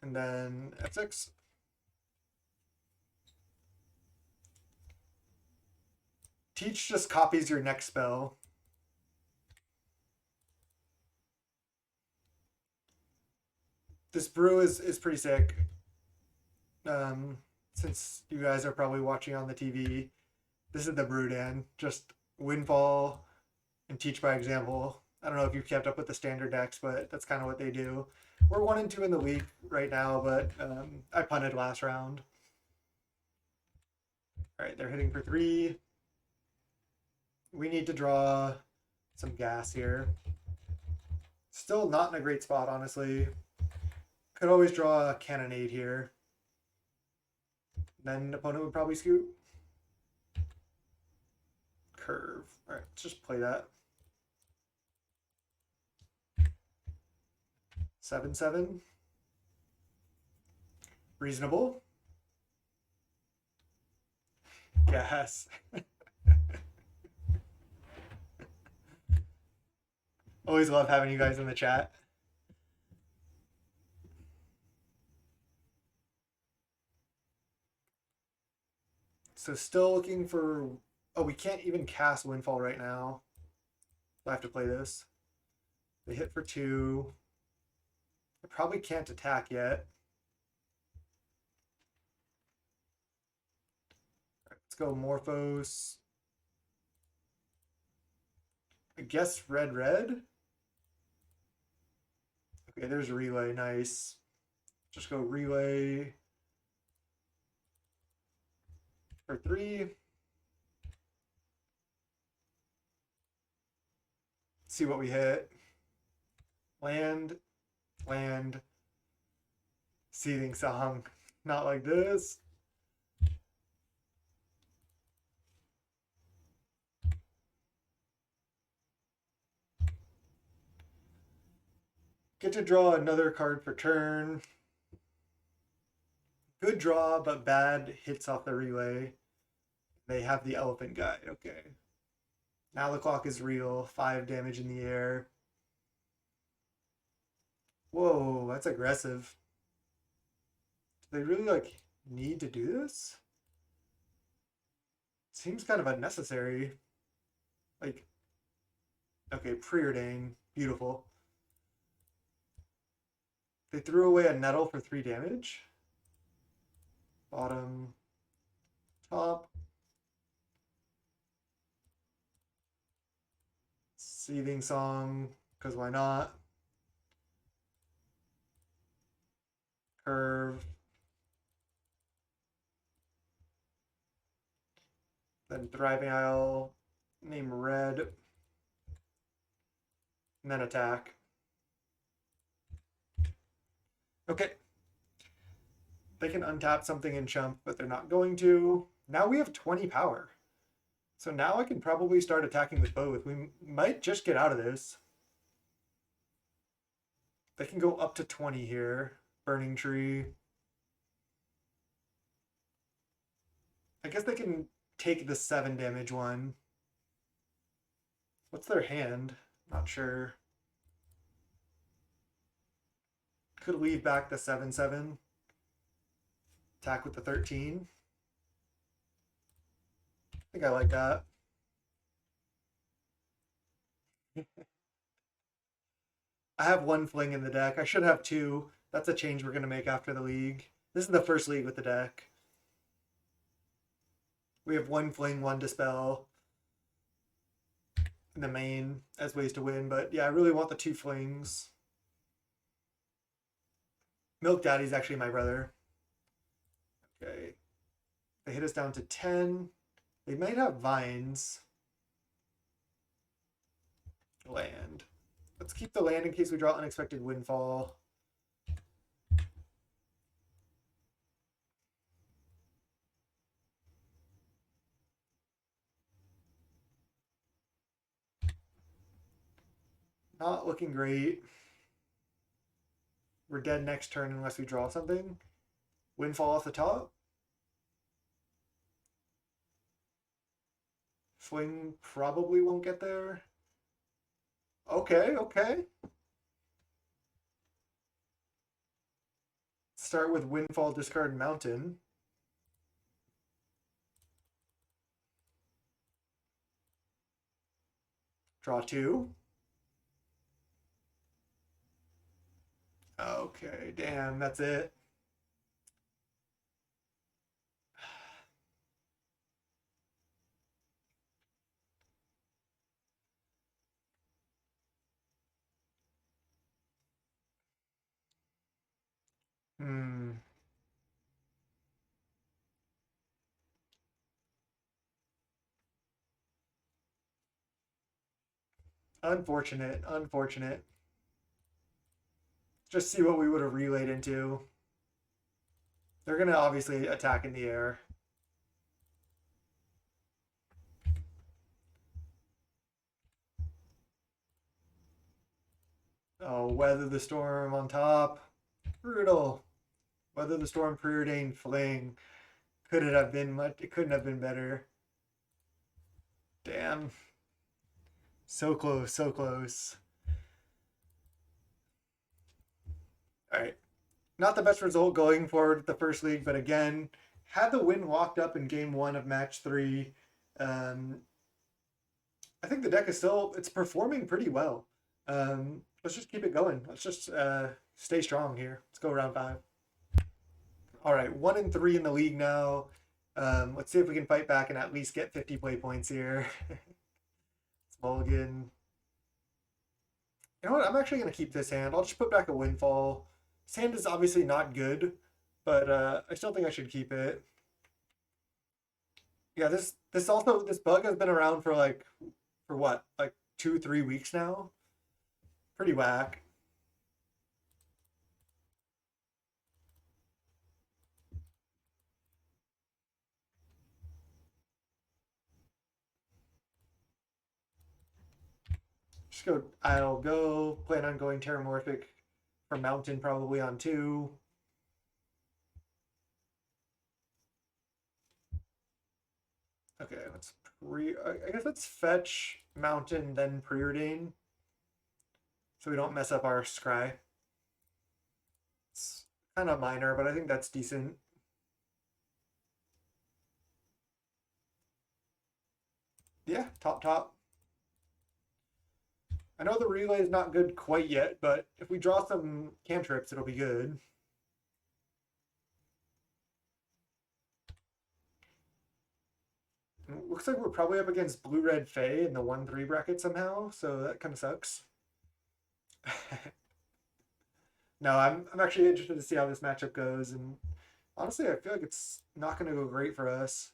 And then F6. Teach just copies your next spell. This brew is pretty sick. Since you guys are probably watching on the TV, this is the brew, Dan. Just Windfall and Teach by example. I don't know if you've kept up with the standard decks, but that's kind of what they do. We're 1 and 2 in the league right now, but I punted last round. All right, they're hitting for 3. We need to draw some gas here. Still not in a great spot, honestly. Could always draw a Cannonade here. Then the opponent would probably scoot. Curve. All right, let's just play that. 7/7. Reasonable. Yes. Always love having you guys in the chat. So still looking for... Oh, we can't even cast Windfall right now. I have to play this. They hit for 2. I probably can't attack yet. Right, let's go Morphos. I guess red. Okay, there's Relay. Nice. Just go Relay for 3. See what we hit. Land. Seething Song. Not like this. Get to draw another card per turn. Good draw, but bad hits off the Relay. They have the Elephant Guide. Okay. Now the clock is real. 5 damage in the air. Whoa, that's aggressive. Do they really like need to do this? Seems kind of unnecessary. Like, okay, preordain, beautiful. They threw away a nettle for 3 damage. Bottom, top. Seething Song, because why not? Curve. Then Thriving Isle, name red. And then attack. Okay. They can untap something and chump, but they're not going to. Now we have 20 power. So now I can probably start attacking with both. We might just get out of this. They can go up to 20 here. Burning Tree. I guess they can take the 7 damage one. What's their hand? Not sure. Could leave back the 7/7. Attack with the 13. I think I like that. I have 1 fling in the deck. I should have 2. That's a change we're going to make after the league. This is the first league with the deck. We have 1 fling, 1 dispel in the main as ways to win. But yeah, I really want the 2 flings. Milk Daddy's actually my brother. Okay. They hit us down to 10. They might have vines. Land. Let's keep the land in case we draw unexpected windfall. Not looking great. We're dead next turn unless we draw something. Windfall off the top. Fling probably won't get there. Okay, okay. Start with Windfall, discard Mountain. Draw 2. Okay, damn, that's it. Hmm. Unfortunate, unfortunate. Just see what we would have relayed into. They're going to obviously attack in the air. Oh, Weather the Storm on top. Brutal. Weather the Storm, preordained fling. Could it have been much? It couldn't have been better. Damn. So close, so close. All right. Not the best result going forward with the first league, but again, had the wind walked up in game 1 of match 3, I think the deck is still, it's performing pretty well. Let's just keep it going. Let's just stay strong here. Let's go round 5. All right, 1-3 in the league now. Let's see if we can fight back and at least get 50 play points here. It's mulligan. You know what? I'm actually going to keep this hand. I'll just put back a windfall. This hand is obviously not good, but I still think I should keep it. Yeah, this bug has been around for what? Like 2-3 weeks now? Pretty whack. Just go I'll go. Plan on going Terramorphic for Mountain probably on 2. Okay, I guess let's fetch Mountain, then preordain. So we don't mess up our scry. Kind of minor, but I think that's decent. Yeah, top top. I know the relay is not good quite yet, but if we draw some cantrips, it'll be good. Looks like we're probably up against blue-red Fae in the 1-3 bracket somehow, so that kind of sucks. No, I'm actually interested to see how this matchup goes, and honestly, I feel like it's not going to go great for us.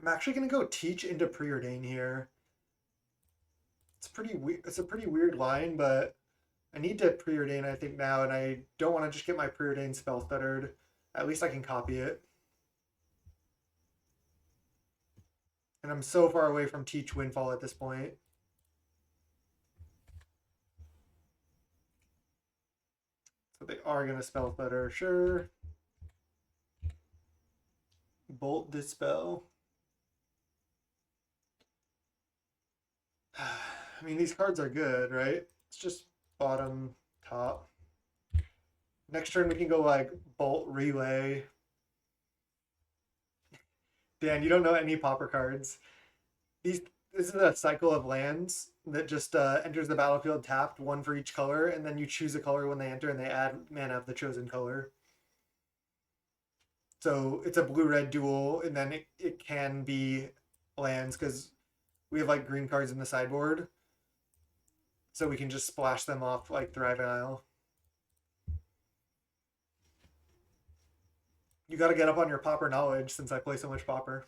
I'm actually going to go teach into preordain here. It's pretty weird. It's a pretty weird line, but I need to preordain, I think, now, and I don't want to just get my preordain spell stuttered. At least I can copy it. And I'm so far away from teach windfall at this point. So they are going to spell stutter, sure. Bolt dispel. I mean, these cards are good, right? It's just bottom, top. Next turn we can go like bolt relay. Dan, you don't know any Pauper cards. These This is a cycle of lands that just enters the battlefield tapped, one for each color, and then you choose a color when they enter, and they add mana of the chosen color. So it's a blue-red duel, and then it can be lands because we have like green cards in the sideboard, so we can just splash them off like Thriving Isle. You got to get up on your Pauper knowledge since I play so much Pauper.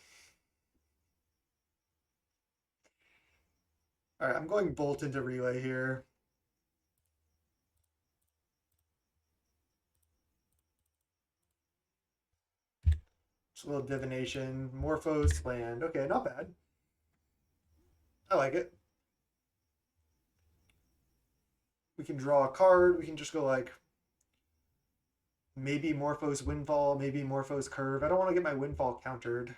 All right, I'm going Bolt into Relay here. Just a little divination. Morphos land. Okay, not bad. I like it. We can draw a card. We can just go like maybe Morphos Windfall, maybe Morphos Curve. I don't want to get my Windfall countered.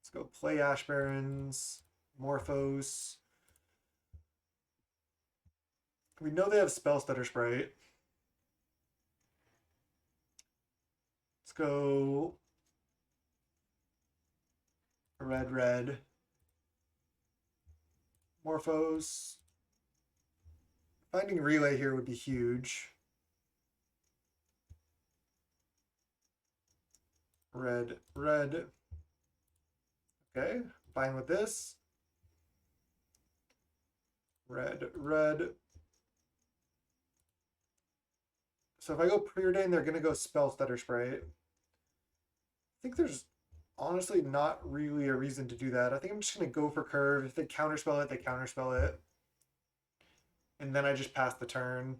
Let's go play Ash Barrens, Morphos. We know they have Spell Stutter Sprite. Let's go red, red. Morphos. Finding Relay here would be huge. Red, red. Okay, fine with this. Red, red. So if I go preordain, they're going to go Spell Stutter Sprite. I think there's honestly not really a reason to do that. I think I'm just going to go for curve. If they counterspell it, they counterspell it. And then I just pass the turn.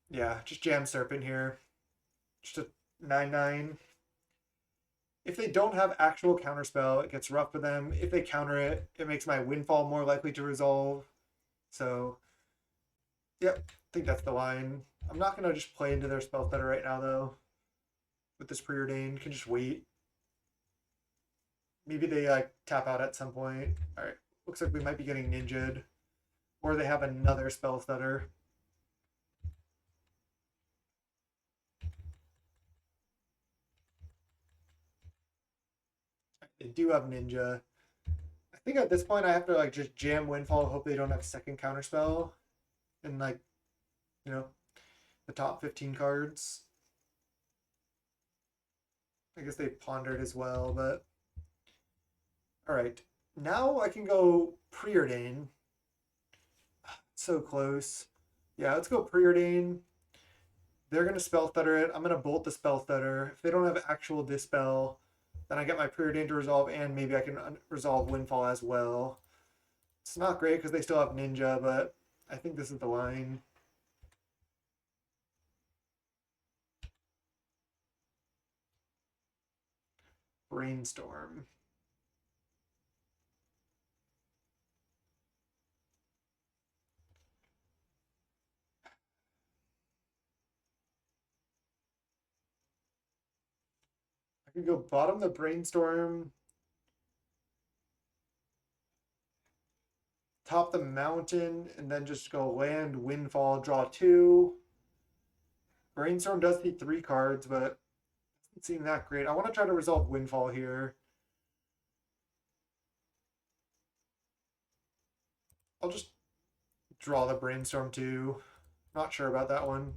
Yeah, just jam Serpent here. Just a 9/9. If they don't have actual counterspell, it gets rough for them. If they counter it, it makes my windfall more likely to resolve. So, yep, I think that's the line. I'm not going to just play into their spell stutter right now, though. With this preordained, can just wait. Maybe they like tap out at some point. All right, looks like we might be getting ninja'd, or they have another spell stutter. They do have ninja. I think at this point I have to like just jam windfall, hope they don't have second counterspell, and like, you know, the top 15 cards. I guess they pondered as well, but all right. Now I can go preordain. So close. Yeah, let's go preordain. They're gonna spell stutter it. I'm gonna bolt the spell stutter. If they don't have actual dispel, then I get my preordain to resolve, and maybe I can resolve windfall as well. It's not great because they still have ninja, but I think this is the line. Brainstorm. I could go bottom the brainstorm. top the mountain and then just go land, windfall, draw 2. Brainstorm does need 3 cards, but it doesn't seem that great. I want to try to resolve windfall here. I'll just draw the brainstorm 2. Not sure about that one.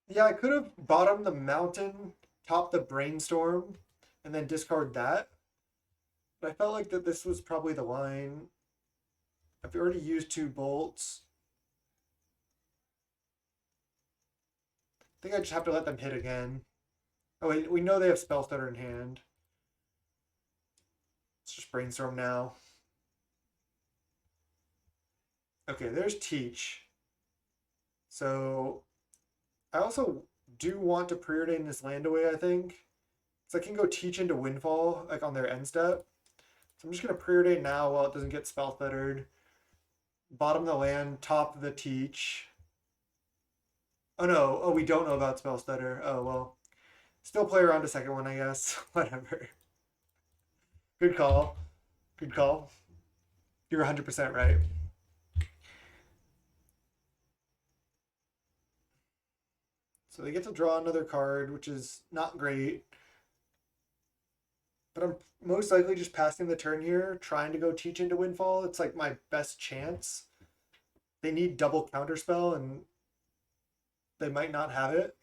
Yeah, I could have bottomed the mountain, top the brainstorm, and then discard that. But I felt like that this was probably the line. I've already used 2 bolts. I think I just have to let them hit again. Oh wait, we know they have spell stutter in hand. Let's just brainstorm now. Okay, there's teach. So I also do want to preordain this land away, I think. So I can go teach into windfall, like on their end step. So I'm just gonna preordain now while it doesn't get spell stuttered. Bottom the land, top the teach. Oh no, oh we don't know about spell stutter. Oh well. Still play around a second one, I guess. Whatever. Good call. Good call. You're 100% right. So they get to draw another card, which is not great. But I'm most likely just passing the turn here, trying to go teach into windfall. It's like my best chance. They need double counterspell, and they might not have it.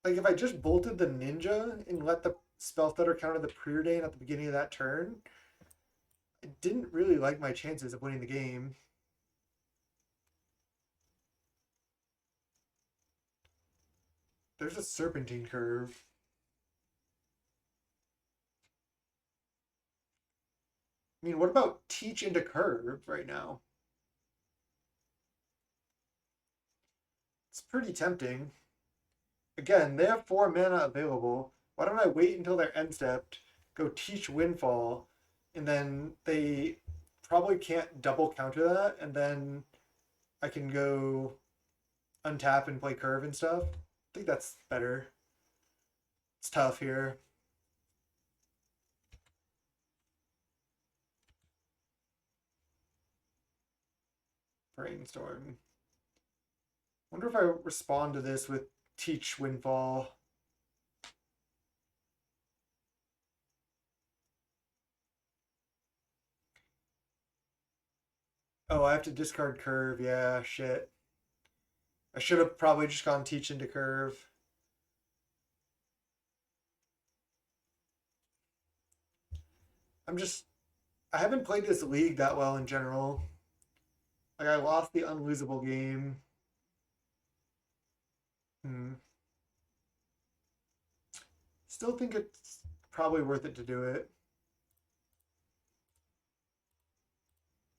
Like if I just bolted the ninja and let the spell stutter counter the preordain at the beginning of that turn, I didn't really like my chances of winning the game. There's a serpentine curve. I mean, what about teach into curve right now? It's pretty tempting. Again, they have 4 mana available. Why don't I wait until they're end stepped, go teach windfall, and then they probably can't double counter that, and then I can go untap and play curve and stuff. I think that's better. It's tough here. Brainstorm. Wonder if I respond to this with teach windfall. Oh, I have to discard curve. Yeah, shit. I should have probably just gone teach into curve. I haven't played this league that well in general. Like I lost the unlosable game. Hmm. Still think it's probably worth it to do it.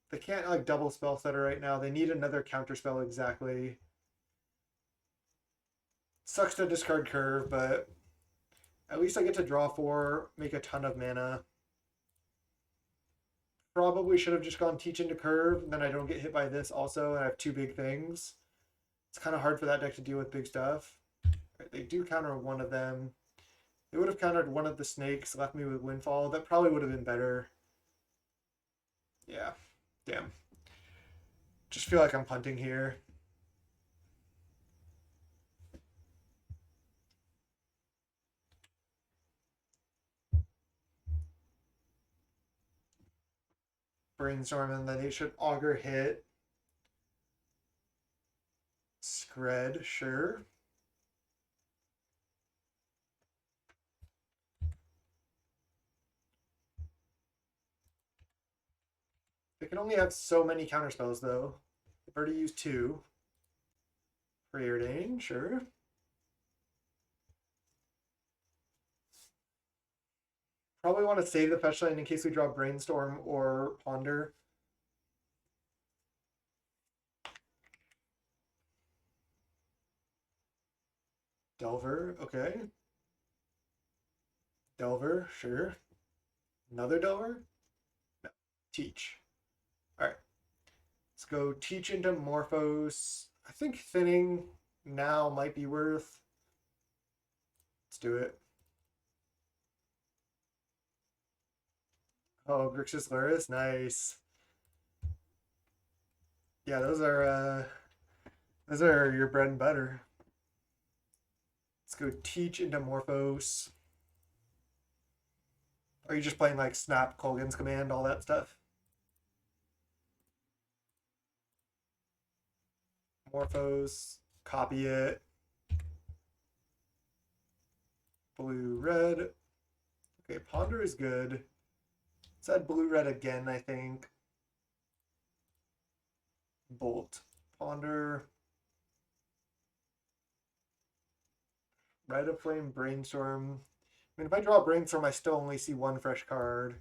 They can't like double spell stutter right now. They need another counter spell exactly. Sucks to discard curve, but at least I get to draw 4, make a ton of mana. Probably should have just gone teach into curve, and then I don't get hit by this also, and I have 2 big things. It's kind of hard for that deck to deal with big stuff. Right, they do counter one of them. They would have countered one of the snakes, left me with windfall. That probably would have been better. Yeah, damn. Just feel like I'm punting here. Brainstorm, and then they should augur hit. Scred, sure. They can only have so many counterspells though. They've already used 2. Preordain, sure. Probably want to save the fetch line in case we draw Brainstorm or Ponder. Delver, okay. Delver, sure. Another Delver? No. Teach. All right. Let's go Teach into Morphos. I think thinning now might be worth. Let's do it. Oh, Grixis Luris, nice. Yeah, those are your bread and butter. Let's go Teach into Morphos. Are you just playing like Snap, Colgan's Command, all that stuff? Morphos, copy it. Blue, red. Okay, Ponder is good. Let's add blue, red again, I think. Bolt, Ponder. Red of Flame, Brainstorm. I mean, if I draw Brainstorm, I still only see one fresh card.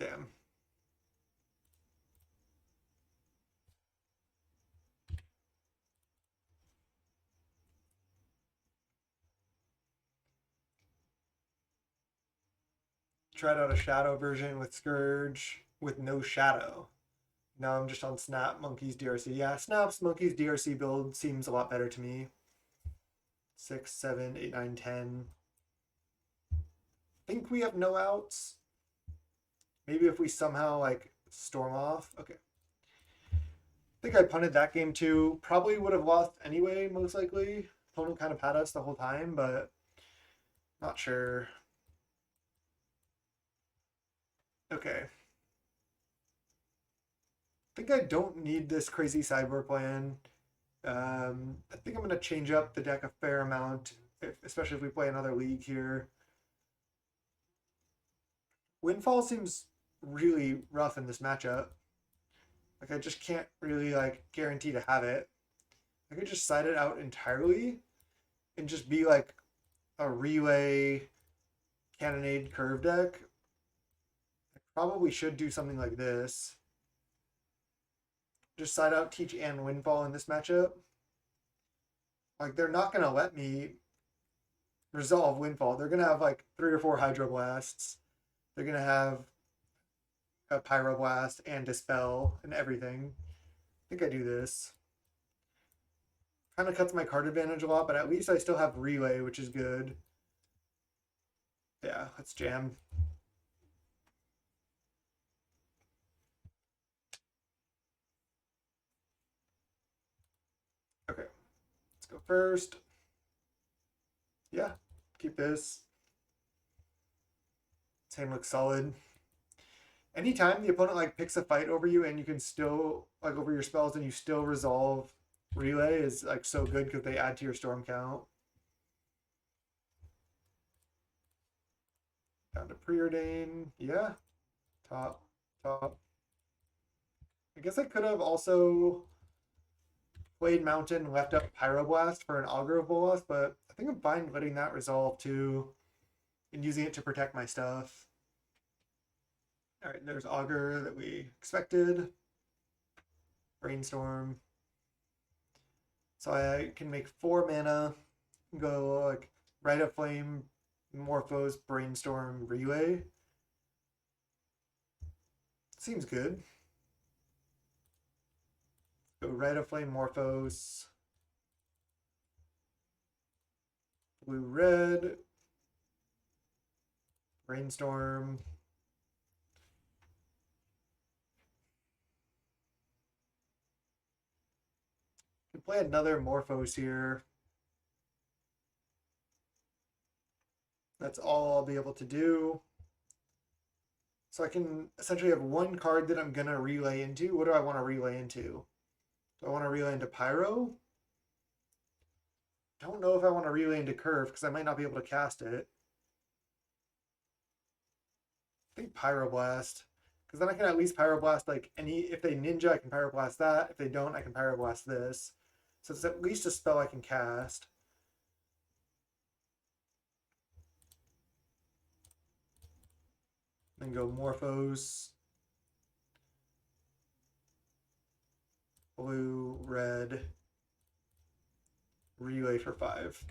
Damn. Tried out a Shadow version with Scourge with no Shadow. Now I'm just on Snap, Monkeys, DRC. Yeah, Snap's Monkeys, DRC build seems a lot better to me. 6, 7, 8, 9, 10. Think we have no outs. Maybe if we somehow like storm off. Okay. I think I punted that game too. Probably would have lost anyway, most likely. Opponent kind of had us the whole time, but not sure. Okay. I think I don't need this crazy sideboard plan. I think I'm going to change up the deck a fair amount, especially if we play another league here. Windfall seems really rough in this matchup. Like I just can't really like guarantee to have it. I could just side it out entirely and just be like a relay cannonade curve deck. I probably should do something like this. Just side out Teach and Windfall in this matchup. Like they're not gonna let me resolve Windfall. They're gonna have like 3 or 4 Hydroblasts. They're gonna have a Pyroblast and Dispel and everything. I think I do this. Kind of cuts my card advantage a lot, but at least I still have Relay, which is good. Yeah, let's jam. Okay, let's go first. Yeah, keep this. Same looks solid. Anytime the opponent like picks a fight over you and you can still like over your spells and you still resolve Relay is like so good because they add to your storm count. Down to Preordain. Yeah. Top. Top. I guess I could have also played Mountain, left up Pyroblast for an Augur of Bolas, but I think I'm fine letting that resolve too and using it to protect my stuff. All right, there's Augur that we expected. Brainstorm. So I can make 4 mana, go like Rite of Flame, Morphos, Brainstorm, Relay. Seems good. Go Rite of Flame, Morphos, blue, red, Brainstorm. Can play another Morphos here. That's all I'll be able to do. So I can essentially have one card that I'm going to relay into. What do I want to relay into? Do I want to relay into Pyro? Don't know if I want to relay into Curve because I might not be able to cast it. I think Pyroblast. Because then I can at least Pyroblast like any, if they ninja, I can Pyroblast that. If they don't, I can Pyroblast this. So it's at least a spell I can cast. Then go Morphos. Blue, red. Relay for 5.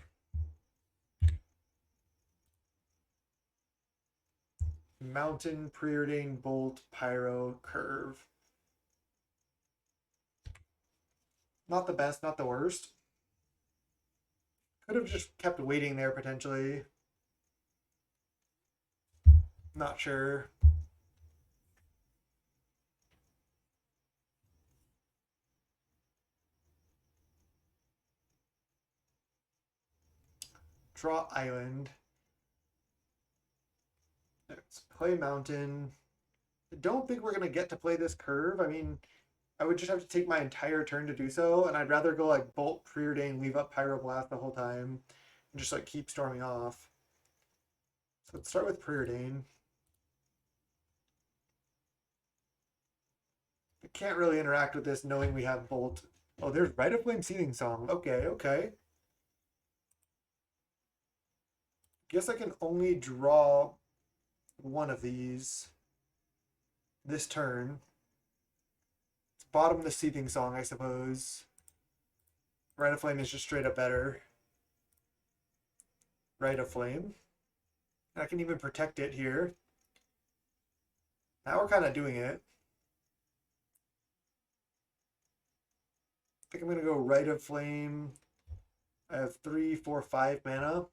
Mountain, Preordain, Bolt, Pyro, Curve. Not the best, not the worst. Could have just kept waiting there potentially. Not sure. Draw Island. Let's play Mountain. I don't think we're going to get to play this curve. I mean, I would just have to take my entire turn to do so, and I'd rather go like Bolt, Preordain, leave up Pyroblast the whole time, and just like keep storming off. So let's start with Preordain. I can't really interact with this knowing we have Bolt. Oh, there's Rite of Flame Seething Song. Okay, okay. Guess I can only draw one of these this turn. It's bottom the Seething Song, I suppose. Rite of Flame is just straight up better. Rite of Flame. And I can even protect it here. Now we're kind of doing it. I think I'm going to go Rite of Flame. I have 3, 4, 5 mana.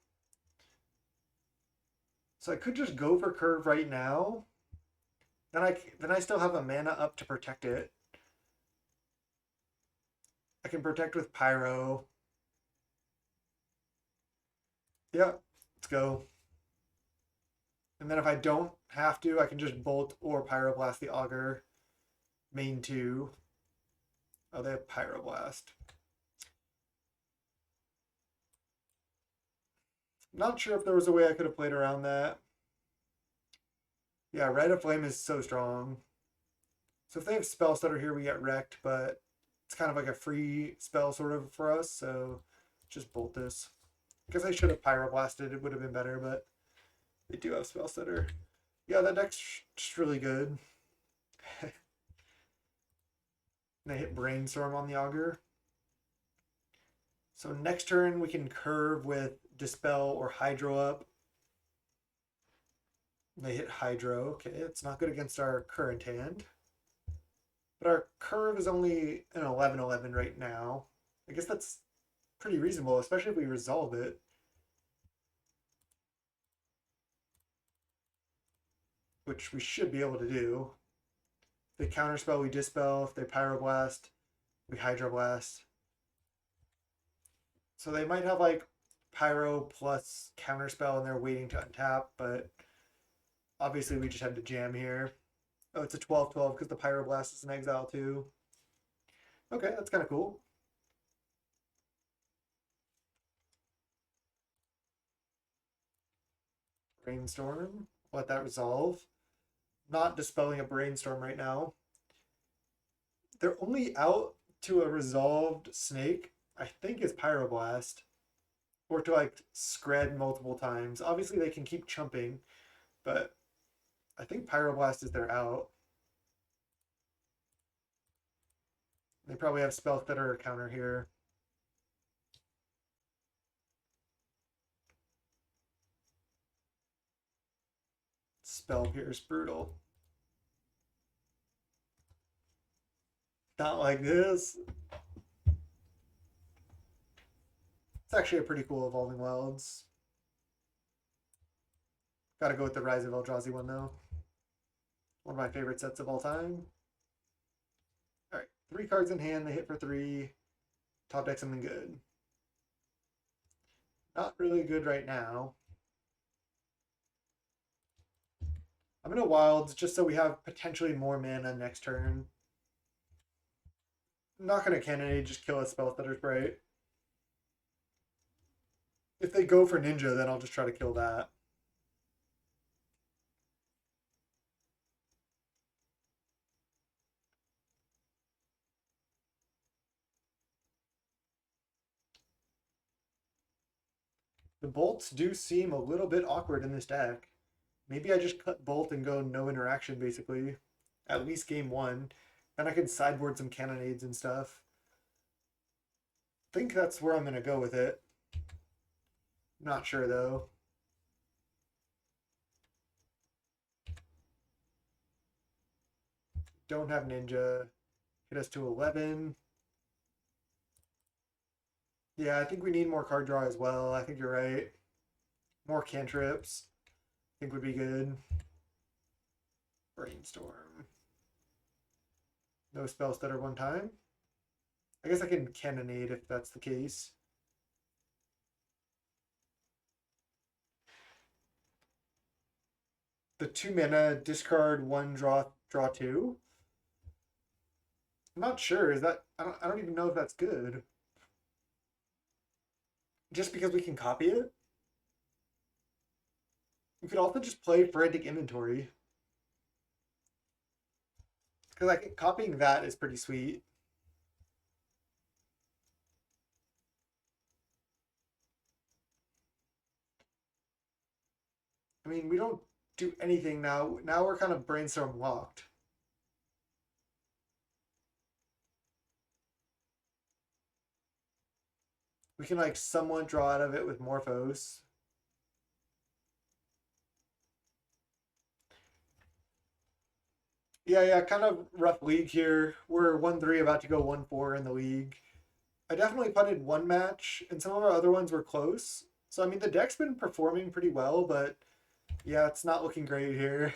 So I could just go for curve right now. Then I still have a mana up to protect it. I can protect with Pyro. Yeah, let's go. And then if I don't have to, I can just Bolt or Pyroblast the Augur. Main 2. Oh, they have Pyroblast. Not sure if there was a way I could have played around that. Yeah, Rite of Flame is so strong. So if they have Spell Stutter here, we get wrecked, but it's kind of like a free spell sort of for us, so just Bolt this. I guess I should have Pyroblasted, it would have been better, but they do have Spell Stutter. Yeah, that deck's just really good. They hit Brainstorm on the Augur. So next turn we can curve with Dispel or Hydro up. They hit Hydro. Okay, it's not good against our current hand. But our curve is only an 11/11 right now. I guess that's pretty reasonable, especially if we resolve it. Which we should be able to do. If they counterspell, we dispel. If they pyroblast, we hydroblast. So they might have like pyro plus counterspell and they're waiting to untap, but obviously we just had to jam here. Oh, it's a 12/12 because the pyroblast is an exile too. Okay, that's kind of cool. Brainstorm. Let that resolve. Not dispelling a brainstorm right now. They're only out to a resolved snake, I think is Pyroblast. Or to like Scred multiple times. Obviously they can keep chumping, but I think Pyroblast is their out. They probably have Spell Stutter counter here. Spell Pierce, brutal. Not like this. It's actually a pretty cool Evolving Wilds. Gotta go with the Rise of Eldrazi one though. One of my favorite sets of all time. Alright, 3 cards in hand, they hit for 3. Top deck something good. Not really good right now. I'm gonna Wilds just so we have potentially more mana next turn. I'm not gonna Cannonade, just kill a Spell Stutter Sprite. If they go for Ninja, then I'll just try to kill that. The bolts do seem a little bit awkward in this deck. Maybe I just cut bolt and go no interaction basically. At least game 1. Then I can sideboard some cannonades and stuff. I think that's where I'm gonna go with it. Not sure though. don't have ninja. Hit us to 11. Yeah, I think we need more card draw as well. I think you're right. More cantrips, I think would be good. Brainstorm. No spell stutter one time. I guess I can cannonade if that's the case. The 2 mana, discard 1, draw 2. I'm not sure. Is that I don't even know if that's good. Just because we can copy it? We could also just play Frantic Inventory. Because I think copying that is pretty sweet. I mean, we don't do anything now. Now we're kind of brainstorm locked. We can like somewhat draw out of it with Morphos. Yeah, kind of rough league here. We're 1-3, about to go 1-4 in the league. I definitely punted one match, and some of our other ones were close. So I mean, the deck's been performing pretty well, but yeah, it's not looking great here.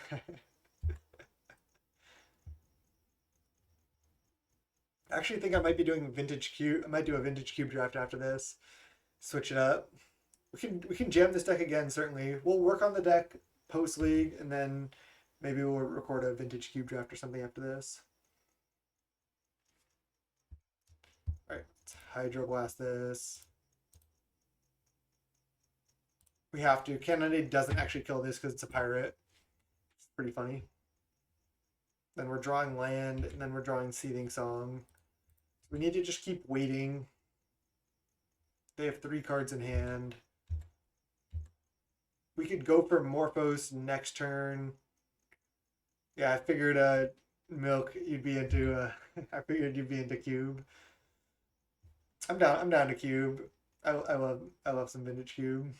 I actually think I might be doing vintage cube. I might do a vintage cube draft after this. Switch it up. We can jam this deck again. Certainly, we'll work on the deck post league, and then maybe we'll record a vintage cube draft or something after this. All right, let's hydroblast this. We have to. Cannonade doesn't actually kill this because it's a pirate. It's pretty funny. Then we're drawing land, and then we're drawing Seething Song. We need to just keep waiting. They have 3 cards in hand. We could go for Morphos next turn. Yeah, I figured Milk you'd be into I figured you'd be into cube. I'm down to cube. I love some vintage cube.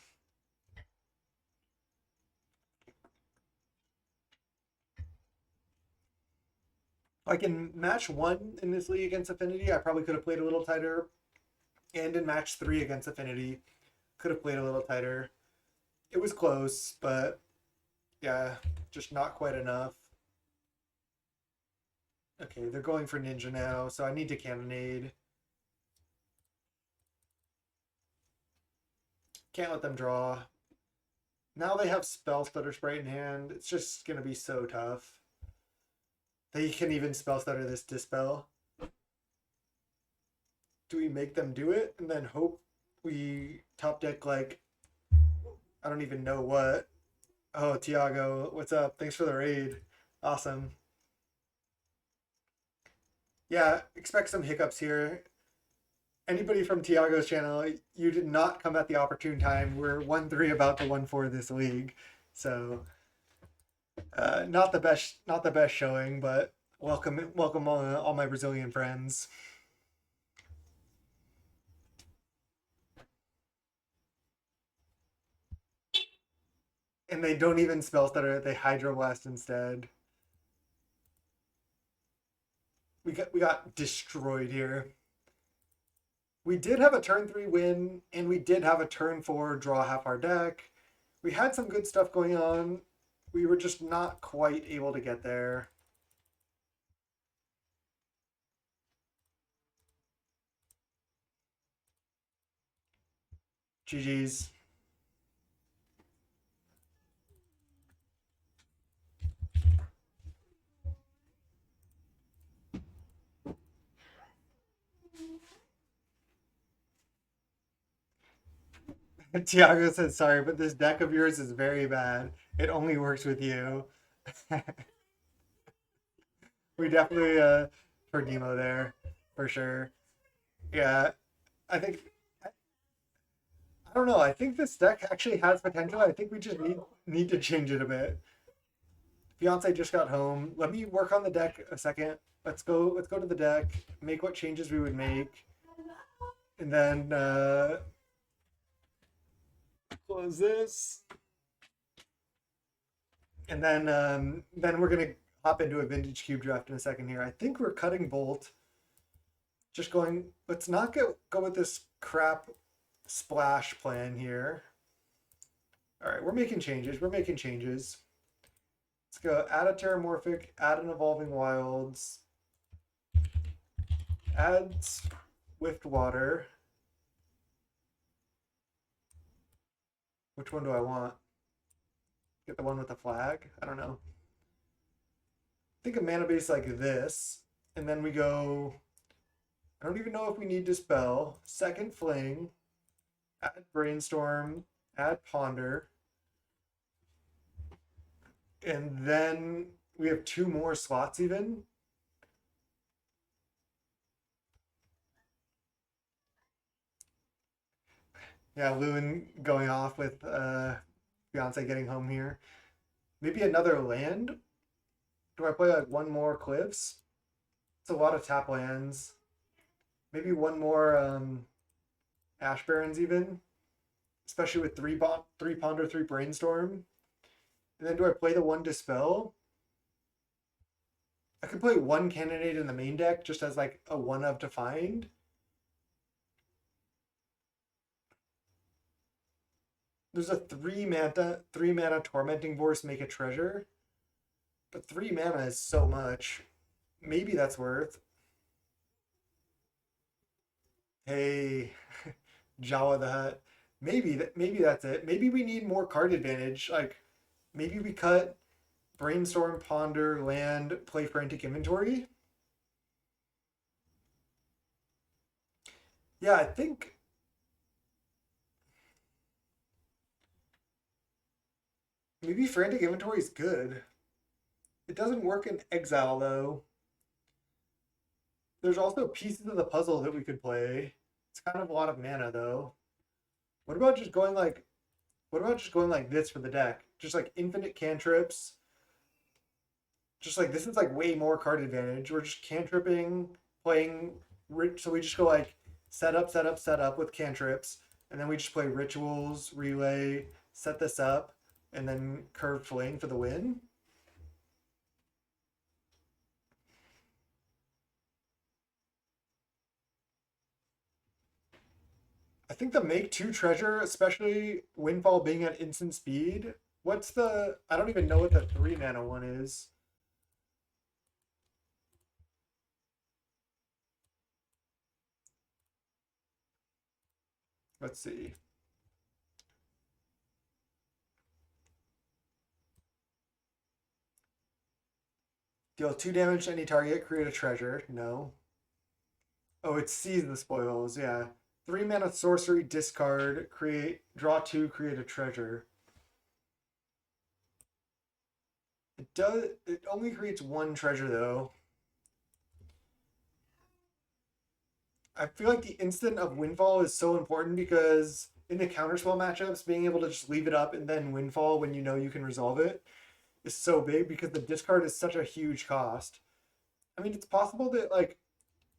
Like in match 1 in this league against Affinity, I probably could have played a little tighter. And in match 3 against Affinity, could have played a little tighter. It was close, but yeah, just not quite enough. Okay, they're going for ninja now, so I need to cannonade. Can't let them draw. Now they have spell stutter sprite in hand. It's just gonna be so tough. They can even spell stutter this dispel. Do we make them do it and then hope we top deck like I don't even know what? Oh, Tiago, what's up? Thanks for the raid. Awesome. Yeah, expect some hiccups here. Anybody from Tiago's channel, you did not come at the opportune time. We're 1-3 about to 1-4 this league. So not the best showing, but welcome all my Brazilian friends. And they don't even spell stutter, they hydroblast instead. We got destroyed here. We did have a turn 3 win, and we did have a turn 4 draw half our deck. We had some good stuff going on. We were just not quite able to get there. GG's. Tiago said, sorry, but this deck of yours is very bad. It only works with you. We definitely for Demo there, for sure. Yeah, I think I don't know. I think this deck actually has potential. I think we just need to change it a bit. Fiance just got home. Let me work on the deck a second. Let's go to the deck, make what changes we would make, and then close this. And then we're gonna hop into a vintage cube draft in a second here. I think we're cutting Bolt. Just going, let's not go with this crap splash plan here. All right, we're making changes. We're making changes. Let's go add a Terramorphic, add an Evolving Wilds, add Swift Water. Which one do I want? Get the one with the flag? I don't know. Think a mana base like this, and then we go. I don't even know if we need Dispel. Second Fling, add Brainstorm, add Ponder, and then we have 2 more slots even. Yeah, Lewin going off with Beyonce getting home here. Maybe another land? Do I play like one more Cliffs? It's a lot of tap lands. Maybe one more Ash Barrens even. Especially with 3 Ponder, 3 Brainstorm. And then do I play the 1 Dispel? I could play 1 Cannonade in the main deck just as like a 1 of to find. There's a 3 mana Tormenting Force, make a treasure. But 3 mana is so much. Maybe that's worth. Hey, Jawa the Hutt. Maybe that's it. Maybe we need more card advantage. Like maybe we cut Brainstorm, Ponder, Land, play Frantic Inventory. Yeah, I think maybe Frantic Inventory is good. It doesn't work in Exile though. There's also pieces of the puzzle that we could play. It's kind of a lot of mana though. What about just going like this for the deck? Just like infinite cantrips. Just like this is like way more card advantage. We're just cantripping, playing so we just go like set up, set up, set up with cantrips, and then we just play rituals, relay, set this up, and then curve fling for the win. I think the make 2 treasure, especially Windfall being at instant speed. What's the? I don't even know what the 3 mana one is. Let's see. Deal 2 damage to any target, create a treasure. No. Oh, it sees the spoils, yeah. 3 mana sorcery, discard, draw 2, create a treasure. It only creates 1 treasure though. I feel like the instant of Windfall is so important because in the counterspell matchups, being able to just leave it up and then Windfall when you know you can resolve it is so big because the discard is such a huge cost. I mean, it's possible that like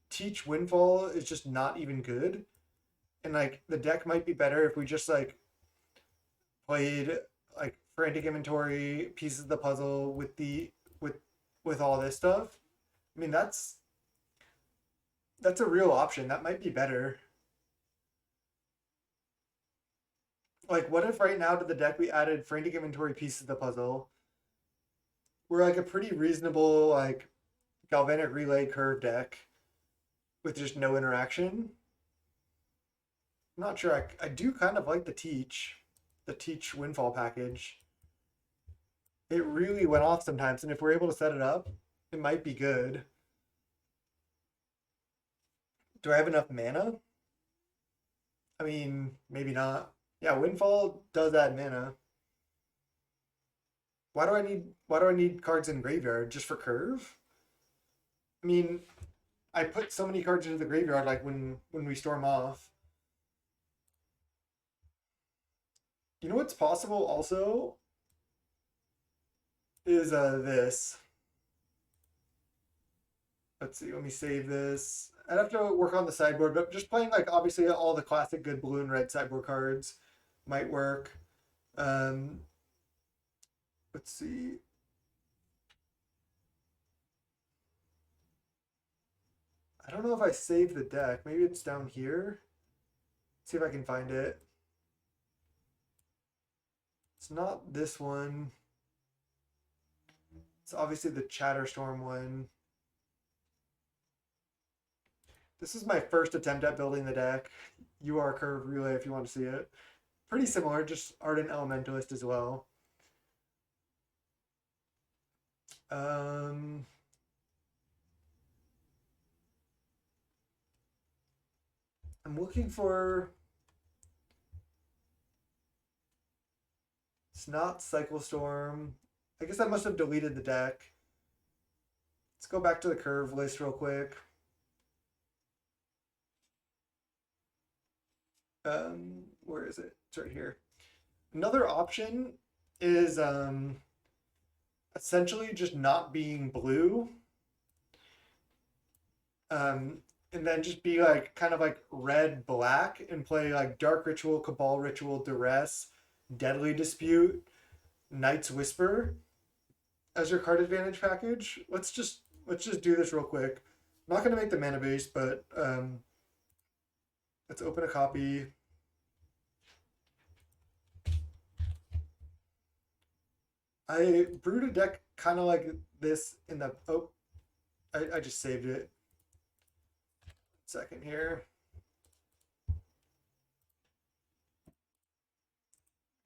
Teach Windfall is just not even good, and like the deck might be better if we just like played like Frantic Inventory, pieces of the puzzle with with all this stuff. I mean, that's a real option. That might be better. Like, what if right now to the deck we added Frantic Inventory, pieces of the puzzle? We're like a pretty reasonable like Galvanic Relay curve deck with just no interaction. I'm not sure. I do kind of like the Teach Windfall package. It really went off sometimes, and if we're able to set it up, it might be good. Do I have enough mana? I mean, maybe not. Yeah, Windfall does add mana. Why do I need cards in graveyard just for curve? I mean, I put so many cards into the graveyard like when we storm off. You know what's possible also is this. Let's see, let me save this. I'd have to work on the sideboard, but just playing like obviously all the classic good blue and red sideboard cards might work. Let's see. I don't know if I saved the deck. Maybe it's down here. See if I can find it. It's not this one. It's obviously the Chatterstorm one. This is my first attempt at building the deck. UR Curve Relay if you want to see it. Pretty similar, just Ardent Elementalist as well. I'm looking for... It's not Cycle Storm. I guess I must have deleted the deck. Let's go back to the curve list real quick. Where is it? It's right here. Another option is essentially just not being blue. And then just be like kind of like red black and play like Dark Ritual, Cabal Ritual, Duress, Deadly Dispute, Night's Whisper as your card advantage package. Let's just do this real quick. I'm not gonna make the mana base, but let's open a copy. I brewed a deck kind of like this in the... Oh, I just saved it. Second here.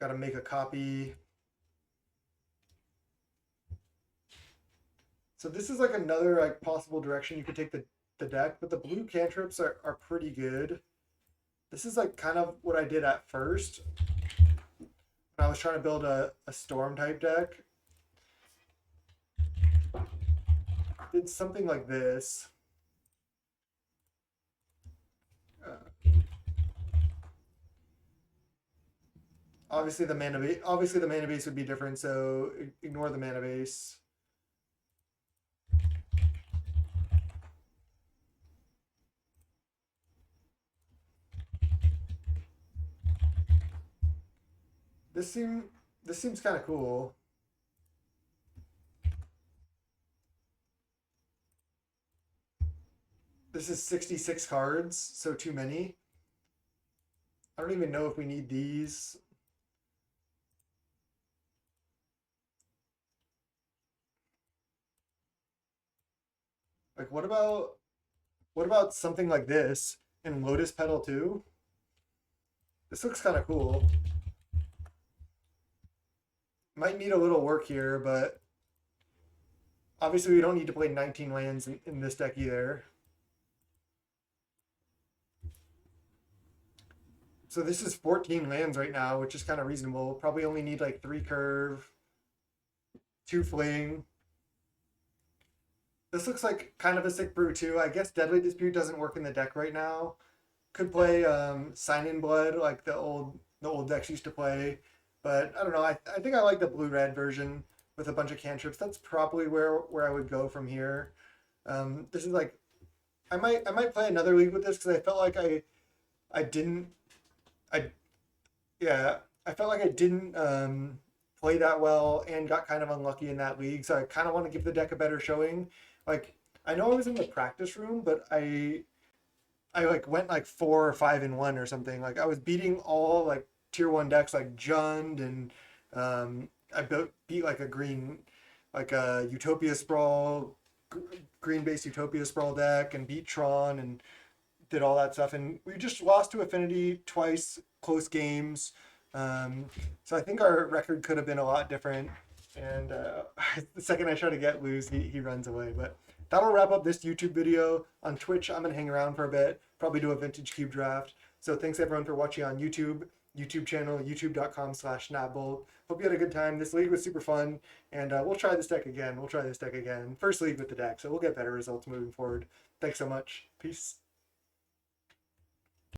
Got to make a copy. So this is like another like possible direction you could take the deck, but the blue cantrips are pretty good. This is like kind of what I did at first when I was trying to build a storm type deck. Did something like this. Obviously the mana base would be different, so ignore the mana base. This seems kind of cool. This is 66 cards, so too many. I don't even know if we need these. Like what about something like this in Lotus Petal 2? This looks kind of cool. Might need a little work here, but obviously we don't need to play 19 lands in this deck either. So this is 14 lands right now, which is kind of reasonable. Probably only need like 3 curve, 2 fling. This looks like kind of a sick brew too. I guess Deadly Dispute doesn't work in the deck right now. Could play Sign in Blood like the old decks used to play. But I don't know. I think I like the blue-red version with a bunch of cantrips. That's probably where I would go from here. This is like I might play another league with this because I felt like I felt like I didn't play that well and got kind of unlucky in that league. So I kind of want to give the deck a better showing. Like I know I was in the practice room, but I like went like 4 or 5-1 or something. Like I was beating all like tier 1 decks like Jund, and I beat like a green, like a Utopia Sprawl, green based Utopia Sprawl deck, and beat Tron and did all that stuff. And we just lost to Affinity twice, close games. So I think our record could have been a lot different. And the second I try to get Luz, he runs away. But that'll wrap up this YouTube video. On Twitch, I'm going to hang around for a bit, probably do a vintage cube draft. So thanks everyone for watching on YouTube channel, youtube.com/snapbolt. Hope you had a good time. This league was super fun, and we'll try this deck again. First league with the deck, so we'll get better results moving forward. Thanks so much. Peace.